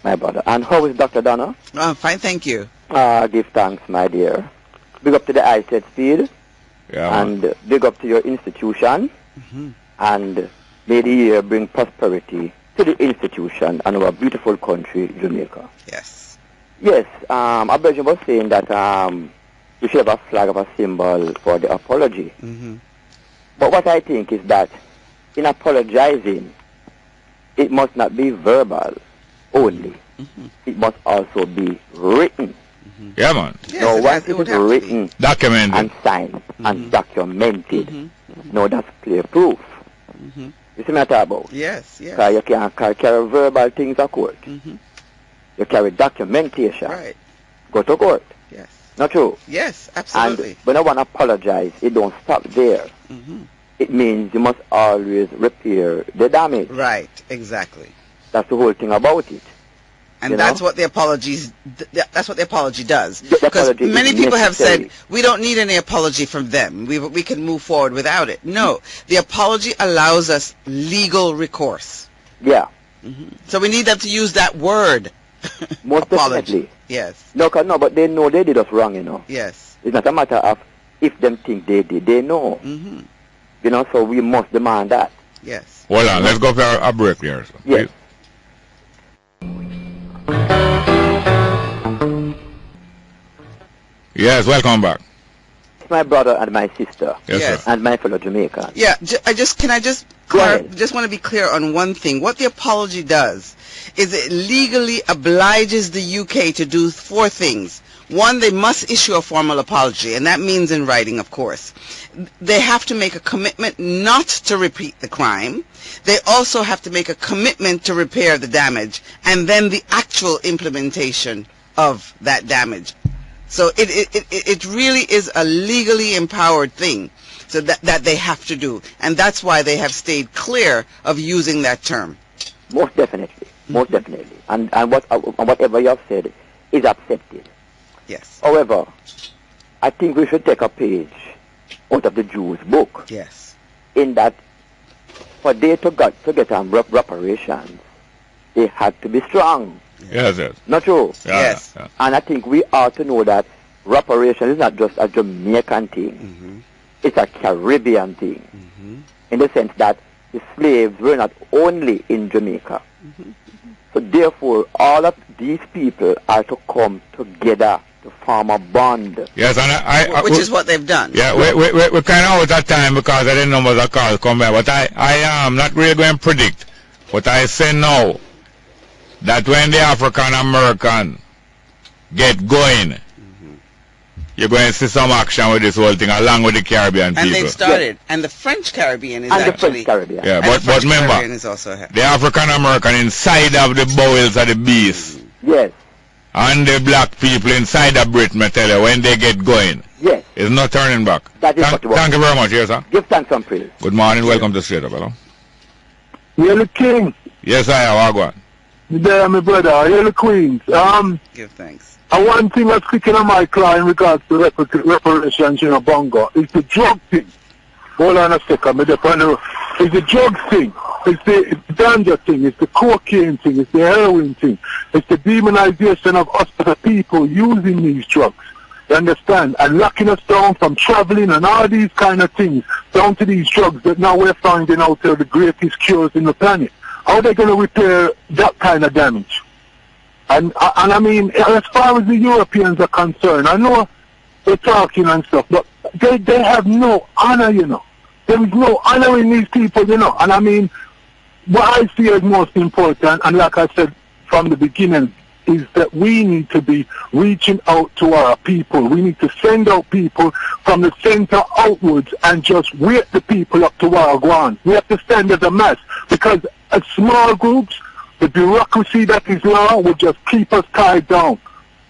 my brother. And how is Dr. Donna? Fine, thank you. Give thanks, my dear. Big up to the ISET speed. Yeah, and big up to your institution. And may the year bring prosperity to the institution and our beautiful country, Jamaica. Yes. Yes, Abelja was saying that we should have a flag of a symbol for the apology. But what I think is that in apologizing, it must not be verbal only. It must also be written. Yeah, man. Yes, now, once it is written, documented, and signed, and documented, now that's clear proof. You see what I'm talking about? Yes, yes. Because you can't carry verbal things to court. You carry documentation. Right. Go to court. Yes. Not true? Yes, absolutely. And when I want to apologize, it don't stop there. It means you must always repair the damage. Right, exactly. That's the whole thing about it. And that's what the apology does. Because many people have said, we don't need any apology from them. We can move forward without it. No, the apology allows us legal recourse. Yeah. So we need them to use that word. Most apology. Definitely. Yes. No, but they know they did us wrong, you know. Yes. It's not a matter of if them think they did. They know. You know, so we must demand that. Yes. Hold on, let's go for a break here. So, yes. Yes, welcome back. My brother and my sister. Yes, sir. And my fellow Jamaicans. Yeah, I just want to be clear on one thing. What the apology does is it legally obliges the UK to do 4 things. One, they must issue a formal apology, and that means in writing, of course. They have to make a commitment not to repeat the crime. They also have to make a commitment to repair the damage, and then the actual implementation of that damage. So it really is a legally empowered thing, so that they have to do, and that's why they have stayed clear of using that term. Most definitely, most definitely, and whatever you have said is accepted. Yes. However, I think we should take a page out of the Jews' book. Yes. In that, for they to get reparations, they had to be strong. Yes, yes. Not true? Yes. Yeah. And I think we ought to know that reparation is not just a Jamaican thing. It's a Caribbean thing. In the sense that the slaves were not only in Jamaica. So therefore, all of these people are to come together to form a bond. Yes, and which is what they've done. Yeah, we're kind of out of time because I didn't know what the call come back. But I am not really going to predict. But I say now, that when the African American get going, you're going to see some action with this whole thing along with the Caribbean people. And they've started. And the French Caribbean is actually... Yeah, but remember, is also the African American inside of the bowels of the beast. Yes. And the black people inside of Britain, I tell you, when they get going, yes, it's not turning back. That is what you want. Thank you very much, yes, sir. Give thanks and praise. Good morning, welcome to Straight Up, hello. You're the king. Yes, I am, Wagwan. There, my brother. You're the queens. Give thanks. One thing that's kicking on my claw in regards to reparations in a bongo is the drug thing. Hold on a second, it's the drug thing. It's the ganja thing, it's the cocaine thing, it's the heroin thing, it's the demonization of us as a people using these drugs, you understand, and locking us down from traveling and all these kind of things, down to these drugs that now we're finding out are the greatest cures in the planet. How are they going to repair that kind of damage? And I mean, as far as the Europeans are concerned, I know they're talking and stuff, but they have no honor, you know. There is no honor in these people, you know, and I mean, what I see as most important, and like I said from the beginning, is that we need to be reaching out to our people. We need to send out people from the center outwards and just wake the people up to our ground. We have to stand as a mass, because as small groups, the bureaucracy that is law will just keep us tied down.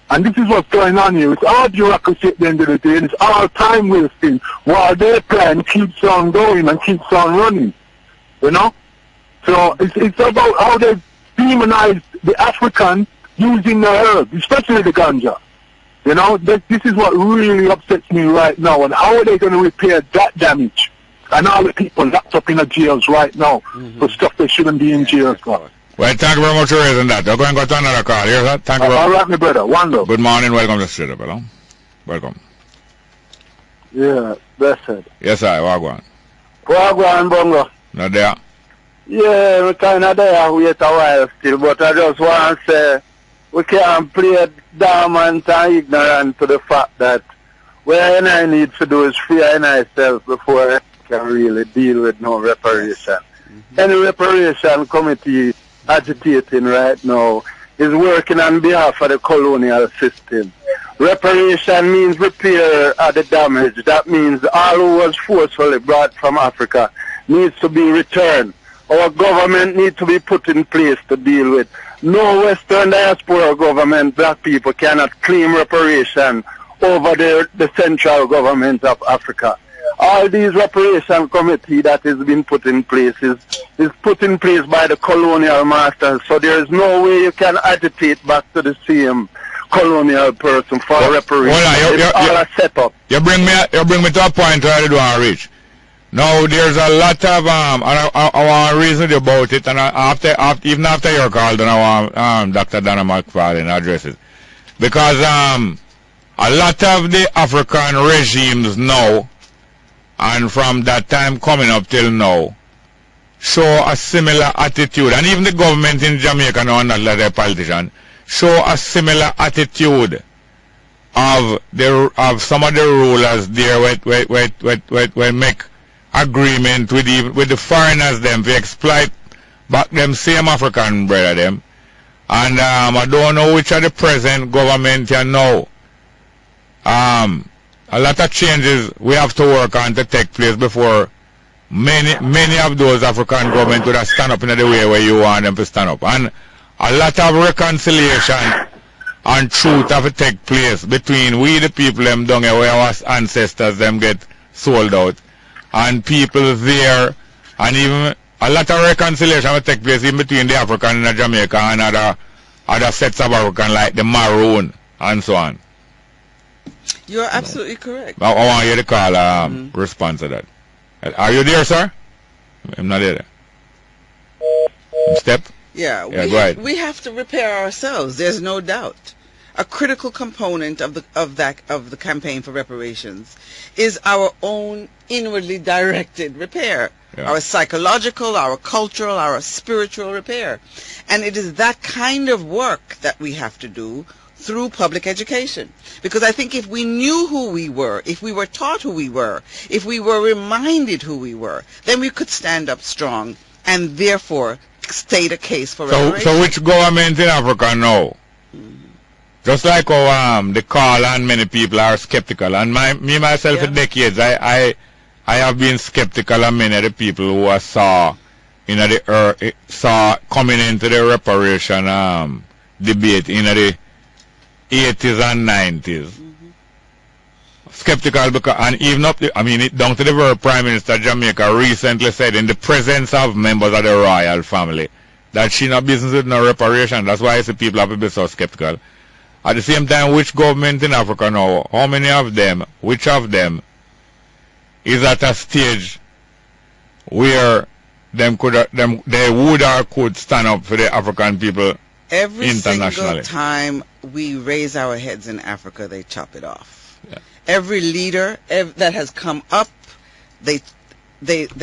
And this is what's going on here. It's all bureaucracy at the end of the day, and it's all time wasting while their plan keeps on going and keeps on running, you know? So it's about how they demonize the African using the herb, especially the ganja. You know, this is what really upsets me right now. And how are they going to repair that damage? And all the people locked up in the jails right now for stuff they shouldn't be in jails for. Well, thank you very much for raising that. We're going to go to another call. Here's that. Thank you very much. All right, my brother. One love. Good morning. Welcome to Straight Up, hello. Welcome. Yeah, blessed. Yes, I. Wagwan. Wagwan, Bongo. Not there. Yeah, we kind of there wait a while still, but I just want to say we can't play dormant and ignorant to the fact that what I need to do is free myself before I can really deal with no reparation. Any reparation committee agitating right now is working on behalf of the colonial system. Reparation means repair of the damage. That means all who was forcefully brought from Africa needs to be returned. Our government needs to be put in place to deal with. No Western diaspora government, black people, cannot claim reparation over the central government of Africa. All these reparation committee that has been put in place is put in place by the colonial masters. So there is no way you can agitate back to the same colonial person for reparation. It's all a setup. You bring me to a point where I don't want to reach. Now there's a lot of I want to reason about it, and even after your call, then I want Dr. Donna Mcfarlane address it, because a lot of the African regimes now, and from that time coming up till now, show a similar attitude, and even the government in Jamaica now, not like a politician, show a similar attitude of some of the rulers there when make agreement with the foreigners them to exploit back them same African brother them, and I don't know which are the present government you know. A lot of changes we have to work on to take place before many of those African governments would have stand up in the way where you want them to stand up, and a lot of reconciliation and truth have to take place between we the people them down here where our ancestors them get sold out, and people there, and even a lot of reconciliation will take place in between the African and the Jamaica and other sets of African like the Maroon and so on. You're absolutely correct. I want you to call response to that. Are you there, sir? I'm not there. Step? Yeah, go ahead. We have to repair ourselves. There's no doubt. A critical component of the campaign for reparations is our own inwardly directed repair. Yeah. Our psychological, our cultural, our spiritual repair. And it is that kind of work that we have to do through public education. Because I think if we knew who we were, if we were taught who we were, if we were reminded who we were, then we could stand up strong and therefore state a case for So reparation. which government in Africa now? Just like how the call and many people are skeptical, and me myself for decades, I have been skeptical of many of the people who I saw coming into the reparation debate in the 80s and 90s. Skeptical because, and even up to, down to the very Prime Minister of Jamaica recently said in the presence of members of the royal family that she not business with no reparation. That's why I say people have to be so skeptical. At the same time, which government in Africa now, how many of them, which of them is at a stage where they would or could stand up for the African people Every internationally? single time we raise our heads in Africa, they chop it off. Yeah. Every leader that has come up, they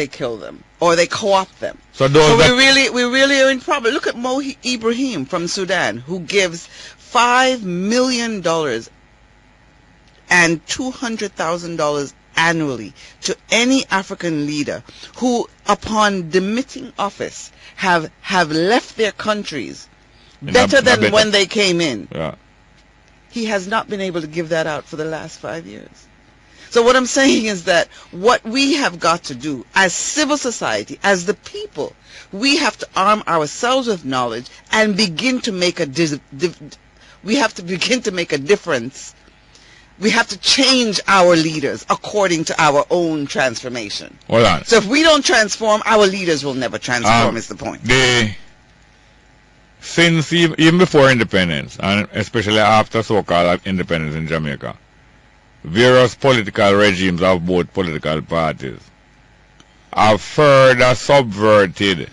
kill them or they co-opt them. So we really are in problem. Look at Mo Ibrahim from Sudan, who gives $5 million and $200,000 annually to any African leader who, upon demitting office, have left their countries better than when they came in. Yeah. He has not been able to give that out for the last 5 years. So what I'm saying is that what we have got to do as civil society, as the people, we have to arm ourselves with knowledge and begin to make we have to begin to make a difference. We have to change our leaders according to our own transformation. Hold on. So if we don't transform, our leaders will never transform, is the point. Since even before independence, and especially after so-called independence in Jamaica, various political regimes of both political parties have further subverted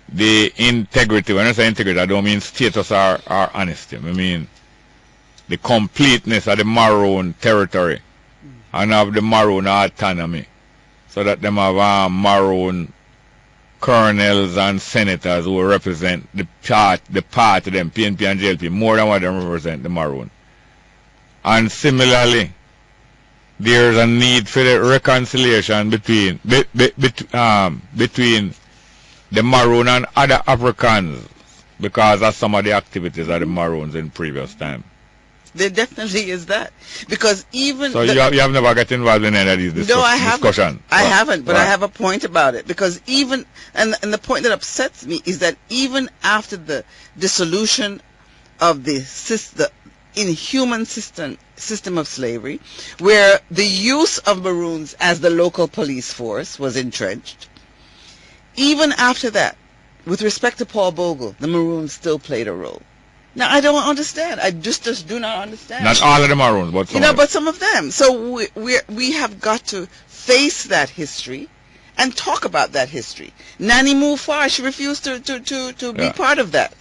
the integrity. When I say integrity, I don't mean status or honesty. I mean the completeness of the Maroon territory and of the Maroon autonomy, so that them have Maroon colonels and senators who represent the party, them PNP and JLP, more than what they represent the Maroon. And similarly, there's a need for the reconciliation between the Maroon and other Africans because of some of the activities of the Maroons in previous time. There definitely is that, because even so you have never got involved in any of these discussions. I haven't, but I have a point about it, because even and the point that upsets me is that even after the dissolution of the inhuman system of slavery, where the use of Maroons as the local police force was entrenched, even after that, with respect to Paul Bogle, the Maroons still played a role. Now, I don't understand. I just do not understand. Not all of the Maroons, but some but some of them. So we have got to face that history and talk about that history. Nani Mufar, she refused to be part of that.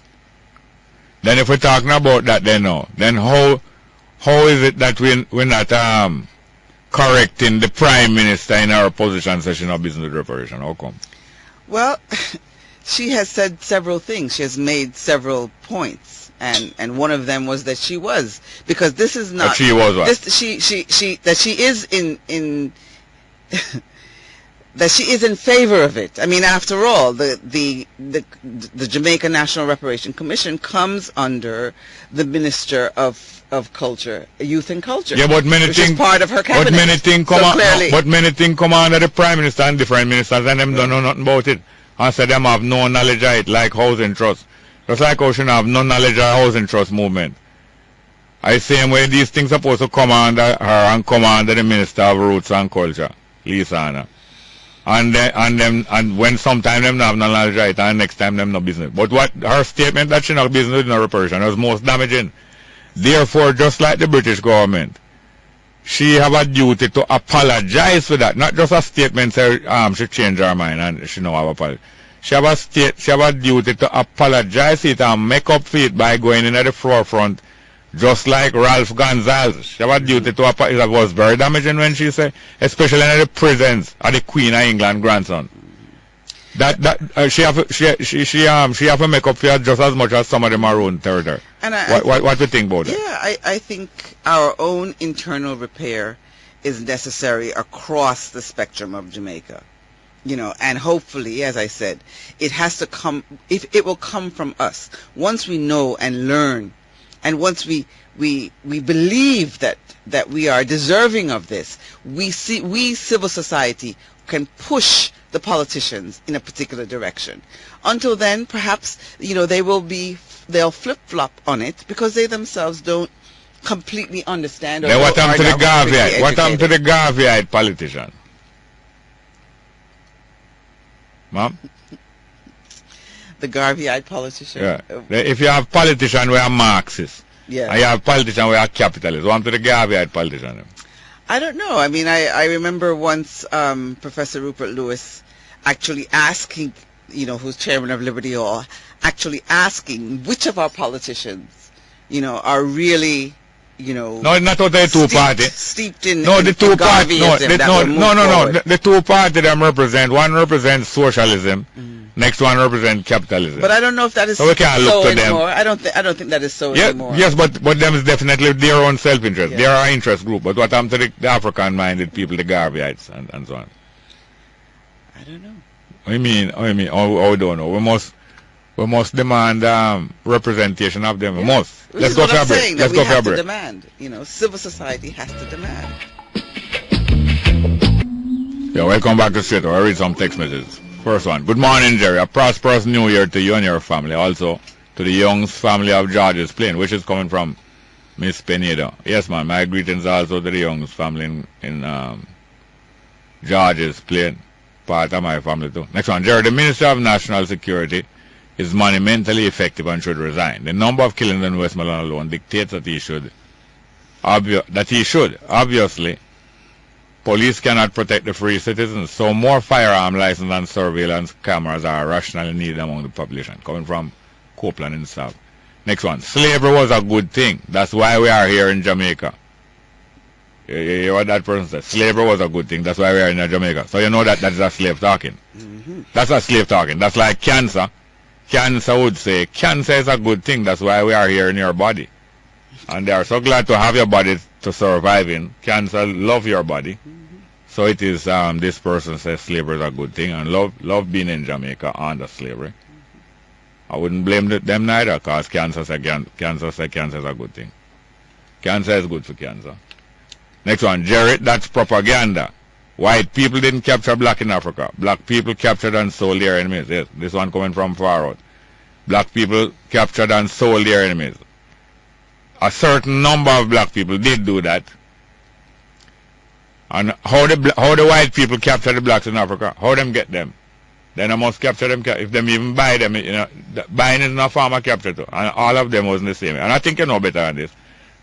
Then if we're talking about that, then how is it that we're not correcting the Prime Minister in our opposition session of business reparation? How come? Well, she has said several things. She has made several points. And one of them was that she was, because this is not. That she was what? That she is in that she is in favor of it. I mean, after all, the Jamaica National Reparation Commission comes under the Minister of Culture, Youth and Culture. Yeah, but many things part of her cabinet. But many things come under the Prime Minister and different ministers, and them don't know nothing about it. And so them have no knowledge of it, like housing trust. Just like how she have no knowledge of the housing trust movement. I same way these things are supposed to come under her and come under the Minister of Roots and Culture, Lisa Anna. And when sometime them not have no knowledge of it, and next time them no business. But what her statement that she not business with no reparation was most damaging. Therefore, just like the British government, she have a duty to apologize for that. Not just a statement say she changed her mind and she no have apology. She have a duty to apologize it and make up for it by going in at the forefront, just like Ralph Gonsalves. She have a duty to apologize. It was very damaging when she said, especially in the presence of the Queen of England grandson. She have to make up for it just as much as some of them are own territory. And what do you think about that? Yeah, I think our own internal repair is necessary across the spectrum of Jamaica. You know, and hopefully, as I said, it has to come, if it will come from us. Once we know and learn, and once we believe that we are deserving of this, we civil society can push the politicians in a particular direction. Until then, perhaps, you know, they'll flip-flop on it because they themselves don't completely understand. Then what happened to the Garveyite? What happened to the Garveyite politician? Ma'am? The Garveyite politician? Yeah. If you have politicians who are Marxists, yeah, and you have politicians who are capitalists, what happened to the Garveyite politician? I don't know. I mean, I remember once Professor Rupert Lewis actually asking, you know, who's chairman of Liberty Hall, actually asking which of our politicians, you know, are really, you know, no, not what the two parties steeped in. No, the two parties. No, no. The two parties them represent. One represents socialism. Next one represents capitalism. But I don't know if that is so we can't so look to anymore. them. I don't think that is so anymore. Yes, but them is definitely their own self-interest. Yeah. They are our interest group. But what happened to the African-minded people, the Garveyites, and so on? I don't know. I mean, I don't know. We must demand representation of them. We must. Let's go for a break. Let's go for a break. Demand. You know, civil society has to demand. Yeah, welcome back to Straight Up. I read some text messages. First one. Good morning, Jerry. A prosperous new year to you and your family. Also to the Young's family of George's Plain, which is coming from Miss Pineda. Yes, man. My greetings also to the Young's family in George's Plain. Part of my family too. Next one. Jerry, the Minister of National Security is monumentally effective and should resign. The number of killings in Westmoreland alone dictates that he should. Obviously, police cannot protect the free citizens, so more firearm license and surveillance cameras are rationally needed among the population. Coming from Copeland in the South. Next one. Slavery was a good thing. That's why we are here in Jamaica. You hear what that person said? Slavery was a good thing. That's why we are in Jamaica. So you know that is a slave talking. That's a slave talking. That's like cancer. Cancer would say, cancer is a good thing. That's why we are here in your body. And they are so glad to have your body to survive in. Cancer love your body. So it is, this person says slavery is a good thing and love being in Jamaica under slavery. I wouldn't blame them neither, because cancer says cancer is a good thing. Cancer is good for cancer. Next one, Jerry, that's propaganda. White people didn't capture black in Africa. Black people captured and sold their enemies. Yes, this one coming from far out. Black people captured and sold their enemies. A certain number of black people did do that. And how the white people capture the blacks in Africa? How them get them? Then I must capture them. If them even buy them, you know, buying is not farmer capture too. And all of them wasn't the same. And I think you know better than this.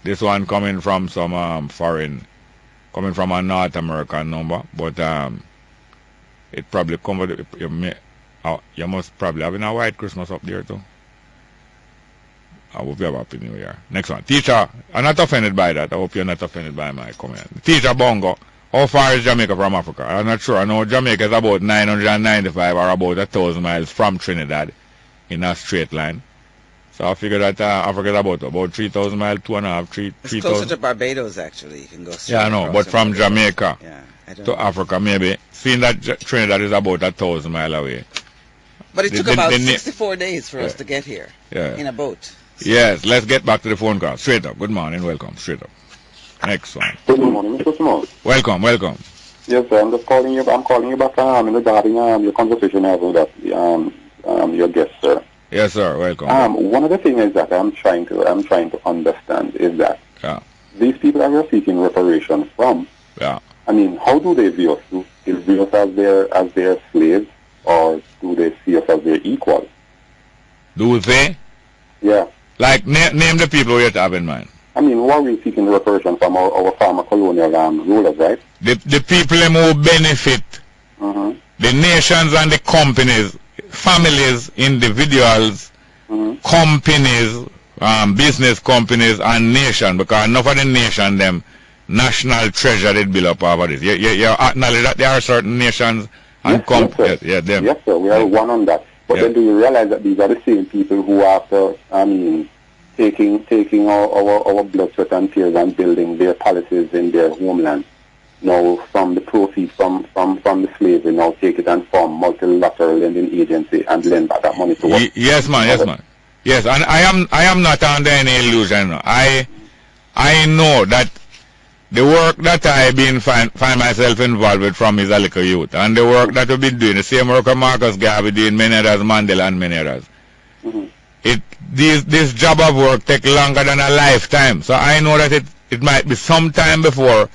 This one coming from some foreign, coming from a North American number, but it probably covered. You must probably have a white Christmas up there too. I hope you have a happy New Year. Next one. Teacher, I'm not offended by that. I hope you're not offended by my comment. Teacher Bongo, how far is Jamaica from Africa? I'm not sure. I know Jamaica is about 995 or about 1,000 miles from Trinidad in a straight line. So I figure that Africa is about 3,000 miles, 2.5, 3,000. It's closer to Barbados, actually. You can go straight. Yeah, I know. But from Jamaica to Africa, maybe. Seeing that Trinidad is about 1,000 miles away. But it took about 64 days for us to get here in a boat. Yes, let's get back to the phone call. Straight up. Good morning. Welcome. Straight up. Next one. Good morning, Mr. Small. Welcome. Yes, sir. I'm just calling you. I'm calling you back regarding your conversation with your guest, sir. Yes, sir. Welcome. One of the things is that I'm trying to understand is that these people that we're seeking reparation from. Yeah. I mean, how do they view us? Do they view us as their slaves, or do they see us as their equals? Do they? Yeah. Like, name the people you have in mind. I mean, who are we seeking reparation from? Our former colonial rulers, right? The people who benefit, the nations and the companies, families, individuals, companies, business companies, and nation, because enough of the nation, them national treasure they build up over this. You acknowledge that there are certain nations and companies. Yes, sir. We are one on that. But then do you realize that these are the same people who are, taking our blood, sweat, and tears and building their palaces in their homeland? Now, from the proceeds from from the slavery now take it and form multilateral lending agency and lend back that money to us. Yes, man. Yes, man. Yes, and I am not under any illusion. I know that the work that I've been find myself involved with from his a little youth, and the work that we've been doing, the same work of Marcus Garvey doing, many others, Mandela and many others. This job of work take longer than a lifetime. So I know that it might be some time before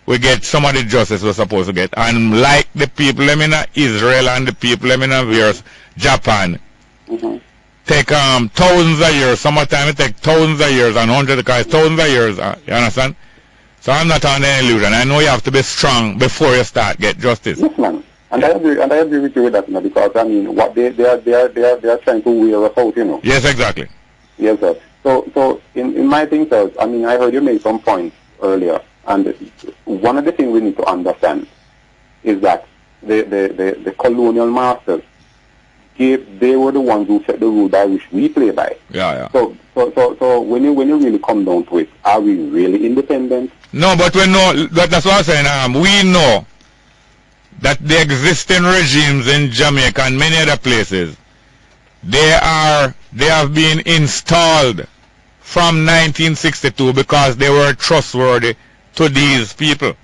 we get some of the justice we're supposed to get. And like the people in Israel and the people in Japan, take thousands of years. Summertime it take thousands of years and hundreds of cars, thousands of years. You understand? So I'm not on any illusion. I know you have to be strong before you start get justice. Yes, man. And I agree with you with that, because I mean, what they are trying to wear us out, Yes, exactly. Yes, sir. So in my thing, sir, I mean, I heard you make some points earlier, and one of the things we need to understand is that the colonial masters, they were the ones who set the rule by which we play by. Yeah. So when you really come down to it, are we really independent? No, but we know that's what I'm saying. We know that the existing regimes in Jamaica and many other places, they have been installed from 1962 because they were trustworthy to these people.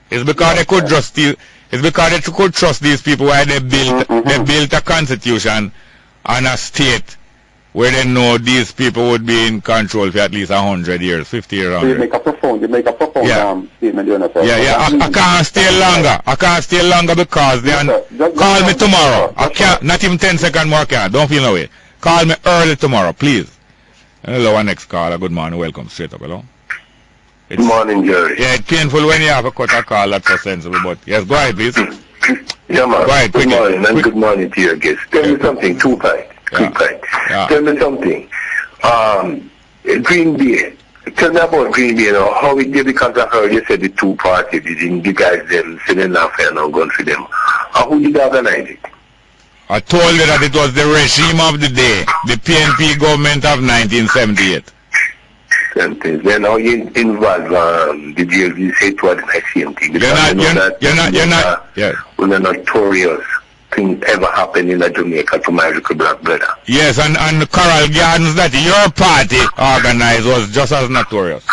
It's because they could trust these people why they built a constitution and a state where they know these people would be in control for at least 100 years, 50 years. 100. So you make a profound statement, I can't stay longer because call me tomorrow. I can't, not even 10 seconds more, don't feel no way. Call me early tomorrow, please. Hello, our next caller. Good morning, welcome. Straight up, hello. Good morning, Jerry. Yeah, it's painful when you have a cut a call that's so sensible, but yes, go ahead, please. Yeah, man. Go ahead, good morning, and good morning to your guests. Tell me something, quick point. Tell me something. Green Bay. Tell me about Green Bay, how it did, because I heard you said the two parties, the guys them sitting off and now going for them. Who did organize it? I told you that it was the regime of the day, the PNP government of 1978. Then how you involve the DLG say it was the same thing. When a notorious thing ever happened in Jamaica to my little black brother. Yes, and the Coral Gardens that your party organized was just as notorious.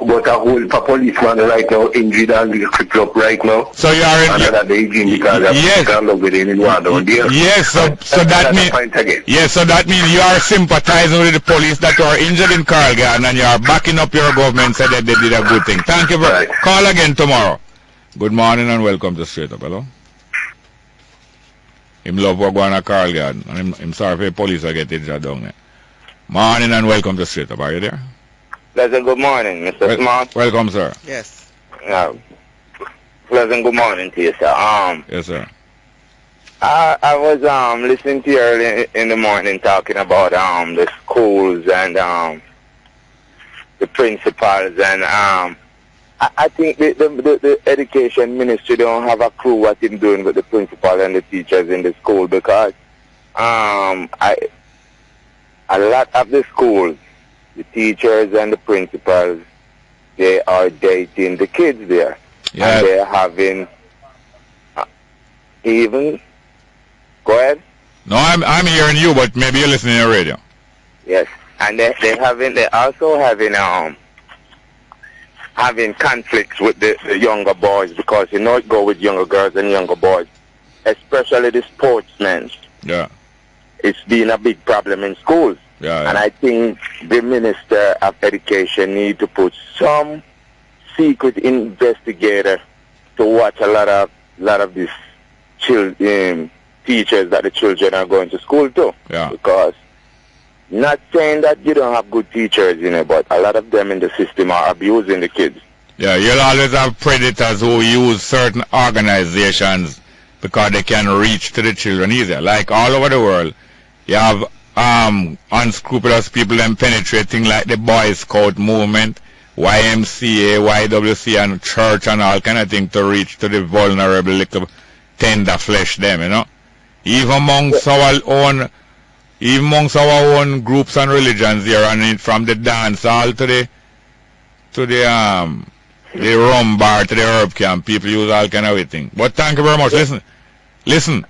But a whole policeman right now injured and picked up right now. So you are another Beijing because yes. With anyone down there. Yes, so that means so that means you are sympathizing with the police that are injured in Coral Garden and you are backing up your government, said that they did a good thing. Thank you very much. Call again tomorrow. Good morning and welcome to Straight Up. Hello. Him love what going to Coral Garden and him sorry for the police will get injured down there. Morning and welcome to Straight Up. Are you there? Pleasant good morning, Mr. Smart. Welcome, sir. Yes. Pleasant good morning to you, sir. Yes, sir. I was listening to you early in the morning talking about the schools and the principals and I think the education ministry don't have a clue what they're doing with the principal and the teachers in the school because a lot of the schools, the teachers and the principals, they are dating the kids there. Yeah. And they're having even... Go ahead. No, I'm hearing you, but maybe you're listening to your radio. Yes. And they're also having conflicts with the younger boys because it go with younger girls and younger boys, especially the sportsmen. Yeah. It's been a big problem in schools. Yeah. And I think the Minister of Education need to put some secret investigator to watch a lot of these teachers that the children are going to school to. Yeah. Because not saying that you don't have good teachers, but a lot of them in the system are abusing the kids. Yeah, you'll always have predators who use certain organizations because they can reach to the children easier. Like all over the world, you have unscrupulous people and penetrating like the Boy Scout movement, YMCA, YWC and church and all kind of things to reach to the vulnerable little tender flesh them, Even amongst our own groups and religions here, and from the dance hall to the the rum bar to the herb camp. People use all kind of thing. But thank you very much. Listen.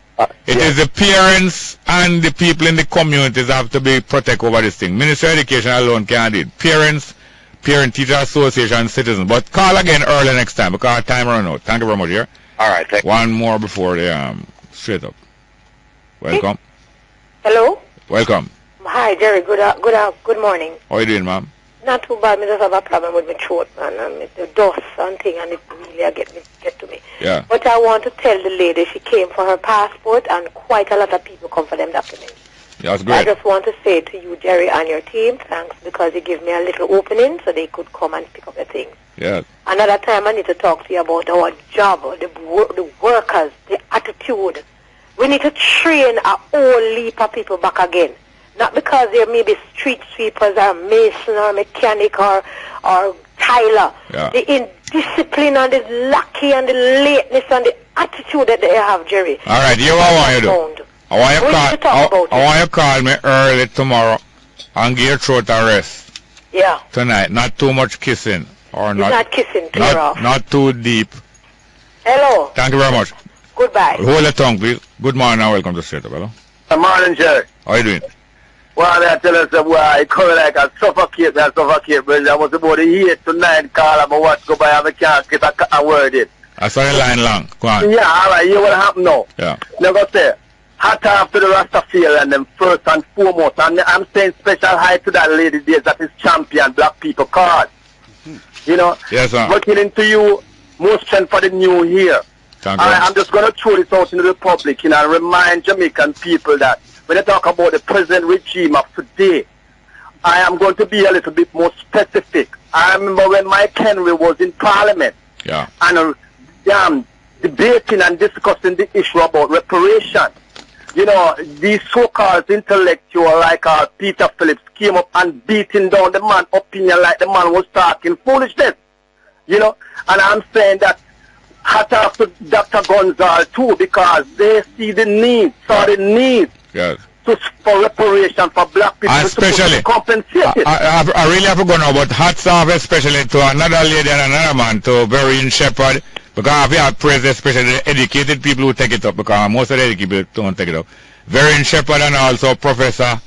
It is the parents and the people in the communities have to be protect over this thing. Ministry of Education alone can't do it. Parents, Parent Teacher Association, citizens. But call again early next time because time run out. Thank you very much, here. All right. Thank One more before the straight up. Welcome. Hello. Welcome. Hi, Jerry. Good morning. How are you doing, ma'am? Not too bad. I just have a problem with my throat, man. It's the dust and thing, and it really get to me. Yeah. But I want to tell the lady she came for her passport, and quite a lot of people come for them documents. Yeah, that's great. I just want to say to you, Jerry, and your team, thanks because you give me a little opening so they could come and pick up the things. Yeah. Another time I need to talk to you about our job, the workers, the attitude. We need to train a whole heap of people back again. Not because there may be street sweepers or mason or mechanic or tiler. Yeah. The indiscipline and the lackey and the lateness and the attitude that they have, Jerry. All right, you what I want you to do? I want you to call me early tomorrow and give your throat a rest. Yeah. Tonight. Not too much kissing. Or not kissing, clear off. Not too deep. Hello. Thank you very much. Goodbye. Hold your tongue, please. Good morning and welcome to Straight Up, hello. Good morning, Jerry. How are you doing? Well, I tell us, I come like a suffocate, but I was about to 8 to 9 call, I'm watch go by, I can't get a word in. I saw the line long. Go on. Yeah, all right, you will happen now. Yeah. Now go say, hat off to the Rastafari and them first and foremost, and I'm saying special hi to that lady there that is champion black people card. You know? Yes, sir. Working into you, most strength for the new year. I'm just going to throw this out into the public, you know, and remind Jamaican people that when they talk about the present regime of today, I am going to be a little bit more specific. I remember when Mike Henry was in Parliament and debating and discussing the issue about reparation. You know, these so-called intellectuals like Peter Phillips came up and beating down the man's opinion like the man was talking foolishness. You know, and I'm saying that hat off to Dr. Gonzal too, because they see the need, for reparation for black people, especially to compensate. I really have to go now, but hats off especially to another lady and another man, to Vereen Shepherd, because we have praised especially the educated people who take it up, because most of the educated people don't take it up. Vereen Shepherd and also Professor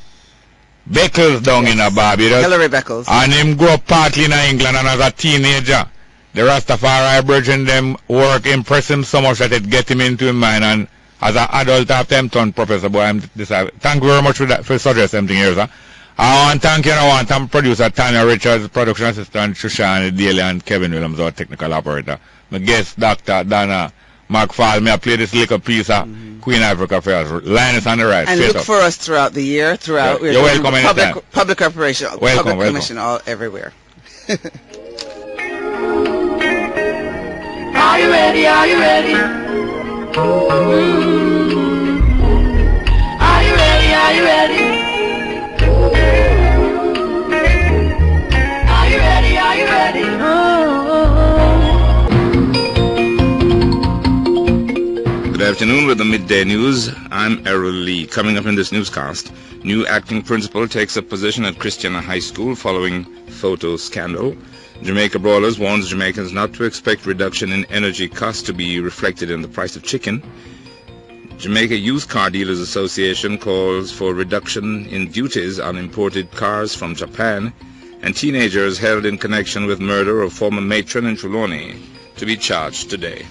Beckles down in Barbados. Hilary Beckles. And him grew up partly in England, and as a teenager, the Rastafari bridging them work impressed him so much that it get him into his mind, and as an adult after him turned professor, boy, thank you very much for that, for suggesting something here, sir. I want to thank you, and I want to producer Tanya Richards, production assistant Shoshana Daly, and Kevin Williams, our technical operator. My guest, Dr. Donna Mcfarlane. May I play this little piece of Queen Africa Affairs. Linus on the right. And look for us throughout the year, throughout. You're welcome anytime. Public Reparation, welcome, Public Commission, all everywhere. Are you ready? Are you ready? Are you ready? Are you ready? Are you ready? Are you ready? Good afternoon with the midday news. I'm Errol Lee. Coming up in this newscast, new acting principal takes up position at Christiana High School following photo scandal. Jamaica Brawlers warns Jamaicans not to expect reduction in energy costs to be reflected in the price of chicken. Jamaica Used Car Dealers Association calls for reduction in duties on imported cars from Japan, and teenagers held in connection with murder of former matron in Trelawney to be charged today.